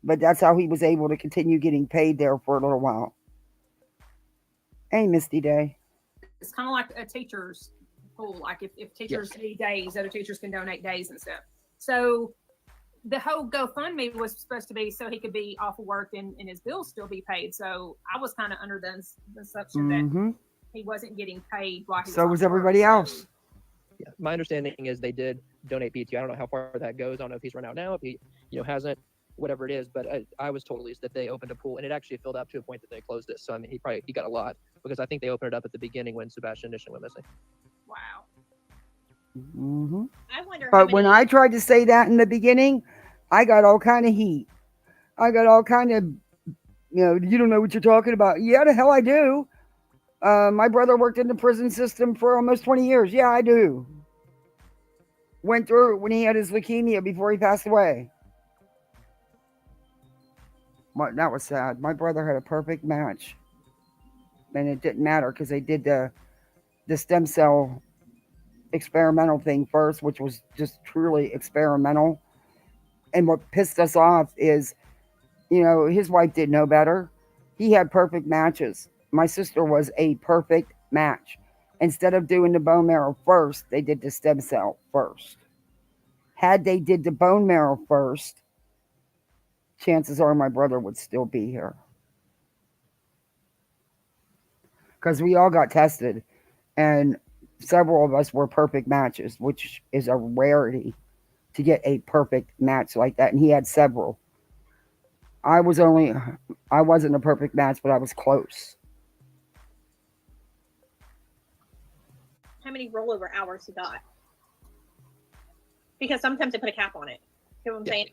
But that's how he was able to continue getting paid there for a little while. Hey, Misty Day. It's kind of like a teacher's pool. Like if teachers need days, other teachers can donate days and stuff. So the whole GoFundMe was supposed to be so he could be off of work and his bills still be paid. So I was kind of under the assumption that he wasn't getting paid while he So was everybody else. Yeah, my understanding is they did donate PTO. I don't know how far that goes. I don't know if he's run out now, if he hasn't, whatever it is. But I was told at least that they opened a pool, and it actually filled up to a point that they closed it. So I mean, he got a lot because I think they opened it up at the beginning when Sebastian initially went missing. Wow. I wonder. But when I tried to say that in the beginning, I got all kind of heat. I got all kind of, you don't know what you're talking about. Yeah, the hell I do. My brother worked in the prison system for almost 20 years. Yeah, I do. Went through when he had his leukemia before he passed away. That was sad. My brother had a perfect match. And it didn't matter because they did the stem cell experimental thing first, which was just truly experimental. And what pissed us off is, his wife did know better. He had perfect matches. My sister was a perfect match. Instead of doing the bone marrow first, they did the stem cell first. Had they did the bone marrow first, chances are my brother would still be here. Because we all got tested, and several of us were perfect matches, which is a rarity to get a perfect match like that. And he had several. I wasn't a perfect match, but I was close. How many rollover hours he got? Because sometimes they put a cap on it. You know what I'm saying?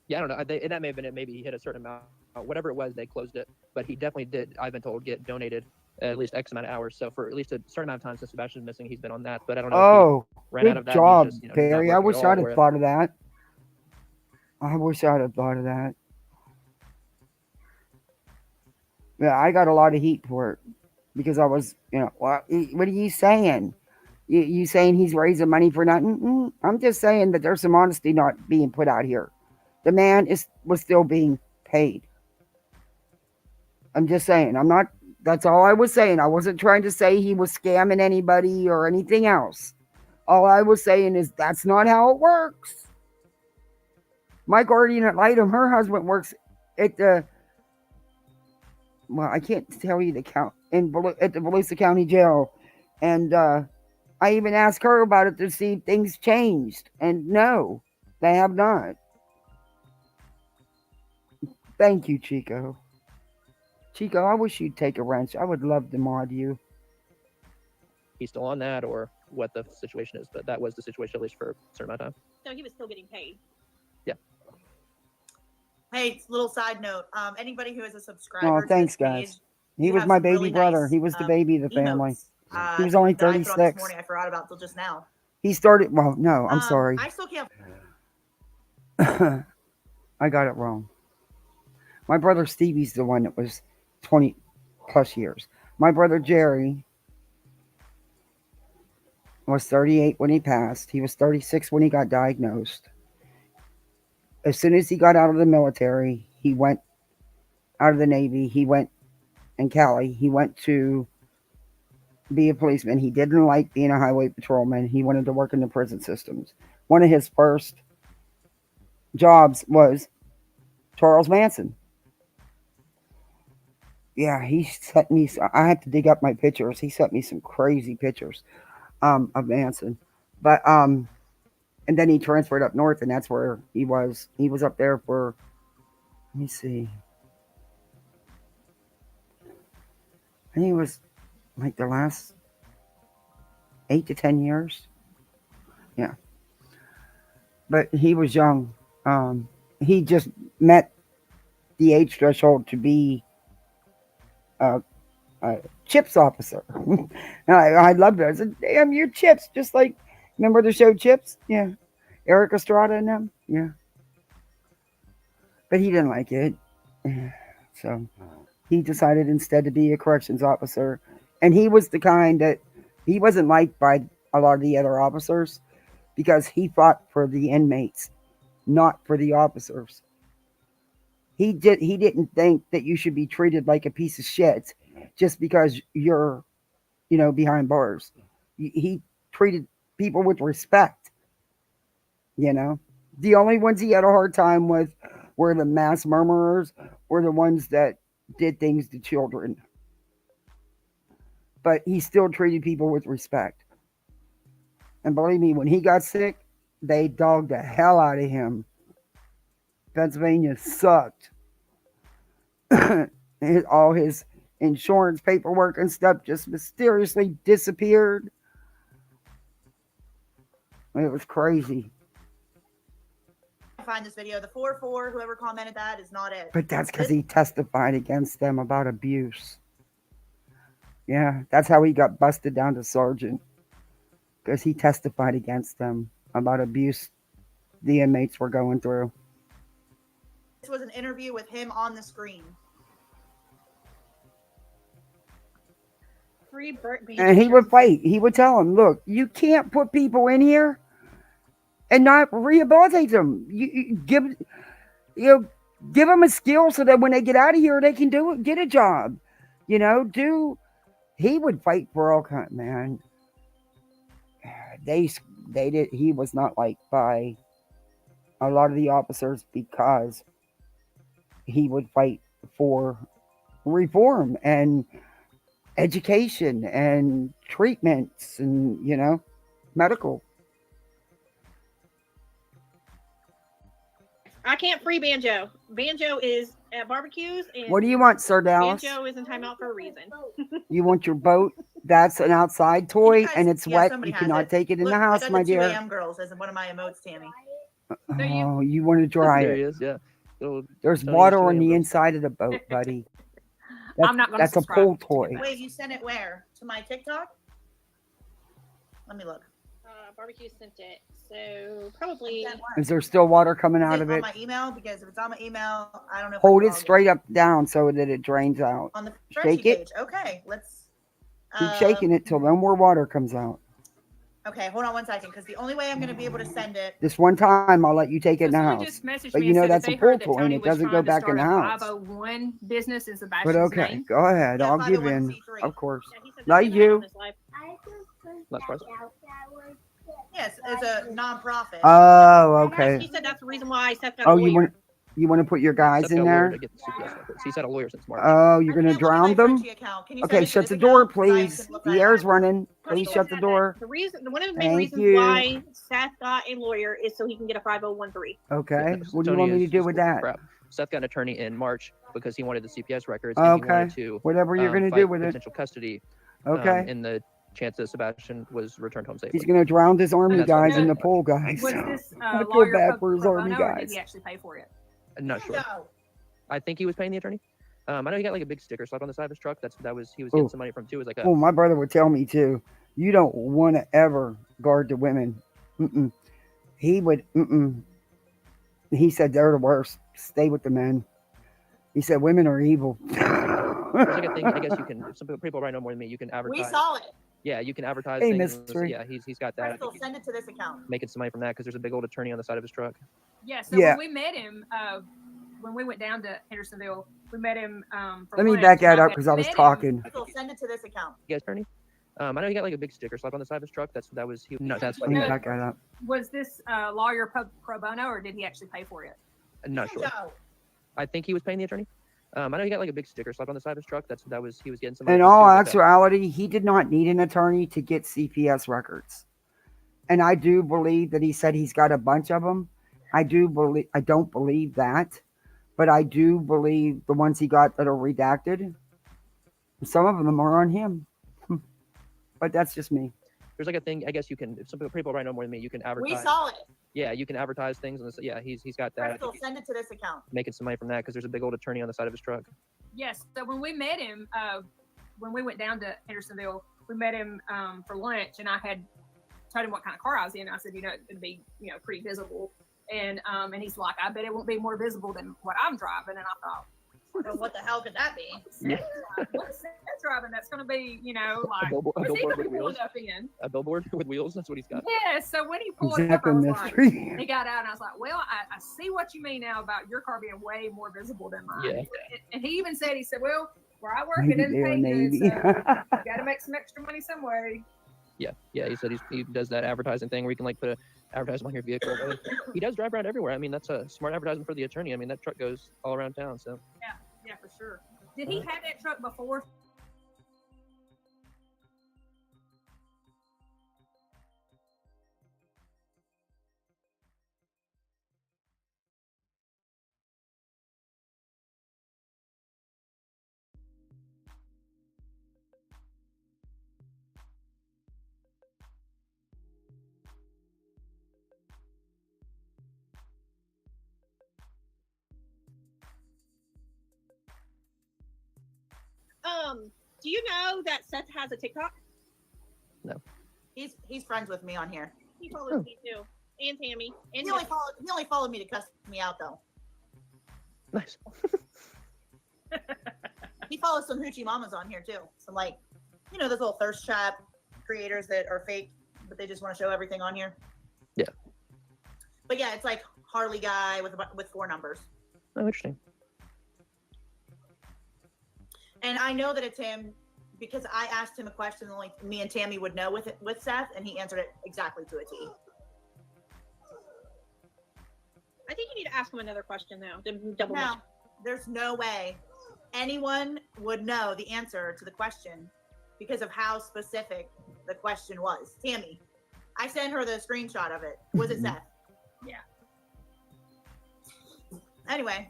Yeah, I don't know. That may have been it. Maybe he hit a certain amount. Whatever it was, they closed it. But he definitely did, I've been told, get donated at least X amount of hours. So for at least a certain amount of time since Sebastian's missing, he's been on that. But I don't know if he ran out of that. Good job, Just, Perry. I wish I'd have thought of that. I wish I'd have thought of that. Yeah, I got a lot of heat for it because I was, what are you saying? You saying he's raising money for nothing? I'm just saying that there's some honesty not being put out here. The man was still being paid. I'm just saying. That's all I was saying. I wasn't trying to say he was scamming anybody or anything else. All I was saying is that's not how it works. My guardian ad litem, her husband works at I can't tell you the count at the Volusia County Jail, and I even asked her about it to see if things changed, and no, they have not. Thank you, Chico. Chico, I wish you'd take a wrench. I would love to mod you. He's still on that, or what the situation is, but that was the situation at least for a certain amount of time. So he was still getting paid. Yeah. Hey, little side note. Anybody who is a subscriber. Oh, thanks, guys. He was my baby really brother. nice, He was the baby of the family. He was only that I put on 36. this morning. I forgot about till just now. He started. Well, no, I'm sorry. I still can't. I got it wrong. My brother Stevie's the one that was 20 plus years. My brother Jerry was 38 when he passed. He was 36 when he got diagnosed. As soon as he got out of the military, he went out of the Navy. He went in Cali. He went to be a policeman. He didn't like being a highway patrolman. He wanted to work in the prison systems. One of his first jobs was Charles Manson. Yeah, he sent me. I have to dig up my pictures. He sent me some crazy pictures. of Manson. But and then he transferred up north, and that's where he was. He was up there for, let me see, I think it was like the last 8 to 10 years. Yeah. But he was young. He just met the age threshold to be a CHIPS officer. And I loved it. I said, damn, you're CHIPS. Just like, remember the show CHIPS? Yeah. Eric Estrada and them? Yeah. But he didn't like it. So he decided instead to be a corrections officer. And he was the kind that he wasn't liked by a lot of the other officers because he fought for the inmates, not for the officers. He didn't think that you should be treated like a piece of shit just because you're, behind bars. He treated people with respect, The only ones he had a hard time with were the mass murmurers or the ones that did things to children. But he still treated people with respect. And believe me, when he got sick, they dogged the hell out of him. Pennsylvania sucked. All his insurance paperwork and stuff just mysteriously disappeared. It was crazy. Find this video. The 4-4, whoever commented that is not it. But that's because he testified against them about abuse. Yeah, that's how he got busted down to sergeant. Because he testified against them about abuse the inmates were going through. This was an interview with him on the screen. And he would fight. He would tell him, look, you can't put people in here and not rehabilitate them. You give them a skill so that when they get out of here, they can get a job. He would fight for all kinds, man. They did. He was not liked by a lot of the officers because he would fight for reform and education and treatments and medical. I can't free Banjo. Banjo is at barbecues. And What do you want, Sir Dallas? Banjo is in timeout for a reason. You want your boat? That's an outside toy, guys, and it's wet. You cannot take it in the house, I got my the dear. 2 a.m. girls as one of my emotes, Tammy. Oh, you want to dry There it? he is, yeah. There's Tony water is on 2 the a.m. inside of the boat, buddy. I'm not gonna That's a pull toy. Wait, you sent it where? To my TikTok? Let me look. Barbecue sent it, so probably. Is there still water coming out Is of it it? on my email? Because if it's on my email, I don't know. If Hold I it can log straight up down so that it drains out. on the Shake spreadsheet it. page. Okay, let's. Keep shaking it till no more water comes out. Okay, hold on one second, because the only way I'm going to be able to send it. This one time, I'll let you take it in the Someone house. just messaged But me and said that that's they a pull heard that toy, and Tony it was doesn't trying go to back in start the a house. 501 business in But Sebastian's okay, name. go ahead. Yeah, I'll give in. 501c3. Of course. Yeah, he said Not that you. Not surprised. Yes, it's a nonprofit. Oh, okay. He said that's the reason why Seth got Oh, a lawyer. you want to put your guys Seth in got a lawyer there? to get the CPS records. He's had a lawyer since March. Oh, you're gonna can't look at drown my them? spreadsheet account. Can you Okay, send it to shut this the door, account? 'Cause I please. can look The right air's at it. running. He Please said shut the that door. The reason, one of the main Thank reasons you. why Seth got a lawyer is so he can get a 5013. Okay. What do you want me to do with that? Crap. Seth got an attorney in March because he wanted the CPS records and he Okay. wanted to Whatever you're gonna fight do with it. potential custody. Okay. In the chance that Sebastian was returned home safely. He's gonna drown his army And that's why guys he in the got pool, guys. Was this I feel lawyer bad for his pro army bono, or did guys. he actually pay for it? I'm not sure. No. I think he was paying the attorney. I know he got like a big sticker slap on the side of his truck. He was getting Ooh. some money from too. It was like Oh, my brother would tell me too. You don't want to ever guard the women. Mm-mm. He would. Mm-mm. He said they're the worst. Stay with the men. He said women are evil. there's like a thing. I guess you can. Some people probably know more than me. You can advertise. We saw it. Yeah, you can advertise Hey, things. mystery. Yeah, he's got that. Crystal, send it to this account. Making some money from that because there's a big old attorney on the side of his truck. Yeah. So Yeah. when we met him, when we went down to Hendersonville, we met him. For Let me lunch. back that I up because I was met him. talking. Crystal, send it to this account. You guys, attorney. I know he got like a big sticker slap on the side of his truck. That's why Let he me got back that up. Was this lawyer pro bono, or did he actually pay for it? I'm not sure. No. I think he was paying the attorney. I know he got like a big sticker slap on the side of his truck. He was getting some. In all actuality, he did not need an attorney to get CPS records. And I do believe that he said he's got a bunch of them. I don't believe that, but I do believe the ones he got that are redacted, some of them are on him. But that's just me. There's like a thing, I guess you can, if some people probably know more than me, you can advertise. We saw it. Yeah, you can advertise things. And yeah, he's got that. Crystal, send it to this account. Making some money from that because there's a big old attorney on the side of his truck. Yes. So when we met him, when we went down to Hendersonville, we met him for lunch, and I had told him what kind of car I was in. I said, it'd be, pretty visible. And he's like, I bet it won't be more visible than what I'm driving. And I thought, well, what the hell could that be? Yeah. What is Seth driving? That's going to be, like, a billboard with wheels. Up in? A billboard with wheels. That's what he's got. Yeah. So when he pulled it up, I was like, he got out, and I was like, well, I see what you mean now about your car being way more visible than mine. Yeah. And he even said, well, where I work, it doesn't pay good, so I got to make some extra money some way. Yeah. He said he does that advertising thing where you can like put a advertisement on your vehicle. He does drive around everywhere. I mean, that's a smart advertisement for the attorney. I mean, that truck goes all around town. So. Yeah, for sure. Did he have that truck before? Do you know that Seth has a TikTok? No. He's friends with me on here. He follows me too, and Tammy. And he only followed me to cuss me out though. Nice. He follows some hoochie mamas on here too. Some like, those little thirst trap creators that are fake, but they just want to show everything on here. Yeah. But yeah, it's like Harley guy with 4 numbers. Oh, interesting. And I know that it's him because I asked him a question only me and Tammy would know with Seth, and he answered it exactly to a T. I think you need to ask him another question now. Double no, there's no way anyone would know the answer to the question because of how specific the question was. Tammy, I sent her the screenshot of it. Was it Seth? Yeah. Anyway,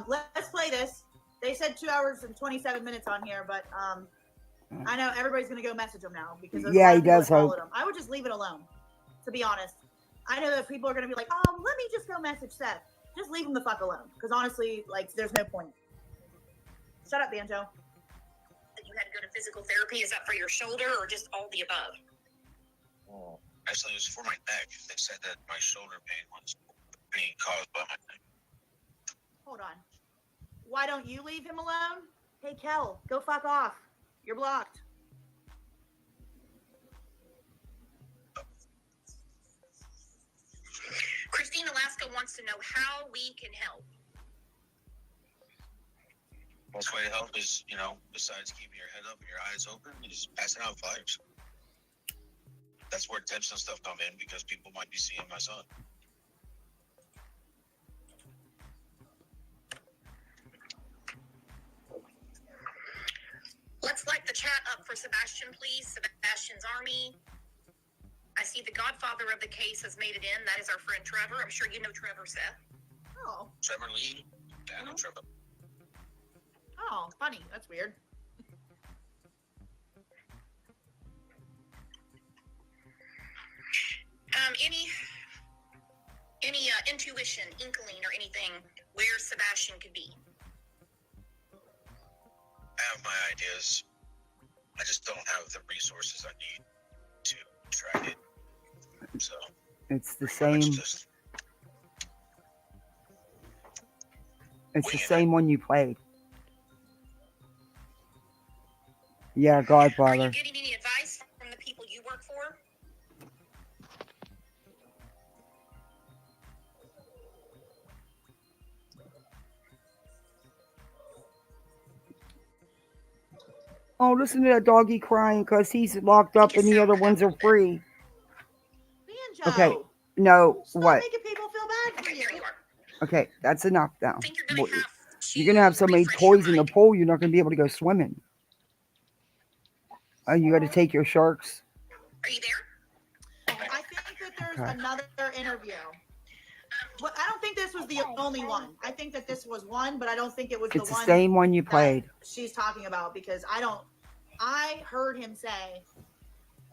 let's play this. They said 2 hours and 27 minutes on here, but I know everybody's going to go message him now because he does hope. I would just leave it alone, to be honest. I know that people are going to be like, let me just go message Seth. Just leave him the fuck alone because honestly, like, there's no point. Shut up, Banjo. You had to go to physical therapy. Is that for your shoulder or just all the above? Oh, actually, it was for my neck. They said that my shoulder pain was being caused by my neck. Hold on. Why don't you leave him alone? Hey, Kel, go fuck off. You're blocked. Christine Alaska wants to know how we can help. Best way to help is, besides keeping your head up and your eyes open, is passing out flyers. That's where tips and stuff come in because people might be seeing my son. Let's light the chat up for Sebastian, please. Sebastian's Army. I see the godfather of the case has made it in. That is our friend Trevor. I'm sure you know Trevor, Seth. Oh. Trevor Lee. Yeah, I know Trevor. Oh, funny. That's weird. Any intuition, inkling, or anything where Sebastian could be? I have my ideas. I just don't have the resources I need to track it. So it's the same. It's the same one you played. Yeah, Godfather. Are you getting any advice from the people you work for? Oh, listen to that doggy crying because he's locked up and the other ones are free. Banjo. Okay, no, Stop what? making people feel bad for you. Okay, that's enough now. You're gonna have so many toys in the pool, you're not gonna be able to go swimming. Oh, you got to take your sharks. Are you there? I think that there's Okay. another interview. Well, I don't think this was the only one. I think that this was one, but I don't think it was It's the the one same one you that played. she's talking about, because I heard him say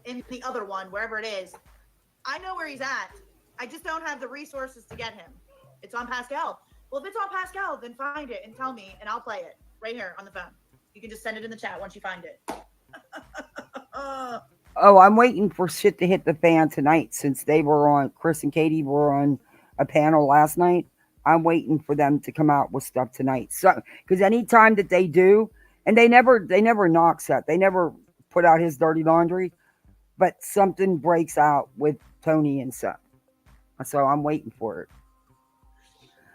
in the other one, wherever it is, I know where he's at. I just don't have the resources to get him. It's on Pascal. Well, if it's on Pascal, then find it and tell me, and I'll play it right here on the phone. You can just send it in the chat once you find it. Oh, I'm waiting for shit to hit the fan tonight since they were on, Chris and Katie were on a panel last night. I'm waiting for them to come out with stuff tonight. So, because anytime that they do, and they never knock Seth, they never put out his dirty laundry, but something breaks out with Tony and Seth. So I'm waiting for it.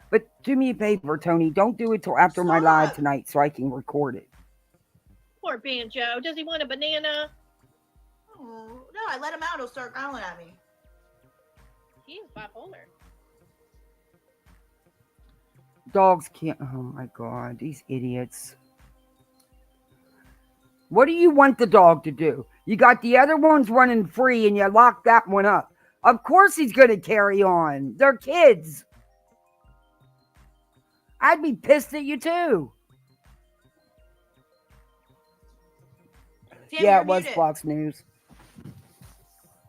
But do me a favor, Tony, don't do it till after my live tonight so I can record it. Poor Banjo. Does he want a banana? Oh, no, I let him out. He'll start growling at me. He's bipolar. Dogs can't. Oh my God, these idiots. What do you want the dog to do? You got the other ones running free and you lock that one up. Of course he's going to carry on. They're kids. I'd be pissed at you too. Tammy, Yeah, you're it was muted. Fox News.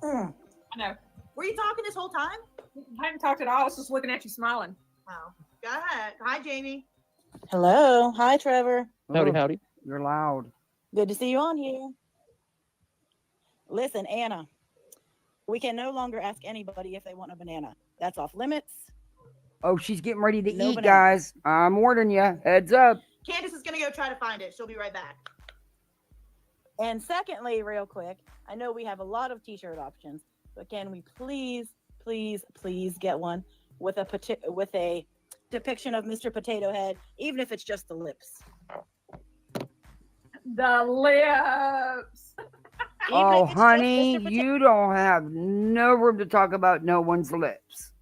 I know. Were you talking this whole time? I hadn't talked at all. I was just looking at you smiling. Oh, go ahead. Hi, Jamie. Hello. Hi, Trevor. Howdy. You're loud. Good to see you on here. Listen, Anna, we can no longer ask anybody if they want a banana. That's off limits. Oh, she's getting ready to No eat, bananas. guys. I'm warning you. Heads up. Candace is going to go try to find it. She'll be right back. And secondly, real quick, I know we have a lot of t-shirt options, but can we please get one with a depiction of Mr. Potato Head, even if it's just the lips? The lips. Oh, honey, you don't have no room to talk about no one's lips.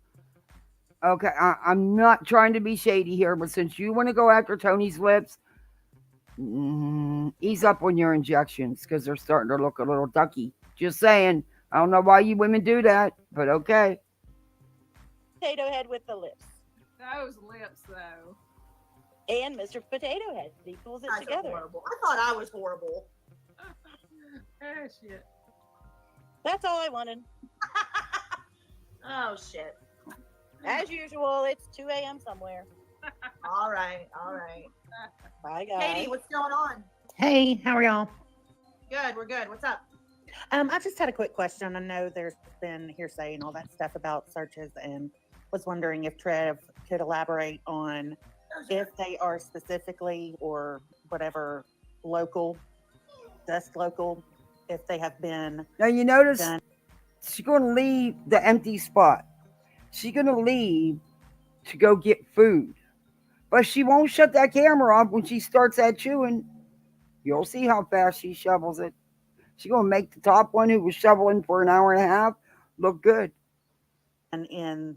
Okay, I'm not trying to be shady here, but since you want to go after Tony's lips, ease up on your injections because they're starting to look a little ducky. Just saying. I don't know why you women do that, but okay. Potato Head with the lips. Those lips, though. And Mr. Potato Head. He pulls it Guys are together. horrible. I thought I was horrible. Oh, shit. That's all I wanted. Oh, shit. As usual, it's 2 a.m. somewhere. All right. Bye, guys. Katie, what's going on? Hey, how are y'all? Good. We're good. What's up? I just had a quick question. I know there's been hearsay and all that stuff about searches, and was wondering if Trev could elaborate on if they are specifically or whatever local, just local, if they have been. Now you notice done. she's going to leave the empty spot. She's going to leave to go get food. But she won't shut that camera off when she starts that chewing. You'll see how fast she shovels it. She's going to make the top one who was shoveling for an hour and a half look good. And in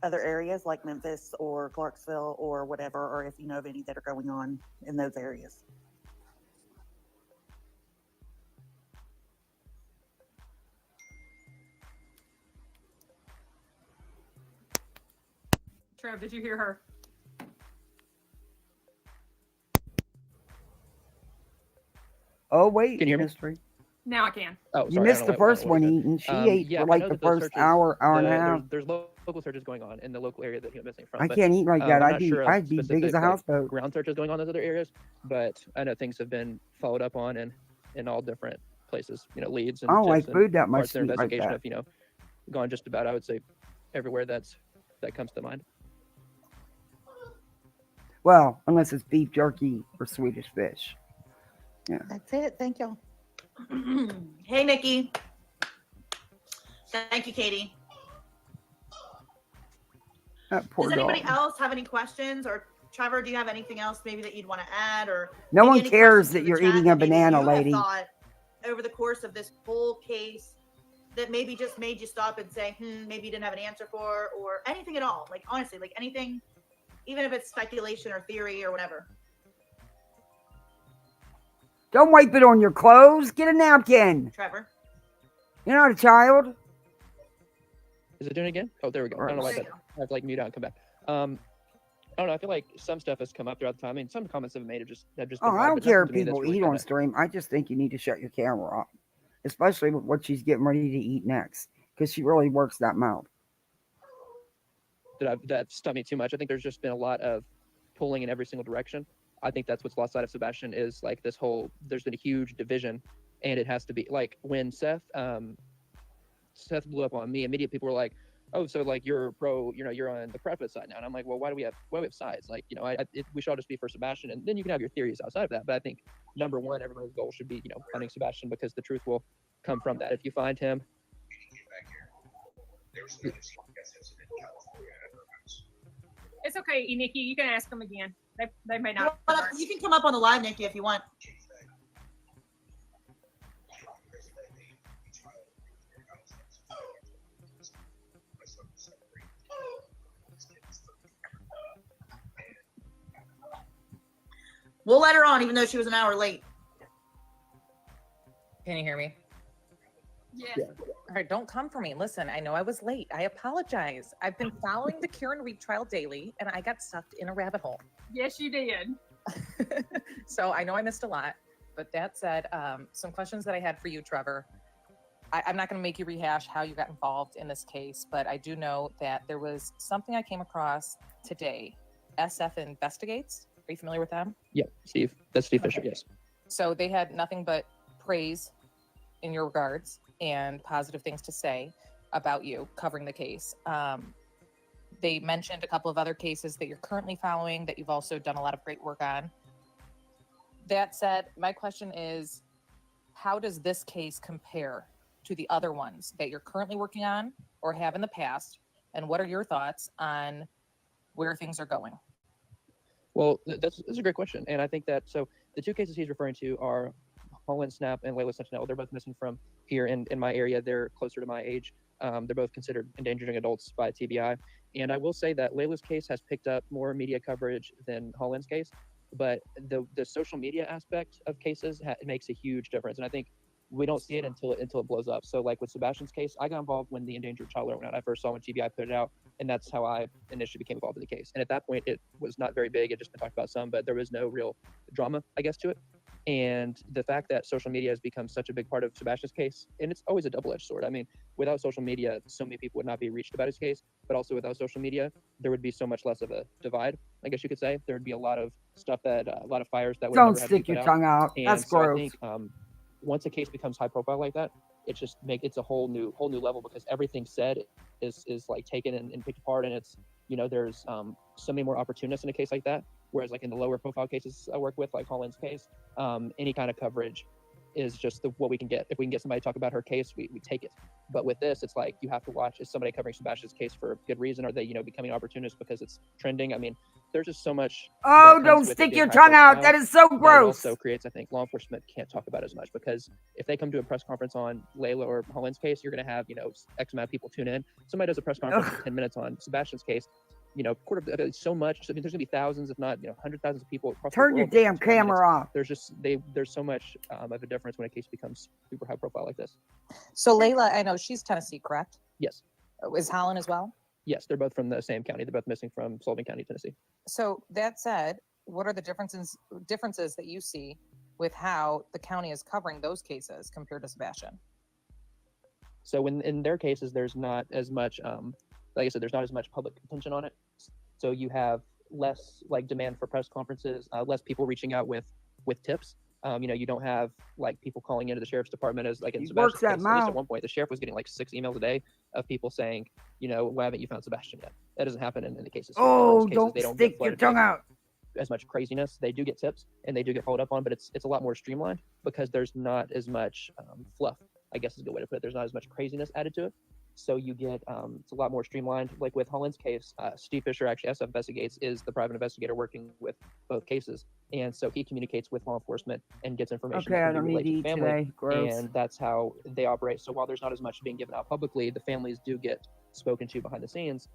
other areas like Memphis or Clarksville or whatever, or if you know of any that are going on in those areas. Trev, did you hear her? Oh, wait. Can you hear me? Mystery. Now I can. Oh, You sorry, missed I the don't know first what one it was. eating. She ate Yeah, for I like know the that those first searches, hour and a half. There's local searches going on in the local area that he went missing from. I but, can't eat like that. I'm I'd not be sure of I'd be big as specific, a like, houseboat. ground searches going on in those other areas, but I know things have been followed up on in all different places. You know, leads and I don't like tips food and that much parts of their to eat like investigation that. have gone just about, I would say, everywhere that comes to mind. Well, unless it's beef jerky or Swedish fish. Yeah. That's it. Thank y'all. Hey, Nikki. Thank you, Katie. That poor Does anybody dog. else have any questions? Or Trevor, do you have anything else maybe that you'd want to add? Or No maybe one any cares questions that for the you're chat eating a that maybe banana, you have lady. thought over the course of this whole case that maybe just made you stop and say, maybe you didn't have an answer for, or anything at all? Like, honestly, like anything even if it's speculation or theory or whatever. Don't wipe it on your clothes. Get a napkin. Trevor. You're not a child. Is it doing it again? Oh, there we go. I don't know why that. I have to like mute out and come back. I don't know. I feel like some stuff has come up throughout the time. I mean, some comments have made have just been Oh, wrong, I don't but care nothing if to me that's people really eat on kinda- stream. I just think you need to shut your camera off, especially with what she's getting ready to eat next, because she really works that mouth. that stunned me too much. I think there's just been a lot of pulling in every single direction. I think that's what's lost sight of Sebastian is like this whole. There's been a huge division, and it has to be like when Seth blew up on me. Immediate people were like, "Oh, so like you're pro, you're on the private side now." And I'm like, "Well, why do we have sides? Like, we should all just be for Sebastian, and then you can have your theories outside of that." But I think number one, everybody's goal should be, finding Sebastian because the truth will come from that. If you find him. It's okay, Nikki. You can ask them again. They may not. You can come up on the live, Nikki, if you want. We'll let her on, even though she was an hour late. Can you hear me? Yeah. All right, don't come for me. Listen, I know I was late. I apologize. I've been following the Kieran Reed trial daily, and I got sucked in a rabbit hole. Yes, you did. So I know I missed a lot. But that said, some questions that I had for you, Trevor. I'm not going to make you rehash how you got involved in this case, but I do know that there was something I came across today. SF Investigates. Are you familiar with them? Yeah, Steve. That's Steve Fisher, yes. So they had nothing but praise in your regards and positive things to say about you covering the case. They mentioned a couple of other cases that you're currently following that you've also done a lot of great work on. That said, my question is, how does this case compare to the other ones that you're currently working on or have in the past? And what are your thoughts on where things are going? Well, that's a great question. And I think that, so the two cases he's referring to are Holland Snap and Layla Sentinel. They're both missing from here in my area. They're closer to my age. They're both considered endangering adults by TBI. And I will say that Layla's case has picked up more media coverage than Holland's case, but the social media aspect of cases makes a huge difference. And I think we don't see it until it blows up. So like with Sebastian's case, I got involved when the endangered child alert went out. I first saw when TBI put it out, and that's how I initially became involved in the case. And at that point, it was not very big. It just been talked about some, but there was no real drama, I guess, to it. And the fact that social media has become such a big part of Sebastian's case, and it's always a double-edged sword. I mean, without social media, so many people would not be reached about his case, but also without social media, there would be so much less of a divide, I guess you could say. There would be a lot of stuff a lot of fires that would Don't never have to be stick your put tongue out. And That's so gross. I think once a case becomes high profile like that, it's a whole new level, because everything said is like taken and picked apart, and it's there's so many more opportunists in a case like that. Whereas like in the lower profile cases I work with, like Holland's case, any kind of coverage is just what we can get. If we can get somebody to talk about her case, we take it. But with this, it's like you have to watch, is somebody covering Sebastian's case for good reason? Are they becoming opportunists because it's trending? I mean, there's just so much. Oh, don't stick your tongue out. That is so gross. It also creates, I think, law enforcement can't talk about it as much, because if they come to a press conference on Layla or Holland's case, you're going to have X amount of people tune in. Somebody does a press conference for 10 minutes on Sebastian's case, so much. I mean, there's gonna be thousands, if not 100,000 of people across Turn the your world. damn camera off. There's so much of a difference when a case becomes super high profile like this. So Layla, I know she's Tennessee, correct? Yes. Is Holland as well? Yes, they're both from the same county. They're both missing from Sullivan County, Tennessee. So that said, what are the differences that you see with how the county is covering those cases compared to Sebastian? So in their cases, there's not as much, like I said, there's not as much public attention on it. So you have less like demand for press conferences, less people reaching out with tips. You don't have like people calling into the sheriff's department as like in Sebastian's case. At least at one point, the sheriff was getting like 6 emails a day of people saying, why haven't you found Sebastian yet? That doesn't happen in the cases. Oh, cases, don't stick your tongue out. As much craziness. They do get tips and they do get followed up on, but it's a lot more streamlined because there's not as much fluff, I guess is a good way to put it. There's not as much craziness added to it. So you get, it's a lot more streamlined. Like with Holland's case, Steve Fisher, actually SF Investigates, is the private investigator working with both cases. And so he communicates with law enforcement and gets information. Okay, I don't need to eat today. Gross. And that's how they operate. So while there's not as much being given out publicly, the families do get spoken to behind the scenes.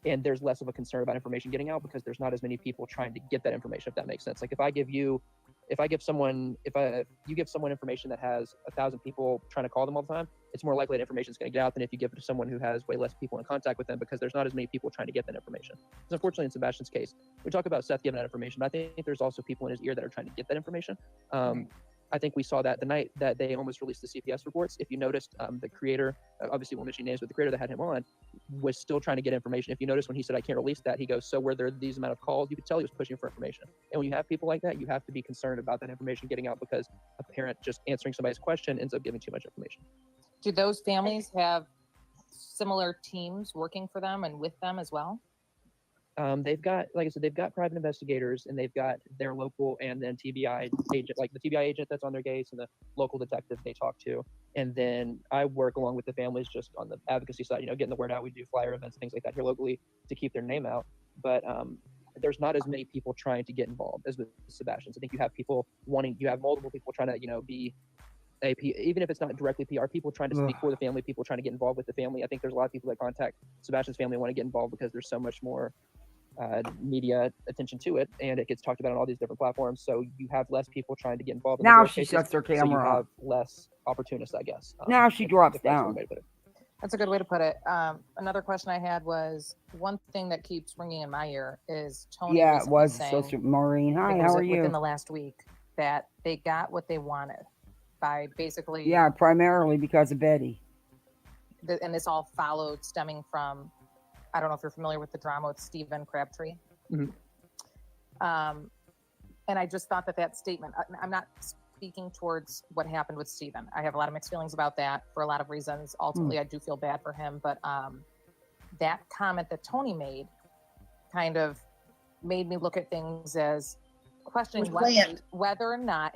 and there's less of a concern about information getting out because there's not as many people trying to get that information, if that makes sense. Like if you give someone information that has 1,000 people trying to call them all the time, it's more likely that information is going to get out than if you give it to someone who has way less people in contact with them, because there's not as many people trying to get that information. Because unfortunately, in Sebastian's case, we talk about Seth giving that information, but I think there's also people in his ear that are trying to get that information. I think we saw that the night that they almost released the CPS reports. If you noticed, the creator, obviously won't mention names, but the creator that had him on was still trying to get information. If you notice when he said, I can't release that, he goes, so were there these amount of calls? You could tell he was pushing for information. And when you have people like that, you have to be concerned about that information getting out, because a parent just answering somebody's question ends up giving too much information. Do those families have similar teams working for them and with them as well? They've got, like I said, they've got private investigators, and they've got their local and then TBI agent, like the TBI agent that's on their case and the local detective they talk to. And then I work along with the families just on the advocacy side, getting the word out. We do flyer events, things like that here locally to keep their name out. But there's not as many people trying to get involved as with Sebastian's. I think you have multiple people trying to, be AP, even if it's not directly PR, people trying to speak for the family, people trying to get involved with the family. I think there's a lot of people that contact Sebastian's family and want to get involved because there's so much more media attention to it, and it gets talked about on all these different platforms. So you have less people trying to get involved. Now she shuts her so you camera have off. less opportunists, I guess. Now she drops down. That's a good way to put it. Another question I had was, one thing that keeps ringing in my ear is Tony. Yeah, it was saying, Sister Maureen. Hi, it how was are you? Within the last week, that they got what they wanted by basically. Yeah, primarily because of Betty. And this all followed stemming from, I don't know if you're familiar with the drama with Stephen Crabtree. Mm-hmm. And I just thought that statement, I'm not speaking towards what happened with Stephen. I have a lot of mixed feelings about that for a lot of reasons. Ultimately, I do feel bad for him, but that comment that Tony made kind of made me look at things as questioning whether or not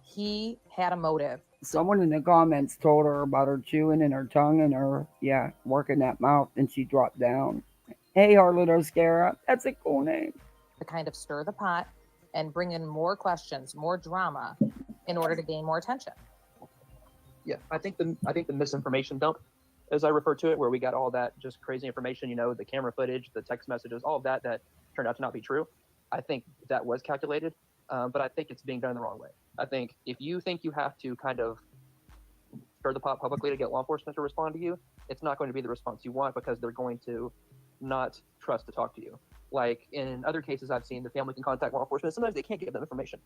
he had a motive. Someone in the comments told her about her chewing and her tongue and her, working that mouth, and she dropped down. Hey, Harlotte Oscara. That's a cool name. To kind of stir the pot and bring in more questions, more drama, in order to gain more attention. Yeah, I think the misinformation dump, as I refer to it, where we got all that just crazy information, the camera footage, the text messages, all of that turned out to not be true. I think that was calculated, but I think it's being done the wrong way. I think if you think you have to kind of stir the pot publicly to get law enforcement to respond to you, it's not going to be the response you want, because they're going to not trust to talk to you. Like in other cases I've seen, the family can contact law enforcement. Sometimes they can't give them information,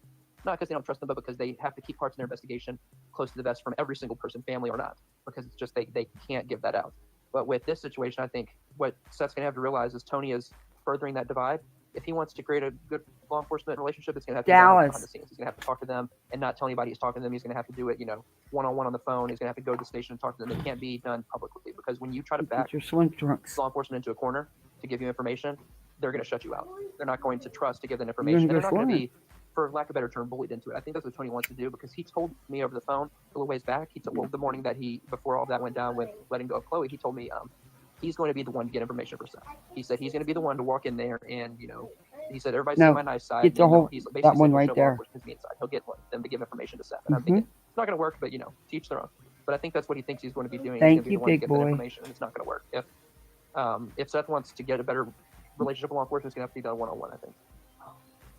not because they don't trust them, but because they have to keep parts of their investigation close to the vest from every single person, family or not, because it's just they can't give that out. But with this situation, I think what Seth's going to have to realize is Tony is furthering that divide. If he wants to create a good law enforcement relationship, it's going to have to be done behind the scenes. He's going to have to talk to them and not tell anybody he's talking to them. He's going to have to do it, one-on-one on the phone. He's going to have to go to the station and talk to them. It can't be done publicly, because when you try to back your swim trunks. law enforcement into a corner to give you information, they're going to shut you out. They're not going to trust to give that information. They're not going to be, for lack of a better term, bullied into it. I think that's what Tony wants to do, because he told me over the phone a little ways back. He told the morning that before all that went down with letting go of Chloe, he told me he's going to be the one to get information for Seth. He said he's going to be the one to walk in there and, he said, everybody's on my nice side. Get the whole, he's basically that one right show there. his mean side. He'll get them to give information to Seth. And I'm thinking, it's not going to work, but, teach their own. But I think that's what he thinks he's going to be doing. Thank he's going to be you, the big one to get boy. that information, and it's not going to work. If Seth wants to get a better relationship with law enforcement, it's going to have to be done one-on-one, I think.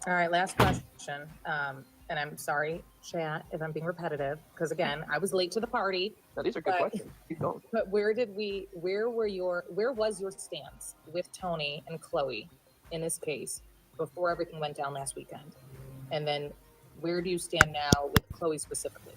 All right, last question. And I'm sorry, chat, if I'm being repetitive, because again, I was late to the party. No, these are good questions. Keep going. But where was your stance with Tony and Chloe in this case before everything went down last weekend? And then where do you stand now with Chloe specifically?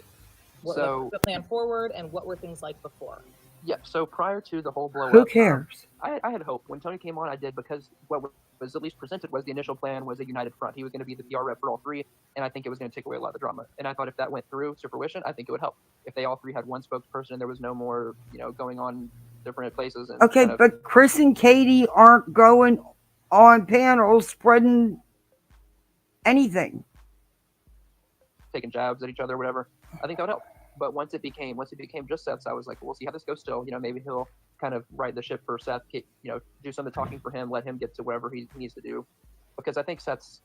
What was the plan forward, and what were things like before? Yeah, so prior to the whole blow up, Who cares? I had hope. When Tony came on, I did, because what was at least presented was the initial plan was a united front. He was going to be the PR rep for all three, and I think it was going to take away a lot of the drama. And I thought if that went through to fruition, I think it would help. If they all three had one spokesperson and there was no more, going on different places. And Okay, but Chris and Katie aren't going on panels spreading anything. Taking jabs at each other or whatever. I think that would help. But once it became just Seth's, I was like, we'll see how this goes still. Maybe he'll kind of right the ship for Seth, do some of the talking for him, let him get to whatever he needs to do. Because I think Seth's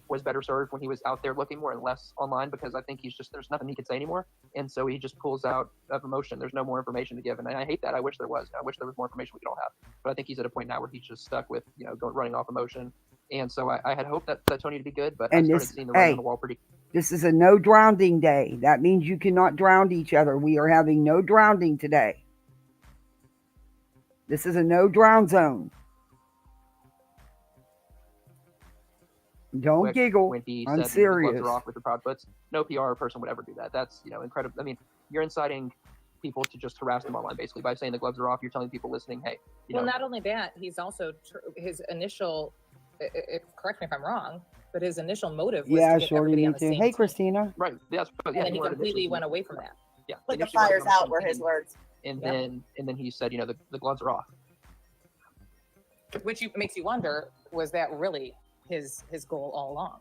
was better served when he was out there looking more and less online, because I think there's nothing he could say anymore. And so he just pulls out of emotion. There's no more information to give. And I hate that. I wish there was. I wish there was more information we could all have. But I think he's at a point now where he's just stuck with, running off emotion. And so I had hoped that Tony to be good, but I started seeing the writing on the wall pretty. This is a no drowning day. That means you cannot drown each other. We are having no drowning today. This is a no drown zone. Don't giggle. When he I'm said serious. the gloves are off with the proud foots, no PR person would ever do that. That's incredible. I mean, you're inciting people to just harass them online basically by saying the gloves are off. You're telling people listening, hey. Not only that, he's also his initial. Correct me if I'm wrong, but his initial motive was to get everybody on the same Hey, team. Christina. Right. Yes. And then he completely went away from that. Yeah. Put the fires out were his words. And then he said, the gloves are off. Which makes you wonder, was that really his goal all along?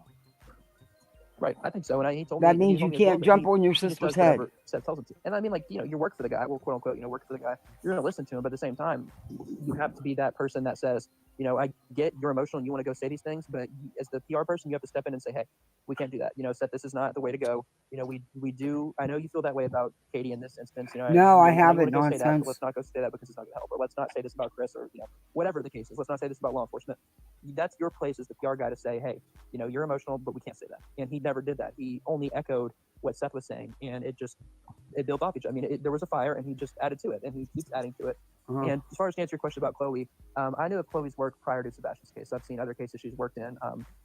Right, I think so. And he told that me means you can't jump on your sister's head. Seth tells him to. And I mean, like, you work for the guy, well, quote unquote, work for the guy. You're going to listen to him, but at the same time, you have to be that person that says, I get you're emotional and you want to go say these things, but as the PR person, you have to step in and say, hey, we can't do that. Seth, this is not the way to go. We do. I know you feel that way about Katie in this instance. No, I haven't. Nonsense. Nonsense. That, let's not go say that because it's not going to help. Or let's not say this about Chris, or whatever the case is. Let's not say this about law enforcement. That's your place as the PR guy to say, hey, you're emotional, but we can't say that. And he never did that. He only echoed what Seth was saying, and it built off each other. I mean, there was a fire, and he just added to it, and he keeps adding to it. And as far as to answer your question about Chloe, I knew of Chloe's work prior to Sebastian's case. I've seen other cases she's worked in.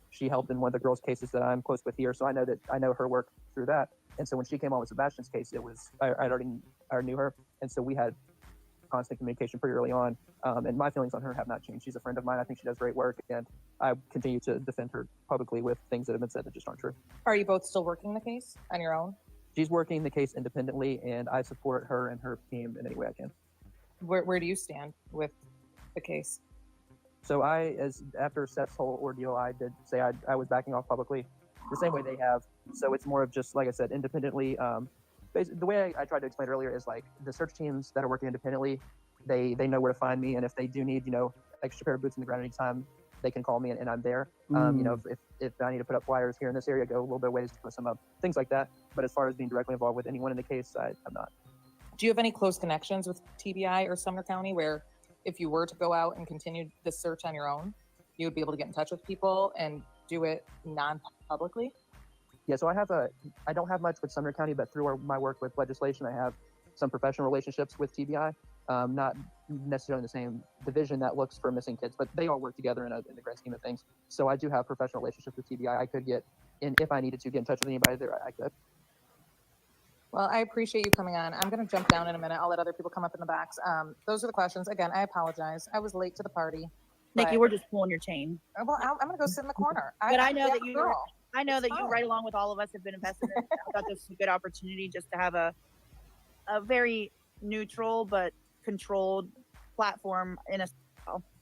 She helped in one of the girls' cases that I'm close with here, so I know her work through that. And so when she came on with Sebastian's case, I already knew her, and so we had constant communication pretty early on. And my feelings on her have not changed. She's a friend of mine. I think she does great work, and I continue to defend her publicly with things that have been said that just aren't true. Are you both still working the case on your own? She's working the case independently, and I support her and her team in any way I can. Where do you stand with the case? So after Seth's whole ordeal, I did say I was backing off publicly, the same way they have. So it's more of just, like I said, independently. The way I tried to explain earlier is like the search teams that are working independently, they know where to find me, and if they do need extra pair of boots in the ground anytime, they can call me and I'm there. If I need to put up flyers here in this area, go a little bit of ways to put some up, things like that. But as far as being directly involved with anyone in the case, I'm not. Do you have any close connections with TBI or Sumner County where if you were to go out and continue the search on your own, you would be able to get in touch with people and do it non-publicly? Yeah, so I don't have much with Sumner County, but through my work with legislation, I have some professional relationships with TBI. Not necessarily in the same division that looks for missing kids, but they all work together in the grand scheme of things. So I do have professional relationships with TBI. I could get, and if I needed to get in touch with anybody there, I could. Well, I appreciate you coming on. I'm going to jump down in a minute. I'll let other people come up in the box. Those are the questions. Again, I apologize. I was late to the party. Nikki, we're just pulling your chain. Well, I'm going to go sit in the corner. But I know that you, right along with all of us, have been invested in it. I thought this was a good opportunity just to have a very neutral but controlled platform in a.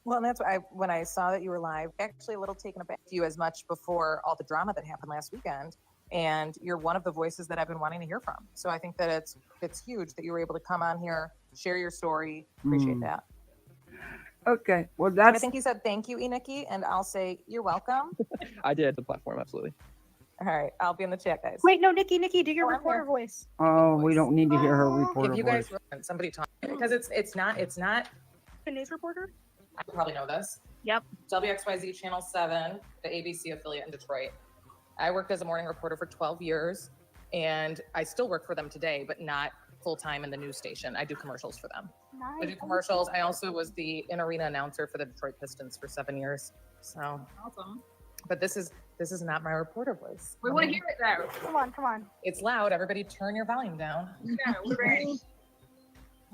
Well, and that's why when I saw that you were live, actually a little taken aback with you as much before all the drama that happened last weekend. And you're one of the voices that I've been wanting to hear from. So I think that it's huge that you were able to come on here, share your story. Appreciate that. Okay. Well, I think you said thank you, Nikki, and I'll say you're welcome. I did the platform, absolutely. All right, I'll be in the chat, guys. Wait, no, Nikki, do your reporter voice. Oh, we don't need to hear her reporter If you voice. guys somebody talk, because it's not a news reporter. I probably know this. Yep. WXYZ Channel 7, the ABC affiliate in Detroit. I worked as a morning reporter for 12 years, and I still work for them today, but not full-time in the news station. I do commercials for them. Nice. I do commercials. I also was the in-arena announcer for the Detroit Pistons for 7 years. So awesome. But this is not my reporter voice. We want to hear it though. Come on. It's loud. Everybody turn your volume down. Yeah, we're ready.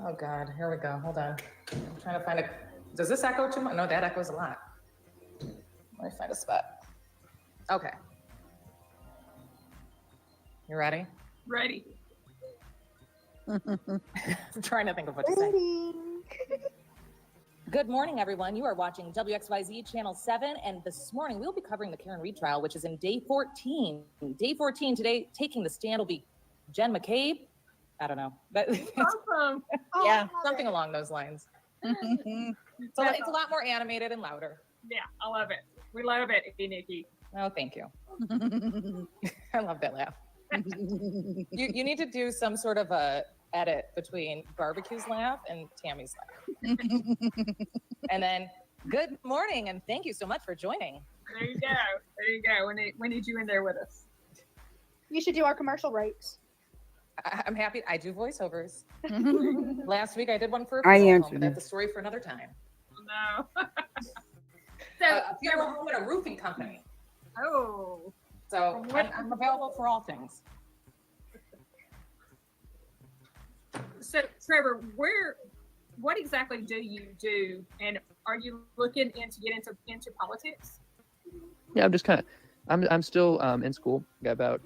Oh God, here we go. Hold on. I'm trying to find a. Does this echo too much? No, that echoes a lot. Let me find a spot. Okay. You ready? Ready. I'm trying to think of what to say. Good morning, everyone. You are watching WXYZ Channel 7, and this morning we'll be covering the Karen Reed trial, which is in day 14. Day 14 today, taking the stand will be Jen McCabe. I don't know. Awesome. Yeah, something along those lines. It's a lot more animated and louder. Yeah, I love it. We love it, Nikki. Oh, thank you. I love that laugh. You need to do some sort of a edit between Barbecue's laugh and Tammy's laugh. And then, good morning, and thank you so much for joining. There you go. There you go. When need you in there with us? You should do our commercial breaks. I'm happy. I do voiceovers. Last week I did one for a I funeral home, answered but that's it. a story for another time. No. A funeral home and a roofing company. Oh. So I'm available for all things. So Trevor, what exactly do you do, and are you looking to get into politics? Yeah, I'm just kind of, I'm still in school. Got about,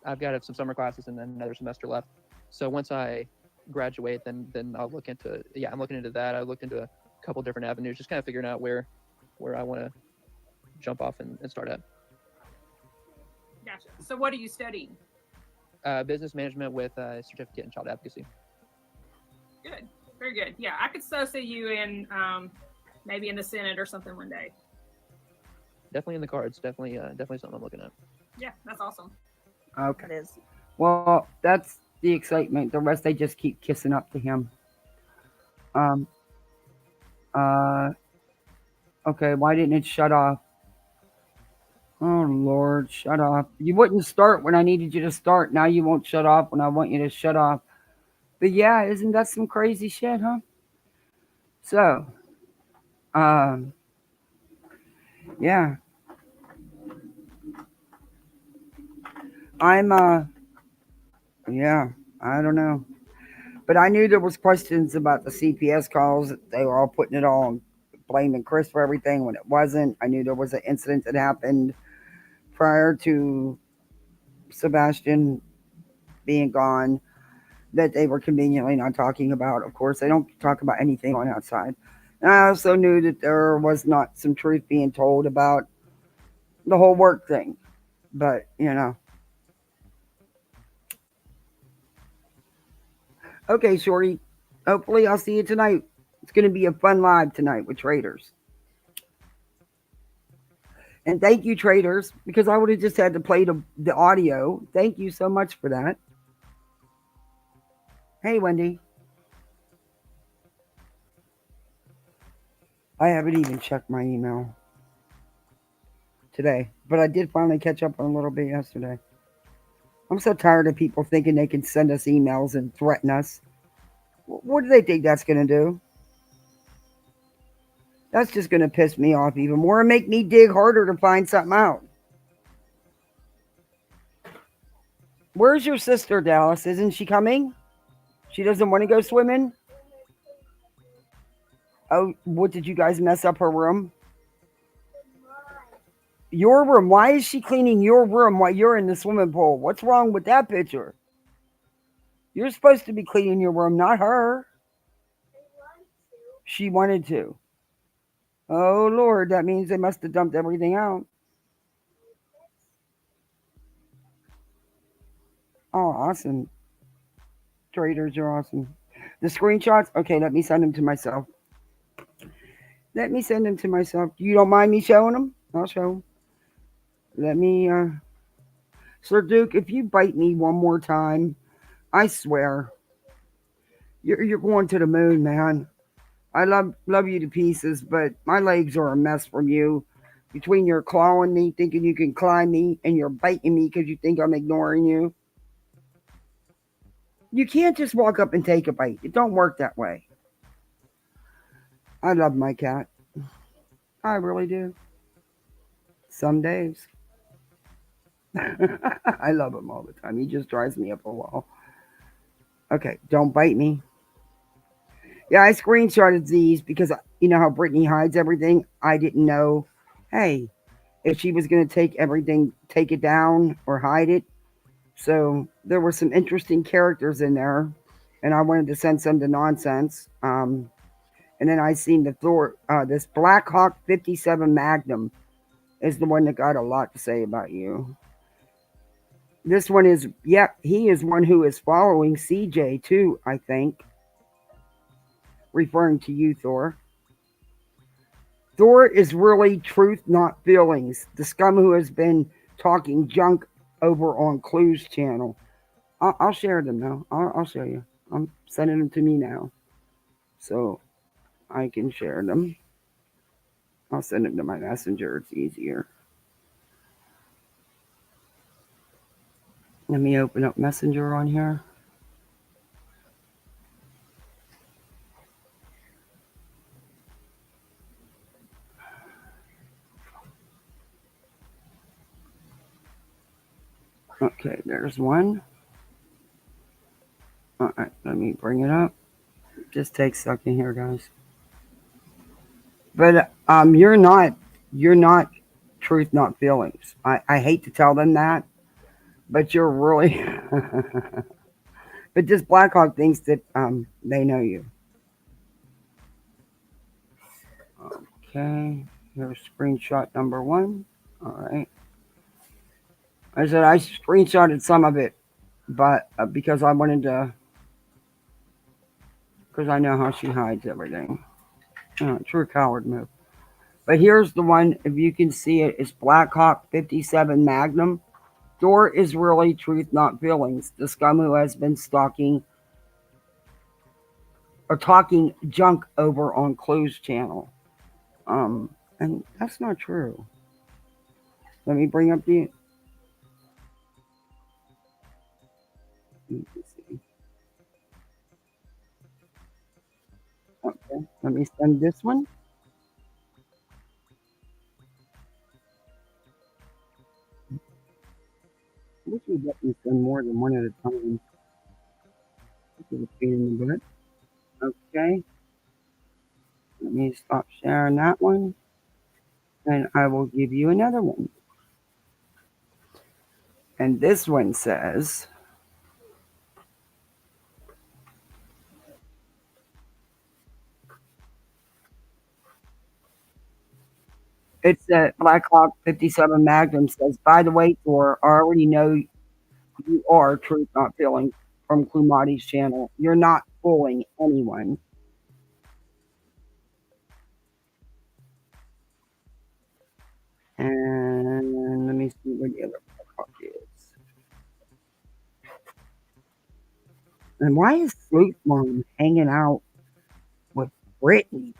I've got some summer classes and then another semester left. So once I graduate, then I'll look into, I'm looking into that. I looked into a couple different avenues, just kind of figuring out where I want to jump off and start at. Gotcha. So what are you studying? Business management with a certificate in child advocacy. Good. Very good. Yeah, I could so see you in maybe in the Senate or something one day. Definitely in the cards. Definitely something I'm looking at. Yeah, that's awesome. Okay. It is. Well, that's the excitement. The rest, they just keep kissing up to him. Okay, why didn't it shut off? Oh, Lord, shut off. You wouldn't start when I needed you to start. Now you won't shut off when I want you to shut off. But yeah, isn't that some crazy shit, huh? So, yeah. Yeah, I don't know. But I knew there was questions about the CPS calls. They were all putting it all on, blaming Chris for everything when it wasn't. I knew there was an incident that happened prior to Sebastian being gone that they were conveniently not talking about. Of course, they don't talk about anything on outside. And I also knew that there was not some truth being told about the whole work thing. But, Okay, Shorty. Hopefully I'll see you tonight. It's going to be a fun live tonight with Traders. And thank you, Traders, because I would have just had to play the audio. Thank you so much for that. Hey, Wendy. I haven't even checked my email today, but I did finally catch up on a little bit yesterday. I'm so tired of people thinking they can send us emails and threaten us. What do they think that's going to do? That's just going to piss me off even more and make me dig harder to find something out. Where's your sister, Dallas? Isn't she coming? She doesn't want to go swimming? Oh, what, did you guys mess up her room? Your room? Why is she cleaning your room while you're in the swimming pool? What's wrong with that picture? You're supposed to be cleaning your room, not her. She wanted to. Oh, Lord, that means they must have dumped everything out. Oh, awesome. Traders are awesome. The screenshots? Okay, let me send them to myself. You don't mind me showing them? I'll show them. Sir Duke, if you bite me one more time, I swear, you're going to the moon, man. I love you to pieces, but my legs are a mess from you. Between your clawing me, thinking you can climb me, and you're biting me because you think I'm ignoring you. You can't just walk up and take a bite. It don't work that way. I love my cat. I really do. Some days. I love him all the time. He just drives me up a wall. Okay, don't bite me. Yeah, I screenshotted these because you know how Brittany hides everything? I didn't know, hey, if she was going to take everything, take it down or hide it. So there were some interesting characters in there, and I wanted to send some to nonsense. And then I seen the Thor, this Black Hawk 57 Magnum is the one that got a lot to say about you. This one is, he is one who is following CJ too, I think. Referring to you, Thor. Thor is really truth, not feelings. The scum who has been talking junk over on Clue's channel. I'll share them now. I'll show you. I'm sending them to me now, so I can share them. I'll send them to my messenger. It's easier. Let me open up Messenger on here. Okay, there's one. All right, let me bring it up. Just take a second here, guys. But you're not truth, not feelings. I hate to tell them that, but you're really. But this Blackhawk thinks that they know you. Okay, here's screenshot number 1. All right. I said I screenshotted some of it, but because I wanted to, because I know how she hides everything. True coward move. But here's the one, if you can see it, it's Blackhawk 57 Magnum. Door is really truth, not feelings. The scum who has been stalking or talking junk over on Clue's channel. And that's not true. Let me bring up the. Okay, let me send this one. I wish we'd let me send more than one at a time. This is a pain in the butt. Okay. Let me stop sharing that one. And I will give you another one. And this one says, it's a Blackhawk 57 Magnum says, by the way, Thor, I already know you are truth, not feeling from Klumati's channel. You're not fooling anyone. And let me see where the other Blackhawk is. And why is Sleuth Mom hanging out with Brittany?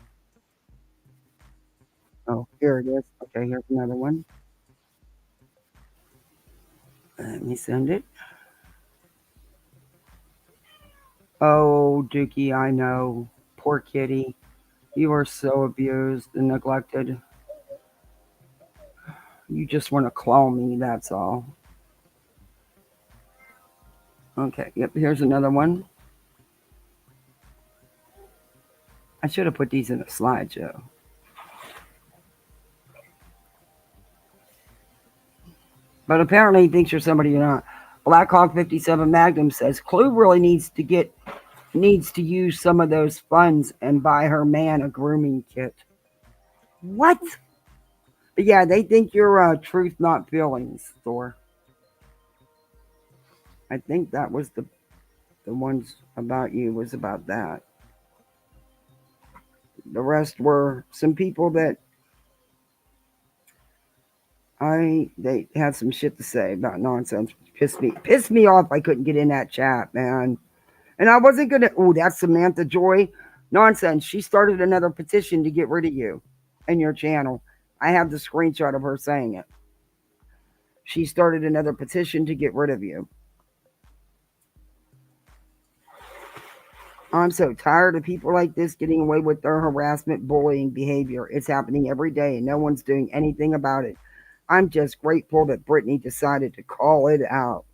Oh, here it is. Okay, here's another one. Let me send it. Oh, Dookie, I know. Poor kitty. You are so abused and neglected. You just want to claw me, that's all. Okay, yep, here's another one. I should have put these in a slideshow. But apparently he thinks you're somebody you're not. Blackhawk 57 Magnum says Clue really needs to use some of those funds and buy her man a grooming kit. What? But yeah, they think you're truth, not feelings, Thor. I think that was the ones about you was about that. The rest were some people that they had some shit to say about nonsense. Pissed me off. I couldn't get in that chat, man. And I wasn't gonna. Oh, that's Samantha Joy. Nonsense. She started another petition to get rid of you and your channel. I have the screenshot of her saying it. She started another petition to get rid of you. I'm so tired of people like this getting away with their harassment, bullying behavior. It's happening every day and no one's doing anything about it. I'm just grateful that Brittany decided to call it out.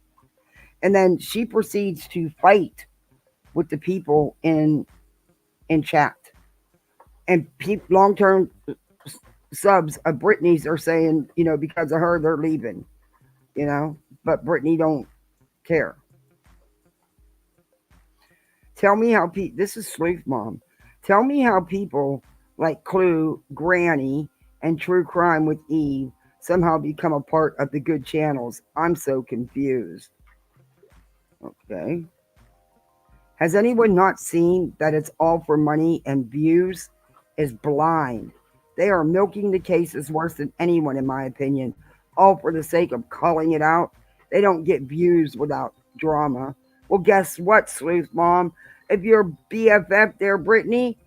And then she proceeds to fight with the people in chat. And long-term subs of Brittany's are saying, because of her, they're leaving, but Brittany don't care. Tell me how this is Sleuth Mom. Tell me how people like Clue, Granny, and True Crime with Eve somehow become a part of the good channels. I'm so confused. Okay. Has anyone not seen that it's all for money and views? Is blind. They are milking the cases worse than anyone, in my opinion, all for the sake of calling it out They don't get views without drama. Well, guess what, Sleuth Mom? If your BFF there, Brittany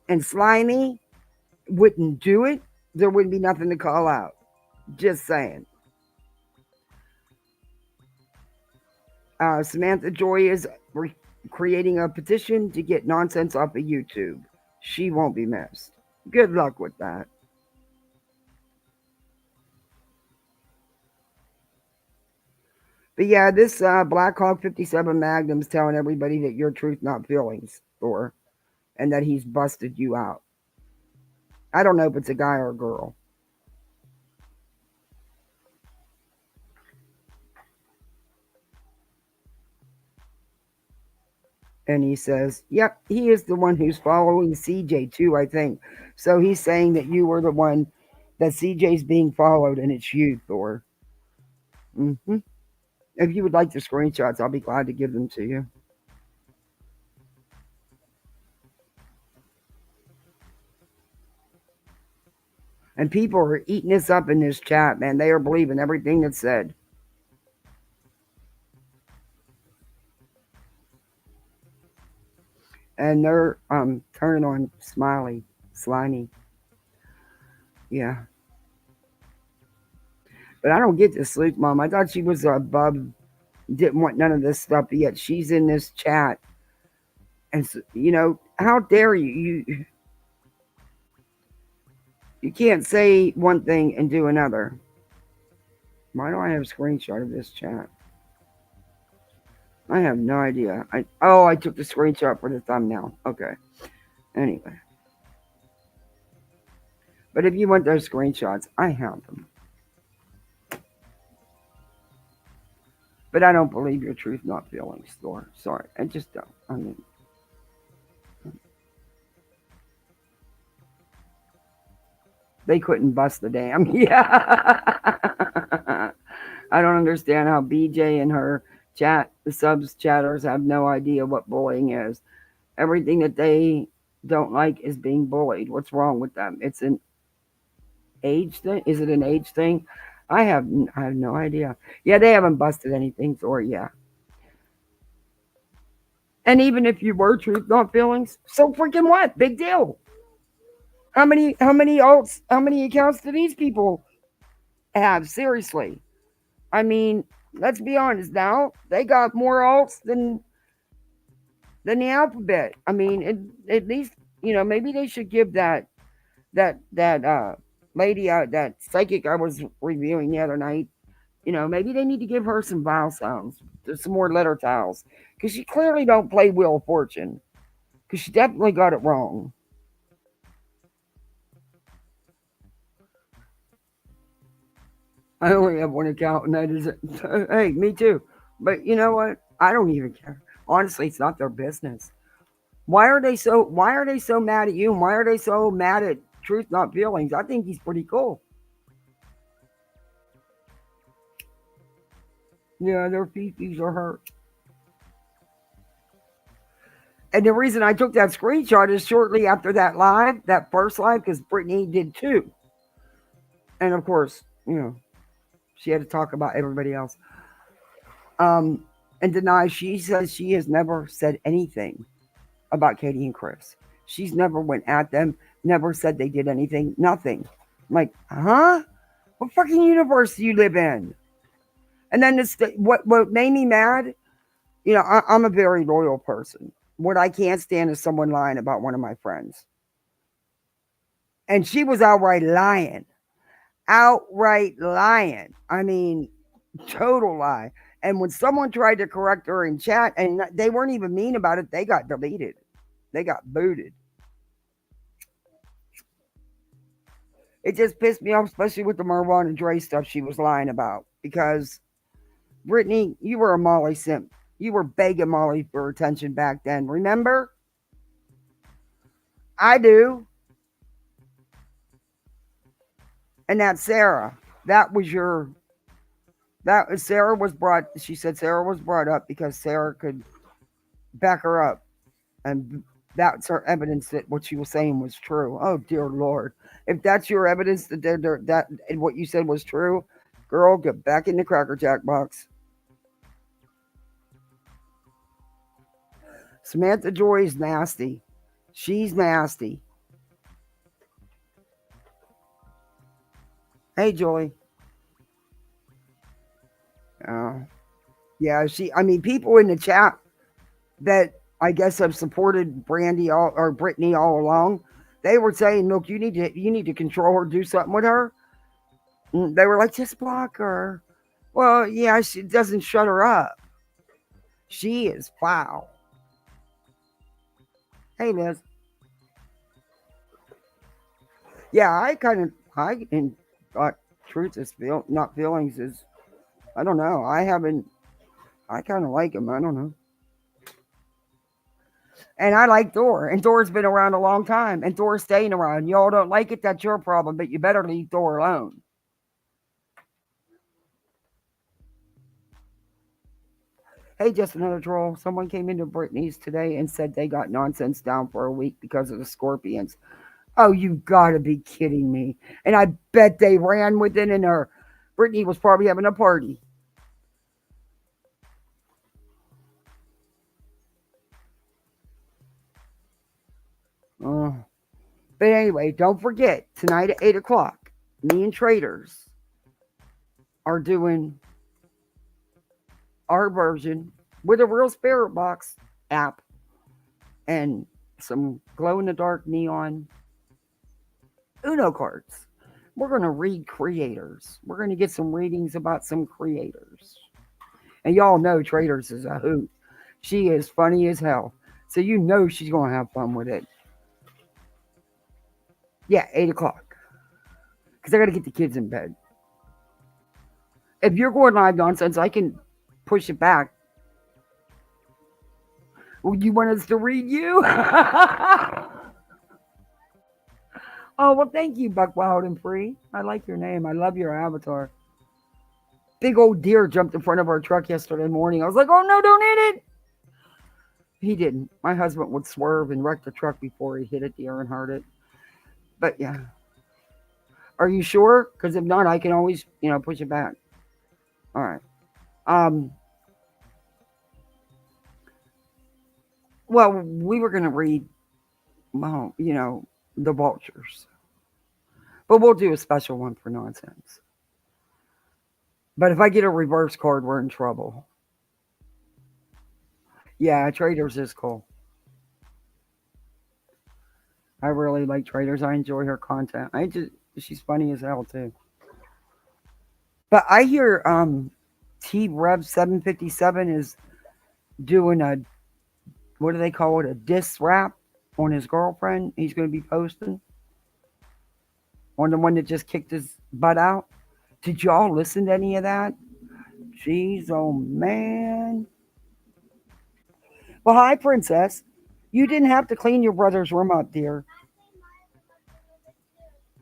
and Slimy, wouldn't do it, there wouldn't be nothing to call out. Just saying. Samantha Joy is creating a petition to get nonsense off of YouTube. She won't be missed. Good luck with that. But yeah, this Black Hawk 57 Magnum's telling everybody that your truth, not feelings, Thor, and that he's busted you out. I don't know if it's a guy or a girl. And he says, yep, he is the one who's following CJ too, I think. So he's saying that you were the one that CJ's being followed, and it's you, Thor. Mm-hmm. If you would like the screenshots, I'll be glad to give them to you. And people are eating this up in this chat, man. They are believing everything that's said. And they're turning on Slimy. Yeah. But I don't get this, Sleuth Mom. I thought she was above, didn't want none of this stuff, but yet she's in this chat. And, so, you know, how dare you? You can't say one thing and do another. Why do I have a screenshot of this chat? I have no idea. I took the screenshot for the thumbnail. Okay. Anyway. But if you want those screenshots, I have them. But I don't believe your truth, not feelings, Thor. Sorry. I just don't. I mean. They couldn't bust the dam. Yeah. I don't understand how BJ and her the subs chatters have no idea what bullying is. Everything that they don't like is being bullied. What's wrong with them? It's an age thing. Is it an age thing? I have no idea. Yeah, they haven't busted anything, Thor. Yeah. And even if you were truth, not feelings, so freaking what? Big deal. How many accounts do these people have? Seriously. I mean, let's be honest now. They got more alts than the alphabet. I mean, at least, you know, maybe they should give that lady that psychic I was reviewing the other night, you know, maybe they need to give her some vowel sounds, some more letter tiles, because she clearly don't play Wheel of Fortune, because she definitely got it wrong. I only have one account, and that is it. Hey, me too. But you know what? I don't even care. Honestly, it's not their business. Why are they so mad at you? And why are they so mad at Truth Not Feelings? I think he's pretty cool. Yeah, their feces are hurt. And the reason I took that screenshot is shortly after that first live, because Brittany did too. And of course, you know, she had to talk about everybody else. And deny, she says she has never said anything about Katie and Chris. She's never went at them, never said they did anything, nothing. I'm like, huh? What fucking universe do you live in? And then what made me mad, you know, I'm a very loyal person. What I can't stand is someone lying about one of my friends. And she was outright lying. Outright lying. I mean, total lie. And when someone tried to correct her in chat, and they weren't even mean about it, they got deleted. They got booted. It just pissed me off, especially with the Marwan and Dre stuff she was lying about. Because, Brittany, you were a Molly simp. You were begging Molly for attention back then. Remember? I do. And that Sarah. She said Sarah was brought up because Sarah could back her up. And that's her evidence that what she was saying was true. Oh, dear Lord. If that's your evidence that what you said was true, girl, get back in the Cracker Jack box. Samantha Joy is nasty. She's nasty. Hey, Joy. Yeah, I mean, people in the chat that I guess have supported Brittany all along, they were saying, look, you need to control her, do something with her. And they were like, just block her. Well, yeah, she doesn't shut her up. She is foul. Hey, Liz. Yeah, I thought truth is not feelings is, I don't know. I kind of like him. I don't know. And I like Thor. And Thor's been around a long time. And Thor's staying around. Y'all don't like it, that's your problem. But you better leave Thor alone. Hey, just another troll. Someone came into Brittany's today and said they got nonsense down for a week because of the scorpions. Oh, you gotta be kidding me. And I bet they ran with it in her. Brittany was probably having a party. But anyway, don't forget, tonight at 8 o'clock, me and Traders are doing our version with a real spirit box app and some glow-in-the-dark neon Uno cards. We're going to read creators. We're going to get some readings about some creators. And y'all know Traders is a hoot. She is funny as hell. So you know she's going to have fun with it. Yeah, 8 o'clock. Because I got to get the kids in bed. If you're going live nonsense, I can push it back. Well, you want us to read you? Oh, well, thank you, Buck Wild and Free. I like your name. I love your avatar. Big old deer jumped in front of our truck yesterday morning. I was like, oh, no, don't hit it. He didn't. My husband would swerve and wreck the truck before he hit a deer and hurt it. But, yeah. Are you sure? Because if not, I can always, push it back. All right. Well, we were going to read, the vultures. But we'll do a special one for nonsense. But if I get a reverse card, we're in trouble. Yeah, Traders is cool. I really like Traders. I enjoy her content. She's funny as hell too. But I hear T Rev 757 is doing a, what do they call it? A diss rap on his girlfriend. He's going to be posting on the one that just kicked his butt out. Did y'all listen to any of that? Jeez, oh man. Well, hi, Princess. You didn't have to clean your brother's room up, dear.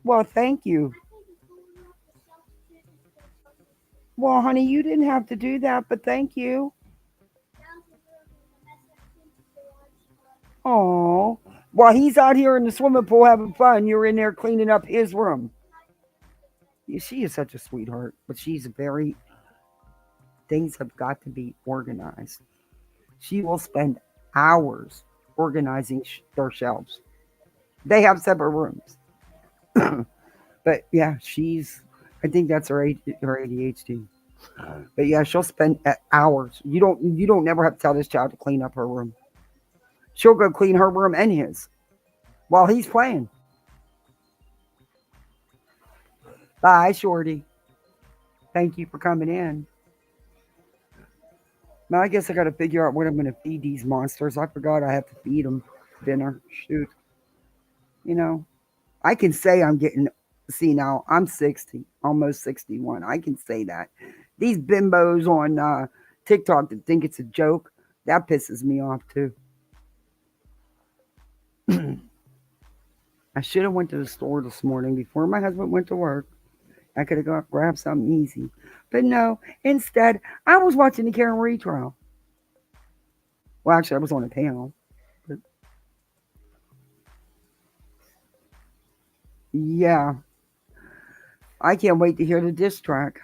Well, thank you. Well, honey, you didn't have to do that, but thank you. Oh, while he's out here in the swimming pool having fun, you're in there cleaning up his room. She is such a sweetheart, but things have got to be organized. She will spend hours organizing their shelves. They have separate rooms. But yeah, I think that's her ADHD. But yeah, she'll spend hours. You don't never have to tell this child to clean up her room. She'll go clean her room and his while he's playing. Bye, Shorty. Thank you for coming in. Now, I guess I got to figure out what I'm going to feed these monsters. I forgot I have to feed them dinner. Shoot. I can say I'm getting, see now, I'm 60, almost 61. I can say that. These bimbos on Tic Toc that think it's a joke, that pisses me off too. I should have went to the store this morning before my husband went to work. I could have grabbed something easy. But no, instead, I was watching the Karen Reed trial. Well, actually, I was on a panel. But yeah. I can't wait to hear the diss track.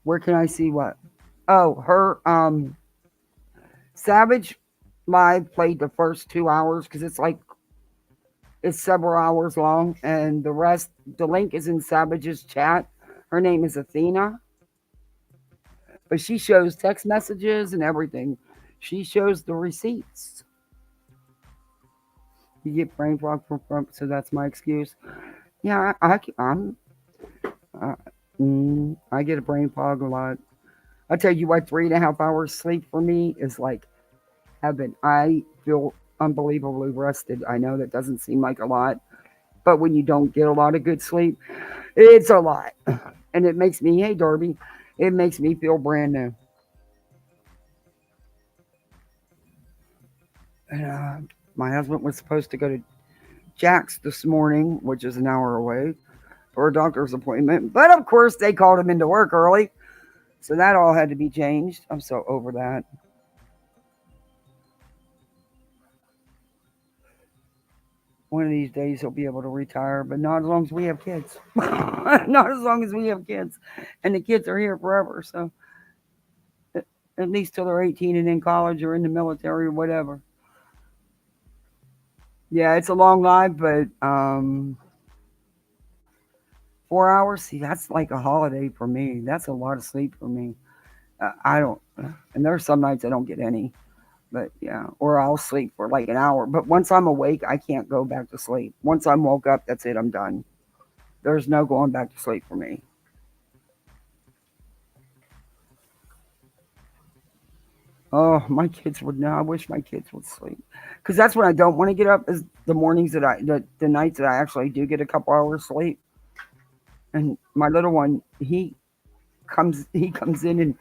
Where can I see what? Oh, her Savage Live played the first 2 hours because it's several hours long, and the rest, the link is in Savage's chat. Her name is Athena, but she shows text messages and everything. She shows the receipts. You get brain fog from, so that's my excuse. Yeah, I'm, uh, I get a brain fog a lot. I tell you what, 3.5 hours sleep for me is like heaven. I feel unbelievably rested. I know that doesn't seem like a lot, but when you don't get a lot of good sleep, it's a lot. And it makes me, hey, Darby, it makes me feel brand new. And my husband was supposed to go to Jack's this morning, which is an hour away, for a doctor's appointment. But of course, they called him into work early. So that all had to be changed. I'm so over that. One of these days he'll be able to retire, but not as long as we have kids. Not as long as we have kids. And the kids are here forever. So at least till they're 18 and in college or in the military or whatever. Yeah, it's a long life, but 4 hours, see, that's like a holiday for me. That's a lot of sleep for me. I don't, and there's some nights I don't get any, but yeah, or I'll sleep for like an hour. But once I'm awake, I can't go back to sleep. Once I'm woke up, that's it, I'm done. There's no going back to sleep for me. Oh, my kids would know. I wish my kids would sleep, because that's when I don't want to get up. Is the mornings that the nights that I actually do get a couple hours sleep. And my little one, he comes in and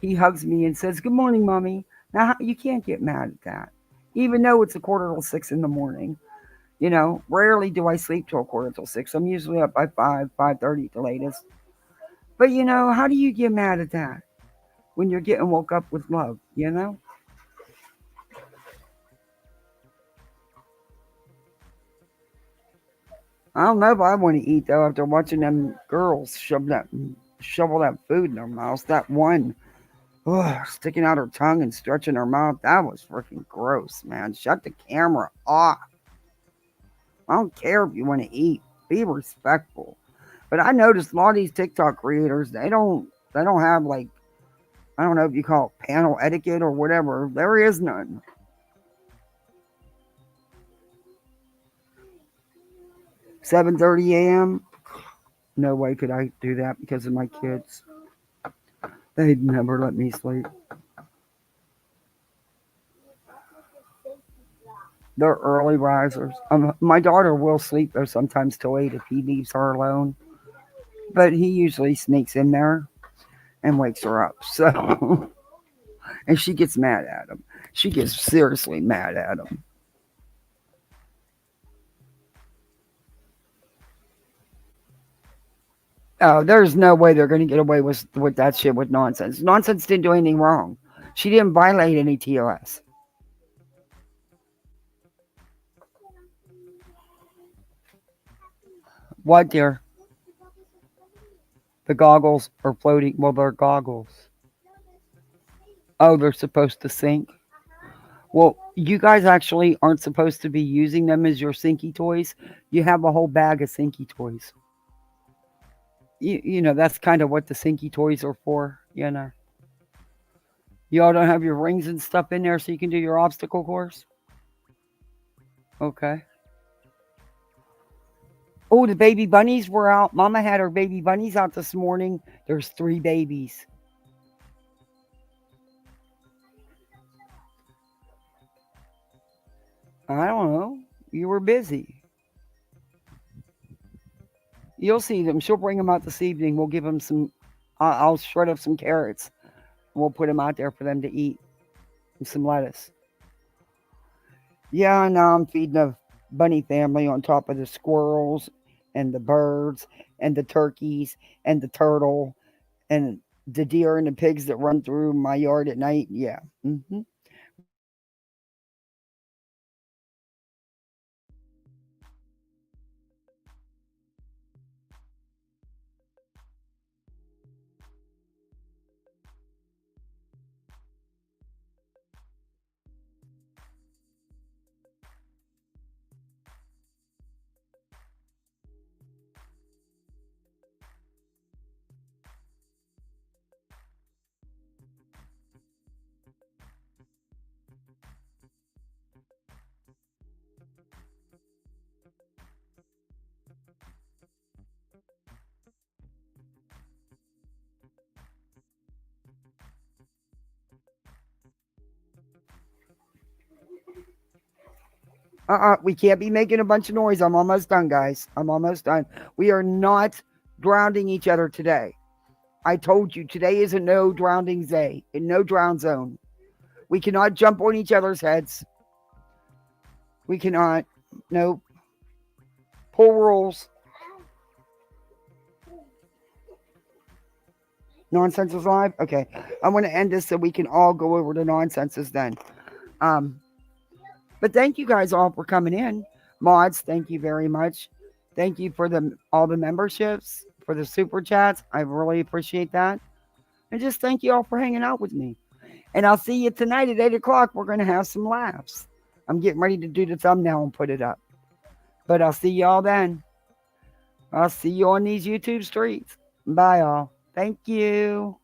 he hugs me and says, "Good morning, mommy." Now you can't get mad at that, even though it's a quarter till 6 in the morning. Rarely do I sleep till a quarter till 6. I'm usually up by 5:30 the latest. But how do you get mad at that when you're getting woke up with love? I don't know if I want to eat though after watching them girls shovel that food in their mouths. That one, sticking out her tongue and stretching her mouth. That was freaking gross, man. Shut the camera off. I don't care if you want to eat. Be respectful. But I noticed a lot of these TikTok creators, they don't have like, I don't know if you call it panel etiquette or whatever. There is none. 7:30 a.m. No way could I do that because of my kids. They'd never let me sleep. They're early risers. My daughter will sleep though sometimes till 8 if he leaves her alone. But he usually sneaks in there and wakes her up. So, and she gets mad at him. She gets seriously mad at him. Oh, there's no way they're going to get away with that shit with nonsense. Nonsense didn't do anything wrong. She didn't violate any TOS. What, dear? The goggles are floating. Well, they're goggles. Oh, they're supposed to sink. Well, you guys actually aren't supposed to be using them as your sinky toys. You have a whole bag of sinky toys. That's kind of what the sinky toys are for. Y'all don't have your rings and stuff in there so you can do your obstacle course? Okay. Oh, the baby bunnies were out. Mama had her baby bunnies out this morning. There's 3 babies. I don't know. You were busy. You'll see them. She'll bring them out this evening. We'll give them some. I'll shred up some carrots. We'll put them out there for them to eat. And some lettuce. Yeah, now I'm feeding the bunny family on top of the squirrels and the birds and the turkeys and the turtle and the deer and the pigs that run through my yard at night. Yeah. We can't be making a bunch of noise. I'm almost done, guys. I'm almost done. We are not drowning each other today. I told you today is a no drowning day, a no drown zone. We cannot jump on each other's heads. We cannot. Nope. Pull rules. Nonsense is live? Okay. I want to end this so we can all go over to nonsenses then. But thank you guys all for coming in. Mods, thank you very much. Thank you for all the memberships, for the super chats. I really appreciate that. And just thank you all for hanging out with me. And I'll see you tonight at 8 o'clock. We're going to have some laughs. I'm getting ready to do the thumbnail and put it up. But I'll see y'all then. I'll see you on these YouTube streets. Bye, all. Thank you.